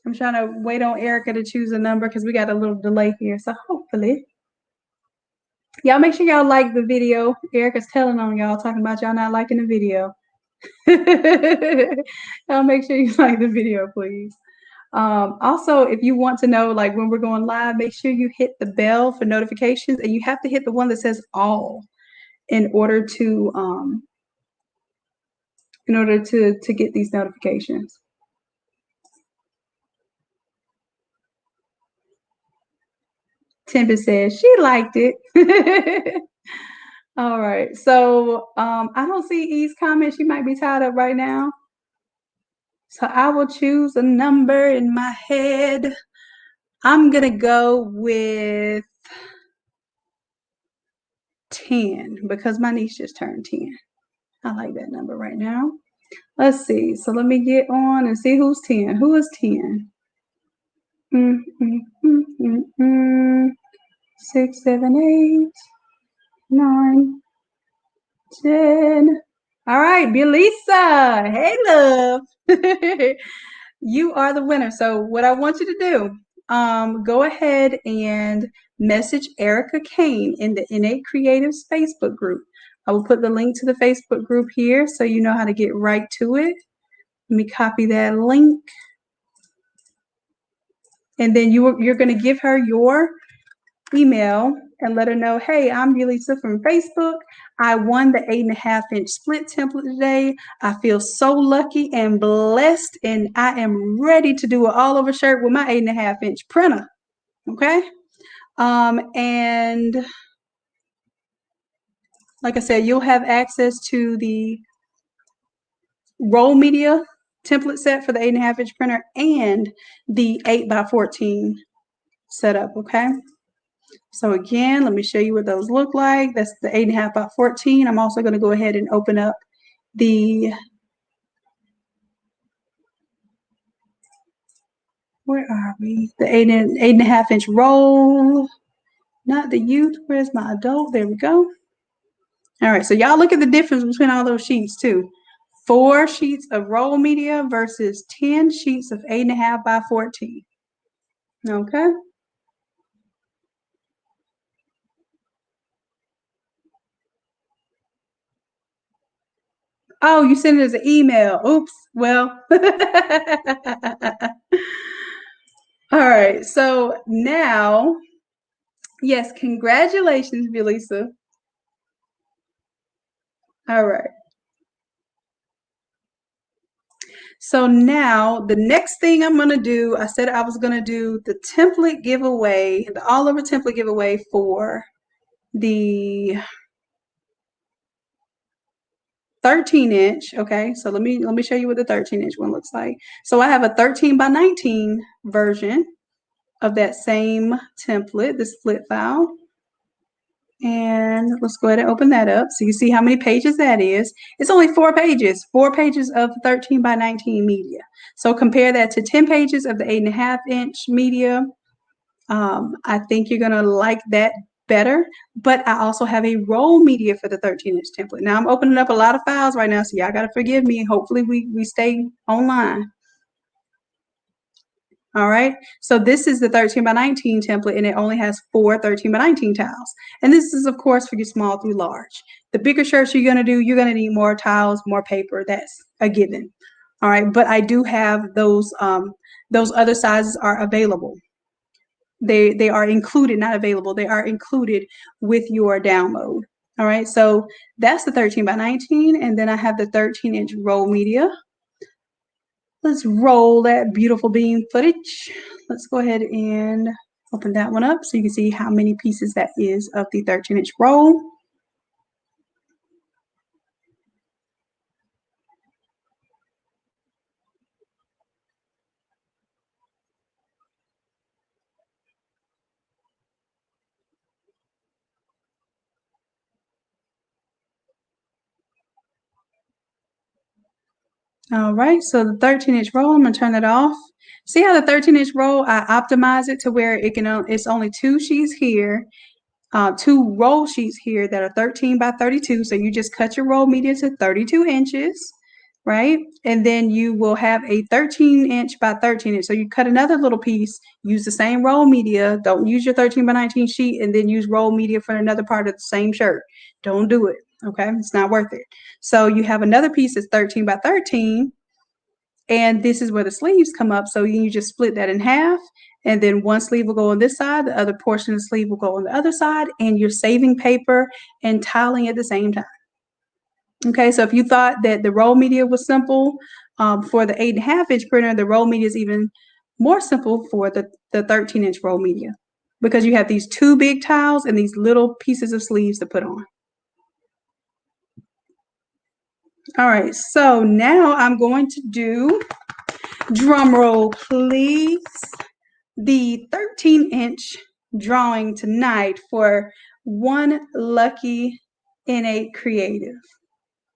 I'm trying to wait on Erica to choose a number because we got a little delay here. So hopefully, y'all make sure y'all like the video. Erica's telling on y'all, talking about y'all not liking the video. Y'all make sure you like the video, please. Also, if you want to know like when we're going live, make sure you hit the bell for notifications, and you have to hit the one that says all in order to get these notifications. Tempest says she liked it. All right, so I don't see E's comment. She might be tied up right now. So I will choose a number in my head. I'm gonna go with 10 because my niece just turned 10. I like that number right now. Let's see. So let me get on and see who's 10. Who is 10? 6, 7, 8, 9, 10. All right, Belisa. Hey, love. You are the winner. So what I want you to do, go ahead and message Erica Kane in the Innate Creatives Facebook group. I will put the link to the Facebook group here so you know how to get right to it. Let me copy that link. And then you're going to give her your email and let her know, hey, I'm Yulisa from Facebook. I won the 8.5-inch split template today. I feel so lucky and blessed, and I am ready to do an all over shirt with my 8.5-inch printer. Okay. And like I said, you'll have access to the roll media template set for the 8.5-inch printer and the 8x14 setup. Okay. So again, let me show you what those look like. That's the 8.5x14. I'm also going to go ahead and open up the, where are we? The 8.5-inch roll, not the youth. Where's my adult? There we go. All right, so y'all look at the difference between all those sheets too. 4 sheets of roll media versus 10 sheets of 8.5x14. Okay. Oh, you sent it as an email. Oops. Well. All right. So now, yes, congratulations, Belisa. All right. So now the next thing I'm going to do, I said I was going to do the template giveaway, the all over template giveaway for the 13-inch. Okay, so let me show you what the 13-inch one looks like. So I have a 13x19 version of that same template, the split file. And let's go ahead and open that up so you see how many pages that is. It's only 4 pages of 13x19 media. So compare that to 10 pages of the 8.5-inch media. I think you're gonna like that better, but I also have a roll media for the 13-inch template. Now I'm opening up a lot of files right now, so y'all gotta forgive me. Hopefully we stay online. All right, so this is the 13x19 template, and it only has 4 13x19 tiles. And this is, of course, for your small through large. The bigger shirts you're gonna do, you're gonna need more tiles, more paper. That's a given. All right, but I do have those other sizes are available. They are included, not available. They are included with your download. All right, so that's the 13x19, and then I have the 13-inch roll media. Let's roll that beautiful beam footage. Let's go ahead and open that one up so you can see how many pieces that is of the 13-inch roll. All right, so the 13-inch roll, I'm gonna turn that off. See how the 13-inch roll, I optimize it to where it can, it's only 2 sheets here, 2 roll sheets here that are 13x32. So you just cut your roll media to 32 inches, right? And then you will have a 13-inch by 13-inch. So you cut another little piece, use the same roll media. Don't use your 13x19 sheet and then use roll media for another part of the same shirt. Don't do it, okay? It's not worth it. So you have another piece that's 13x13, and this is where the sleeves come up. So you just split that in half, and then one sleeve will go on this side, the other portion of the sleeve will go on the other side, and you're saving paper and tiling at the same time. Okay, so if you thought that the roll media was simple for the 8.5-inch printer, the roll media is even more simple for the 13-inch roll media, because you have these 2 big tiles and these little pieces of sleeves to put on. All right, so now I'm going to do, drum roll please, the 13-inch drawing tonight for one lucky innate creative.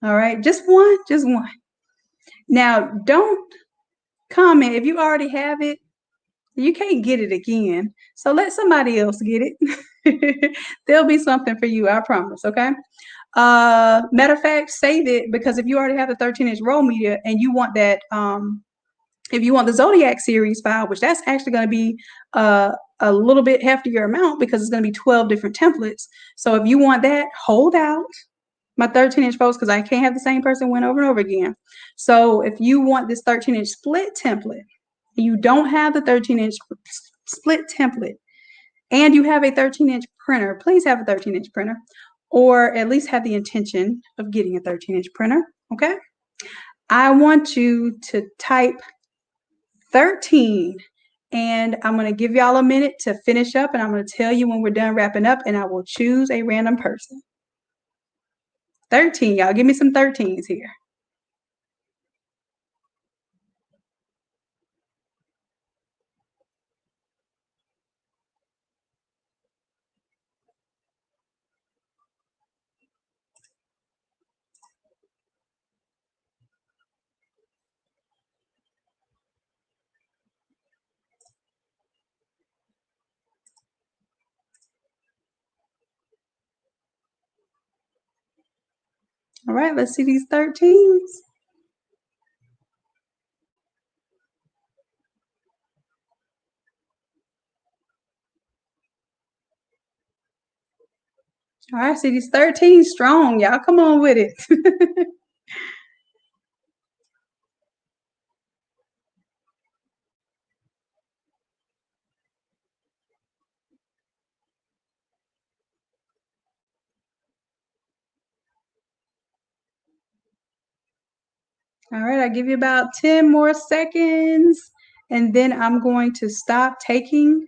All right, just one. Now, don't comment if you already have it. You can't get it again, so let somebody else get it. There'll be something for you, I promise. Okay. Matter of fact, save it, because if you already have the 13-inch roll media and you want that, if you want the Zodiac series file, which that's actually going to be a little bit heftier amount because it's going to be 12 different templates. So if you want that, hold out my 13-inch folks, because I can't have the same person win over and over again. So if you want this 13-inch split template, and you don't have the 13-inch split template, and you have a 13-inch printer, please have a 13-inch printer, or at least have the intention of getting a 13-inch printer, okay? I want you to type 13, and I'm going to give y'all a minute to finish up, and I'm going to tell you when we're done wrapping up, and I will choose a random person. 13, y'all. Give me some 13s here. All right, let's see these 13s. All right, see these 13 strong. Y'all come on with it. All right, I'll give you about 10 more seconds, and then I'm going to stop taking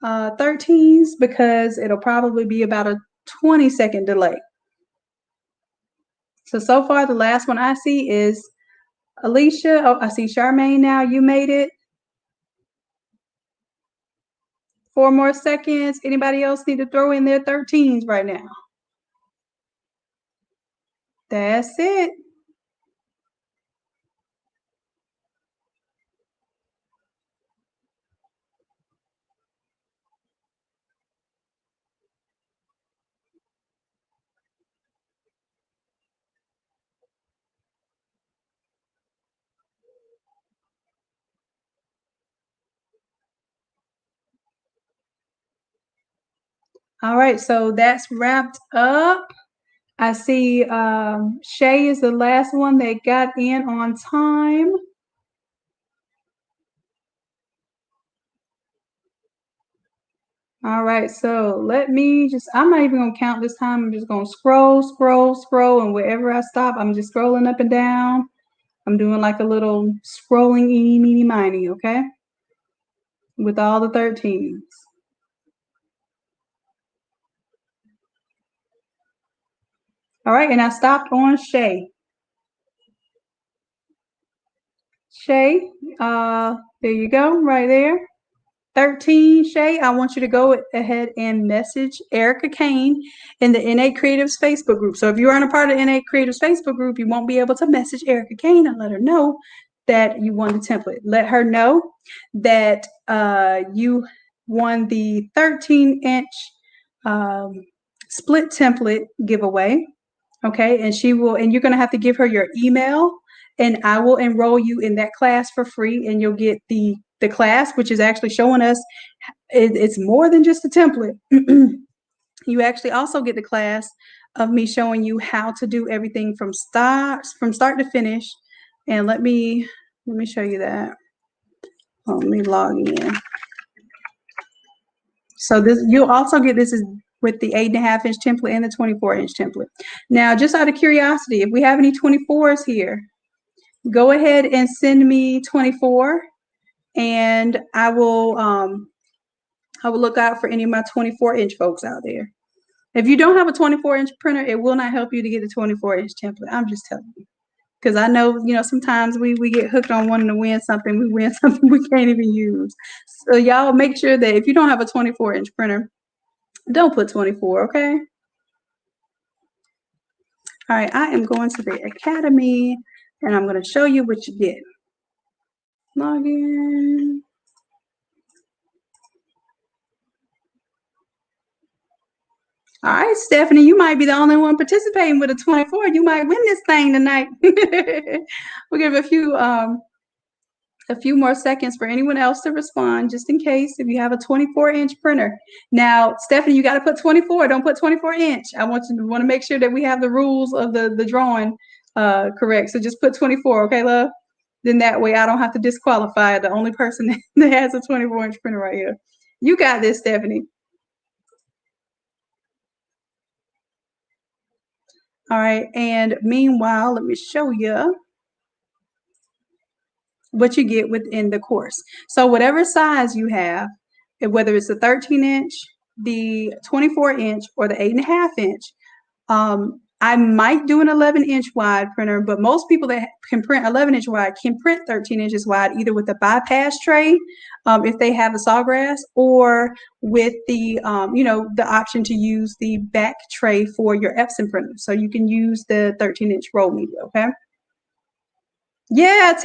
13s because it'll probably be about a 20-second delay. So far, the last one I see is Alicia. Oh, I see Charmaine now. You made it. 4 more seconds. Anybody else need to throw in their 13s right now? That's it. All right, so that's wrapped up. I see Shay is the last one that got in on time. All right, so let me just, I'm not even gonna count this time. I'm just gonna scroll, and wherever I stop, I'm just scrolling up and down. I'm doing like a little scrolling eeny, meeny, miny, okay? With all the 13s. All right, and I stopped on Shay. Shay, there you go, right there. 13, Shay, I want you to go ahead and message Erica Kane in the Innate Creatives Facebook group. So if you aren't a part of the Innate Creatives Facebook group, you won't be able to message Erica Kane and let her know that you won the template. Let her know that you won the 13-inch split template giveaway. Okay, and you're going to have to give her your email, and I will enroll you in that class for free, and you'll get the class, which is actually showing us it's more than just a template. You actually also get the class of me showing you how to do everything from start to finish. And let me show you that. Let me log in. So you'll also get this is with the 8.5-inch template and the 24-inch template. Now, just out of curiosity, if we have any 24s here, go ahead and send me 24, and I will look out for any of my 24-inch folks out there. If you don't have a 24-inch printer, it will not help you to get the 24-inch template. I'm just telling you. Because I know, sometimes we get hooked on wanting to win something. We win something we can't even use. So y'all make sure that if you don't have a 24-inch printer, don't put 24, okay? All right, I am going to the Academy, and I'm going to show you what you get. Log in. All right, Stephanie, you might be the only one participating with a 24. You might win this thing tonight. We'll give a few more seconds for anyone else to respond, just in case, if you have a 24-inch printer. Now, Stephanie, you got to put 24. Don't put 24-inch. I want to make sure that we have the rules of the drawing correct. So just put 24, okay, love? Then that way I don't have to disqualify the only person that has a 24-inch printer right here. You got this, Stephanie. All right, and meanwhile, let me show you what you get within the course. So whatever size you have, whether it's the 13-inch, the 24-inch, or the 8.5-inch, I might do an 11-inch wide printer, but most people that can print 11-inch wide can print 13 inches wide, either with the bypass tray, if they have a sawgrass, or with the, the option to use the back tray for your Epson printer. So you can use the 13-inch roll media, okay? Yeah,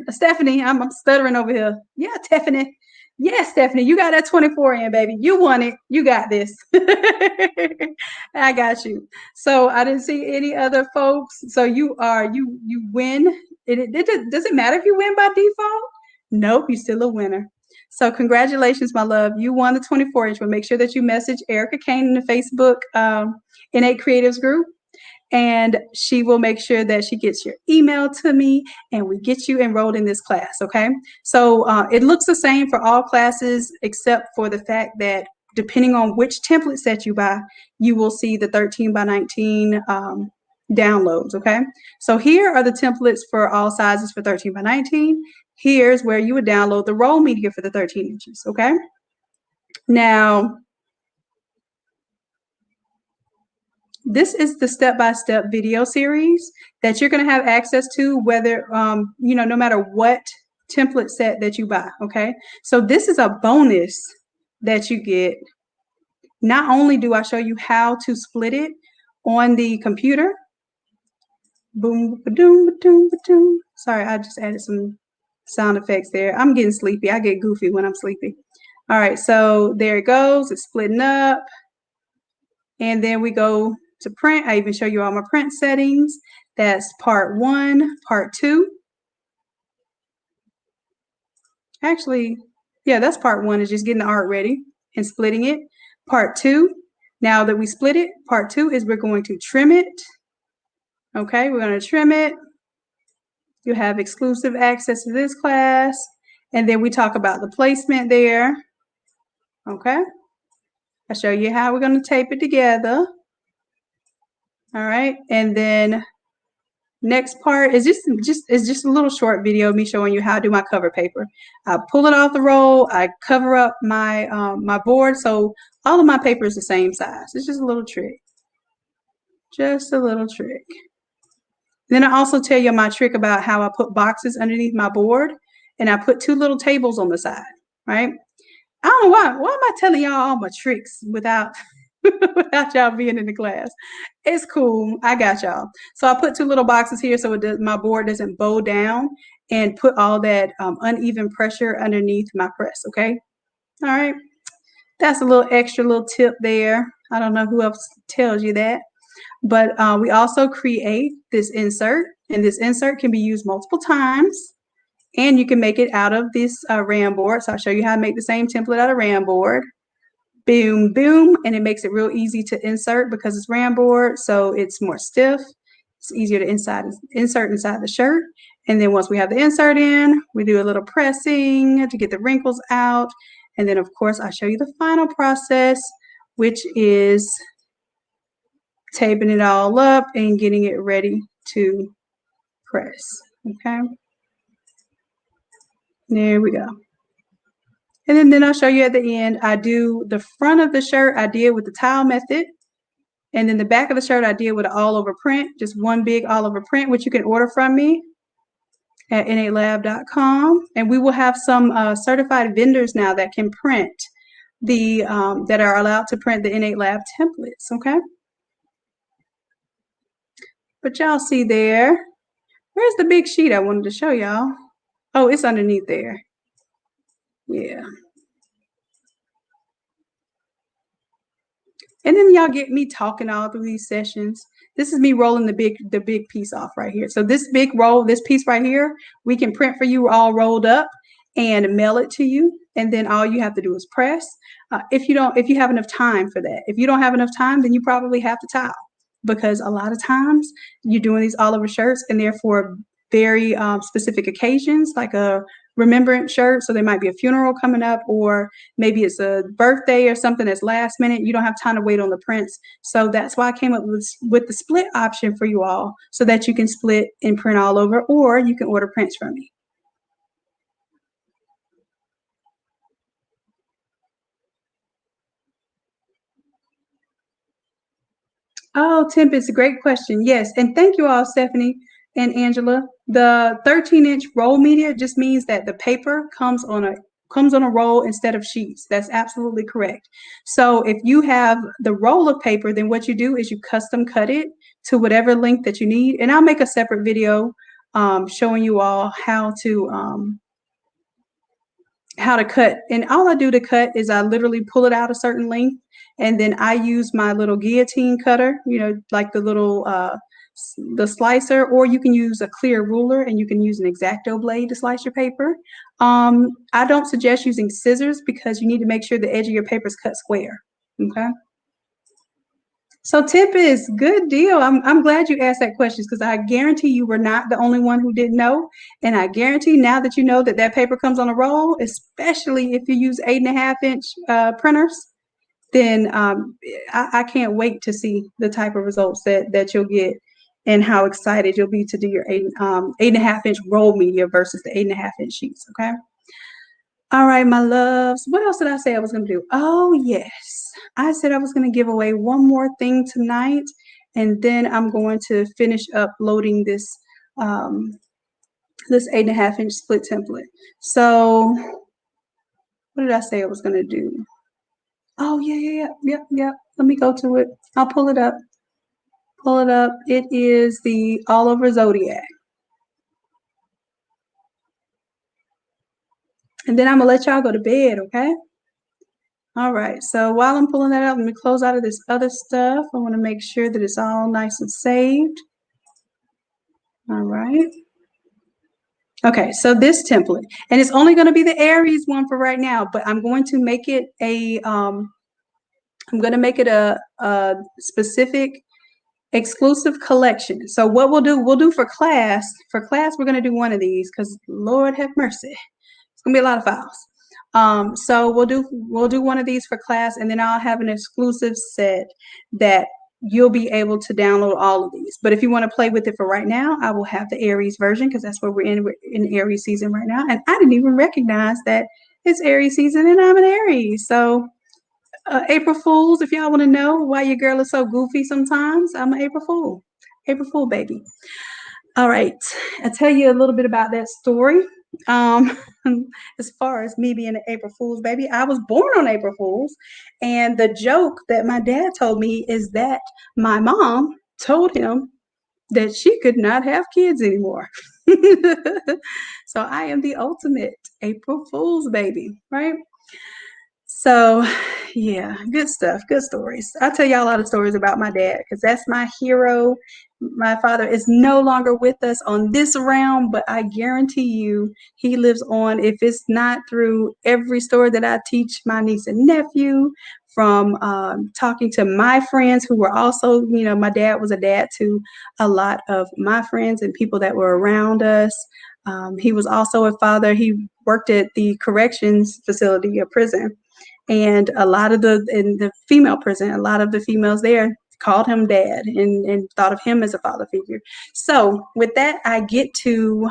Stephanie, I'm stuttering over here. Yeah, Stephanie. Yeah, Stephanie, you got that 24 in, baby. You won it. You got this. I got you. So I didn't see any other folks. So you win. Does it matter if you win by default? Nope, you're still a winner. So congratulations, my love. You won the 24-inch one. Make sure that you message Erica Kane in the Facebook Innate Creatives group, and she will make sure that she gets your email to me and we get you enrolled in this class, okay? So it looks the same for all classes except for the fact that depending on which template set you buy, you will see the 13 by 19 downloads, okay? So here are the templates for all sizes for 13 by 19. Here's where you would download the roll media for the 13 inches, okay? Now, this is the step-by-step video series that you're going to have access to, whether, no matter what template set that you buy, okay? So this is a bonus that you get. Not only do I show you how to split it on the computer, boom, ba-doom, ba-doom, ba-doom. Sorry, I just added some sound effects there. I'm getting sleepy. I get goofy when I'm sleepy. All right, so there it goes. It's splitting up. And then we go to print. I even show you all my print settings. That's part 1, part 2. Actually, yeah, that's part 1, is just getting the art ready and splitting it. Part 2, now that we split it, part 2 is we're going to trim it. Okay, we're going to trim it. You have exclusive access to this class. And then we talk about the placement there. Okay, I show you how we're going to tape it together. All right, and then next part is just a little short video of me showing you how to do my cover paper. I pull it off the roll. I cover up my my board, so all of my paper is the same size. It's just a little trick. Just a little trick. Then I also tell you my trick about how I put boxes underneath my board, and I put 2 little tables on the side, right? I don't know why am I telling y'all all my tricks without without y'all being in the class? It's cool. I got y'all. So I put 2 little boxes here so my board doesn't bow down and put all that uneven pressure underneath my press, okay? All right. That's a little extra little tip there. I don't know who else tells you that. But we also create this insert, and this insert can be used multiple times. And you can make it out of this RAM board. So I'll show you how to make the same template out of RAM board. Boom, boom, and it makes it real easy to insert because it's RAM board, so it's more stiff. It's easier to insert inside the shirt. And then once we have the insert in, we do a little pressing to get the wrinkles out. And then, of course, I'll show you the final process, which is taping it all up and getting it ready to press. Okay. There we go. And then I'll show you at the end, I do the front of the shirt, I did with the tile method. And then the back of the shirt, I did with an all over print, just one big all over print, which you can order from me at innatelab.com. And we will have some certified vendors now that can print that are allowed to print the Innate Lab templates, okay? But y'all see there, where's the big sheet I wanted to show y'all? Oh, it's underneath there. Yeah. And then y'all get me talking all through these sessions. This is me rolling the big piece off right here. So this big roll, this piece right here, we can print for you all rolled up and mail it to you. And then all you have to do is press. If you have enough time for that. If you don't have enough time, then you probably have to tile, because a lot of times you're doing these all over shirts and they're for very specific occasions, like a remembrance shirt. So there might be a funeral coming up, or maybe it's a birthday or something that's last minute. You don't have time to wait on the prints. So that's why I came up with the split option for you all, so that you can split and print all over, or you can order prints from me. Oh, temp is a great question. Yes. And thank you all, Stephanie and Angela. The 13-inch roll media just means that the paper comes on a roll instead of sheets. That's absolutely correct. So if you have the roll of paper, then what you do is you custom cut it to whatever length that you need. And I'll make a separate video showing you all how to cut. And all I do to cut is I literally pull it out a certain length, and then I use my little guillotine cutter, like the little the slicer, or you can use a clear ruler, and you can use an X-Acto blade to slice your paper. I don't suggest using scissors because you need to make sure the edge of your paper is cut square. Okay. So tip is good deal. I'm glad you asked that question, because I guarantee you were not the only one who didn't know. And I guarantee now that you know that paper comes on a roll, especially if you use 8.5-inch printers, then I can't wait to see the type of results that you'll get, and how excited you'll be to do your 8.5-inch roll media versus the 8.5-inch sheets. Okay. All right, my loves. What else did I say I was going to do? Oh, yes. I said I was going to give away one more thing tonight, and then I'm going to finish uploading this 8.5-inch split template. So what did I say I was going to do? Oh, yep. Let me go to it. I'll pull it up. Pull it up. It is the All Over Zodiac. And then I'm going to let y'all go to bed, okay? All right, so while I'm pulling that out, let me close out of this other stuff. I want to make sure that it's all nice and saved. All right. Okay, so this template, and it's only going to be the Aries one for right now, but I'm going to make it a specific exclusive collection. So what we'll do for class, we're going to do one of these, because Lord have mercy, it's gonna be a lot of files. So we'll do one of these for class, and then I'll have an exclusive set that you'll be able to download all of these. But if you want to play with it for right now, I will have the Aries version, because that's where we're in Aries season right now. And I didn't even recognize that it's Aries season and I'm an Aries. So April Fools, if y'all want to know why your girl is so goofy sometimes, I'm an April Fool. April Fool, baby. All right, I'll tell you a little bit about that story. As far as me being an April Fool's baby, I was born on April Fool's, and the joke that my dad told me is that my mom told him that she could not have kids anymore. So I am the ultimate April Fool's baby, right? So yeah, good stuff, good stories. I'll tell y'all a lot of stories about my dad, because that's my hero. My father is no longer with us on this realm, but I guarantee you he lives on, if it's not through every story that I teach my niece and nephew, from talking to my friends who were also, my dad was a dad to a lot of my friends and people that were around us. He was also a father. He worked at the corrections facility, a prison. And in the female prison, a lot of the females there called him dad and thought of him as a father figure. So with that, I get to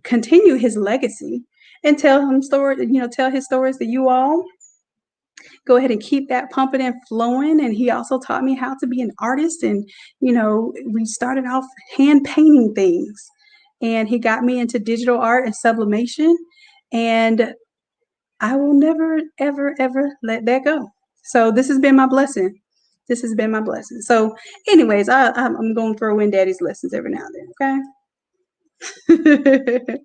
continue his legacy and tell his stories to you all. Go ahead and keep that pumping and flowing. And he also taught me how to be an artist. And, we started off hand painting things. And he got me into digital art and sublimation. And I will never, ever, ever let that go. So this has been my blessing. This has been my blessing. So anyways, I'm going to throw in daddy's lessons every now and then, okay?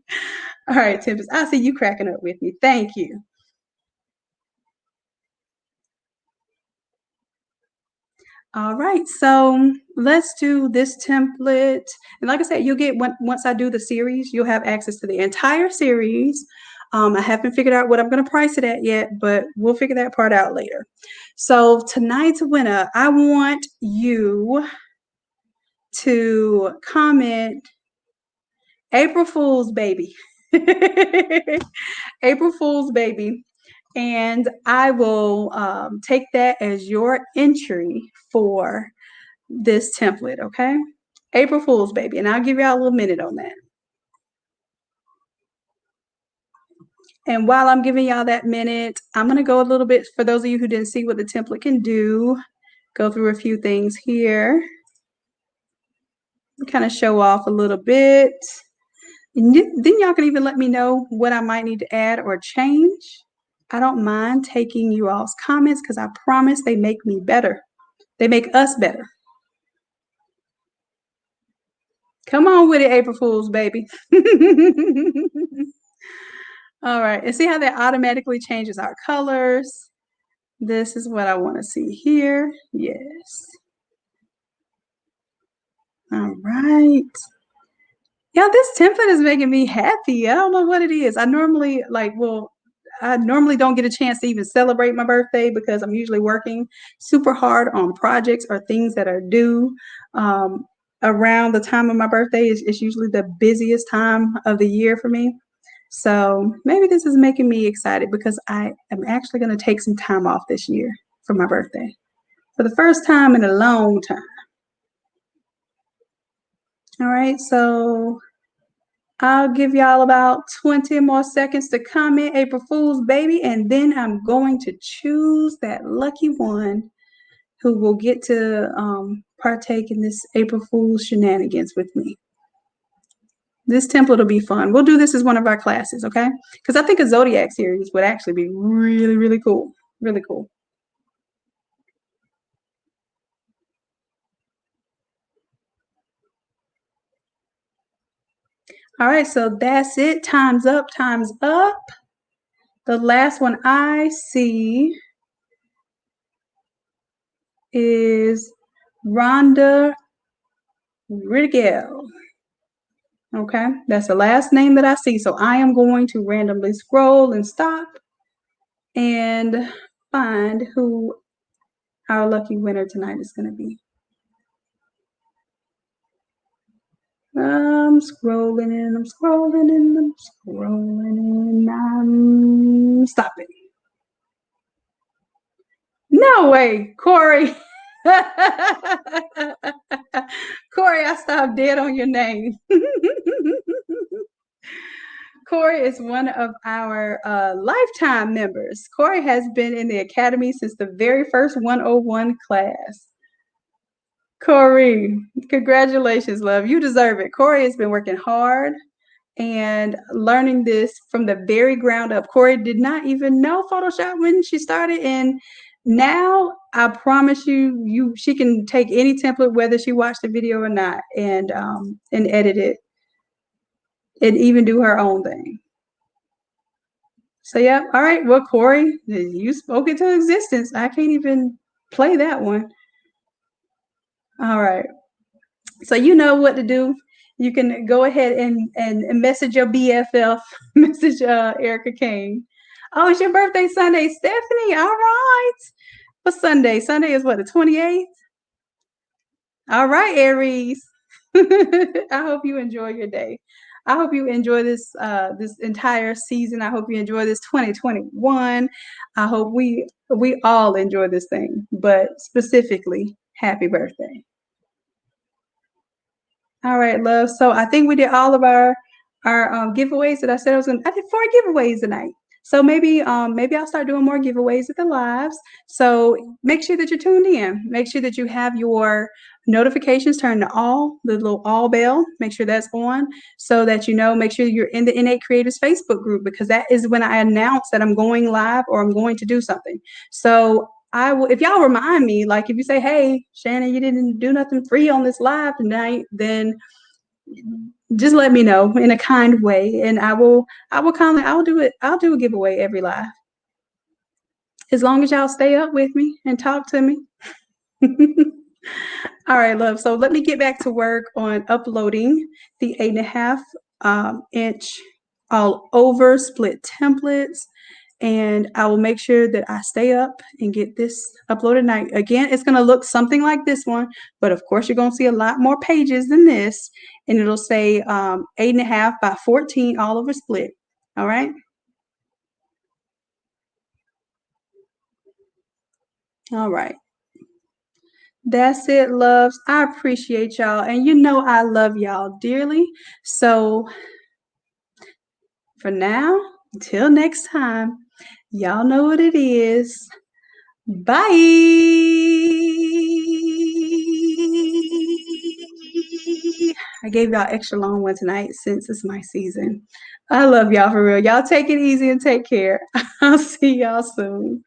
All right, Tempest, I see you cracking up with me. Thank you. All right, so let's do this template. And like I said, you'll get, once I do the series, you'll have access to the entire series. I haven't figured out what I'm going to price it at yet, but we'll figure that part out later. So tonight's winner, I want you to comment April Fool's baby. April Fool's baby. And I will take that as your entry for this template, okay? April Fool's baby. And I'll give y'all a little minute on that. And while I'm giving y'all that minute, I'm going to go a little bit, for those of you who didn't see what the template can do, go through a few things here. Kind of show off a little bit. And then y'all can even let me know what I might need to add or change. I don't mind taking you all's comments because I promise they make me better. They make us better. Come on with it, April Fools, baby. All right, and see how that automatically changes our colors. This is what I want to see here. Yes. All right. Yeah, this template is making me happy. I don't know what it is. I normally don't get a chance to even celebrate my birthday because I'm usually working super hard on projects or things that are due. Around the time of my birthday is usually the busiest time of the year for me. So maybe this is making me excited because I am actually going to take some time off this year for my birthday for the first time in a long time. All right, so I'll give y'all about 20 more seconds to comment April Fool's baby, and then I'm going to choose that lucky one who will get to partake in this April Fool's shenanigans with me. This template will be fun. We'll do this as one of our classes, okay? Because I think a Zodiac series would actually be really, really cool. Really cool. All right, so that's it. Time's up. Time's up. The last one I see is Rhonda Rigel. Okay, that's the last name that I see. So I am going to randomly scroll and stop and find who our lucky winner tonight is going to be. I'm scrolling and I'm scrolling and I'm scrolling and I'm stopping. No way, Corey. Corey, I stopped dead on your name. Corey is one of our lifetime members. Corey has been in the academy since the very first 101 class. Corey, congratulations, love. You deserve it. Corey has been working hard and learning this from the very ground up. Corey did not even know Photoshop when she started, and now I promise you, she can take any template, whether she watched the video or not, and edit it and even do her own thing. So yeah, all right. Well, Corey, you spoke into existence. I can't even play that one. All right. So you know what to do. You can go ahead and message your BFF, message Erica Kane. Oh, it's your birthday Sunday, Stephanie. All right. What's Sunday? Sunday is what, the 28th? All right, Aries. I hope you enjoy your day. I hope you enjoy this this entire season. I hope you enjoy this 2021. I hope we all enjoy this thing, but specifically, happy birthday. All right, love. So I think we did all of our giveaways that I said I was going to. I did 4 giveaways tonight. So maybe I'll start doing more giveaways at the lives. So make sure that you're tuned in. Make sure that you have your notifications turned to all, the little all bell. Make sure that's on so that you know. Make sure you're in the Innate Creators Facebook group because that is when I announce that I'm going live or I'm going to do something. So I will, if y'all remind me, like if you say, hey, Shannon, you didn't do nothing free on this live tonight, then just let me know in a kind way. And I'll do it. I'll do a giveaway every live. As long as y'all stay up with me and talk to me. All right, love. So let me get back to work on uploading the 8.5 inch all over split templates. and I will make sure that I stay up and get this uploaded tonight. Again, it's gonna look something like this one, but of course you're gonna see a lot more pages than this, and it'll say 8.5 by 14 all over split. All right. All right. That's it, loves. I appreciate y'all, and you know I love y'all dearly. So for now, until next time, y'all know what it is. Bye. I gave y'all extra long one tonight since it's my season. I love y'all for real. Y'all take it easy and take care. I'll see y'all soon.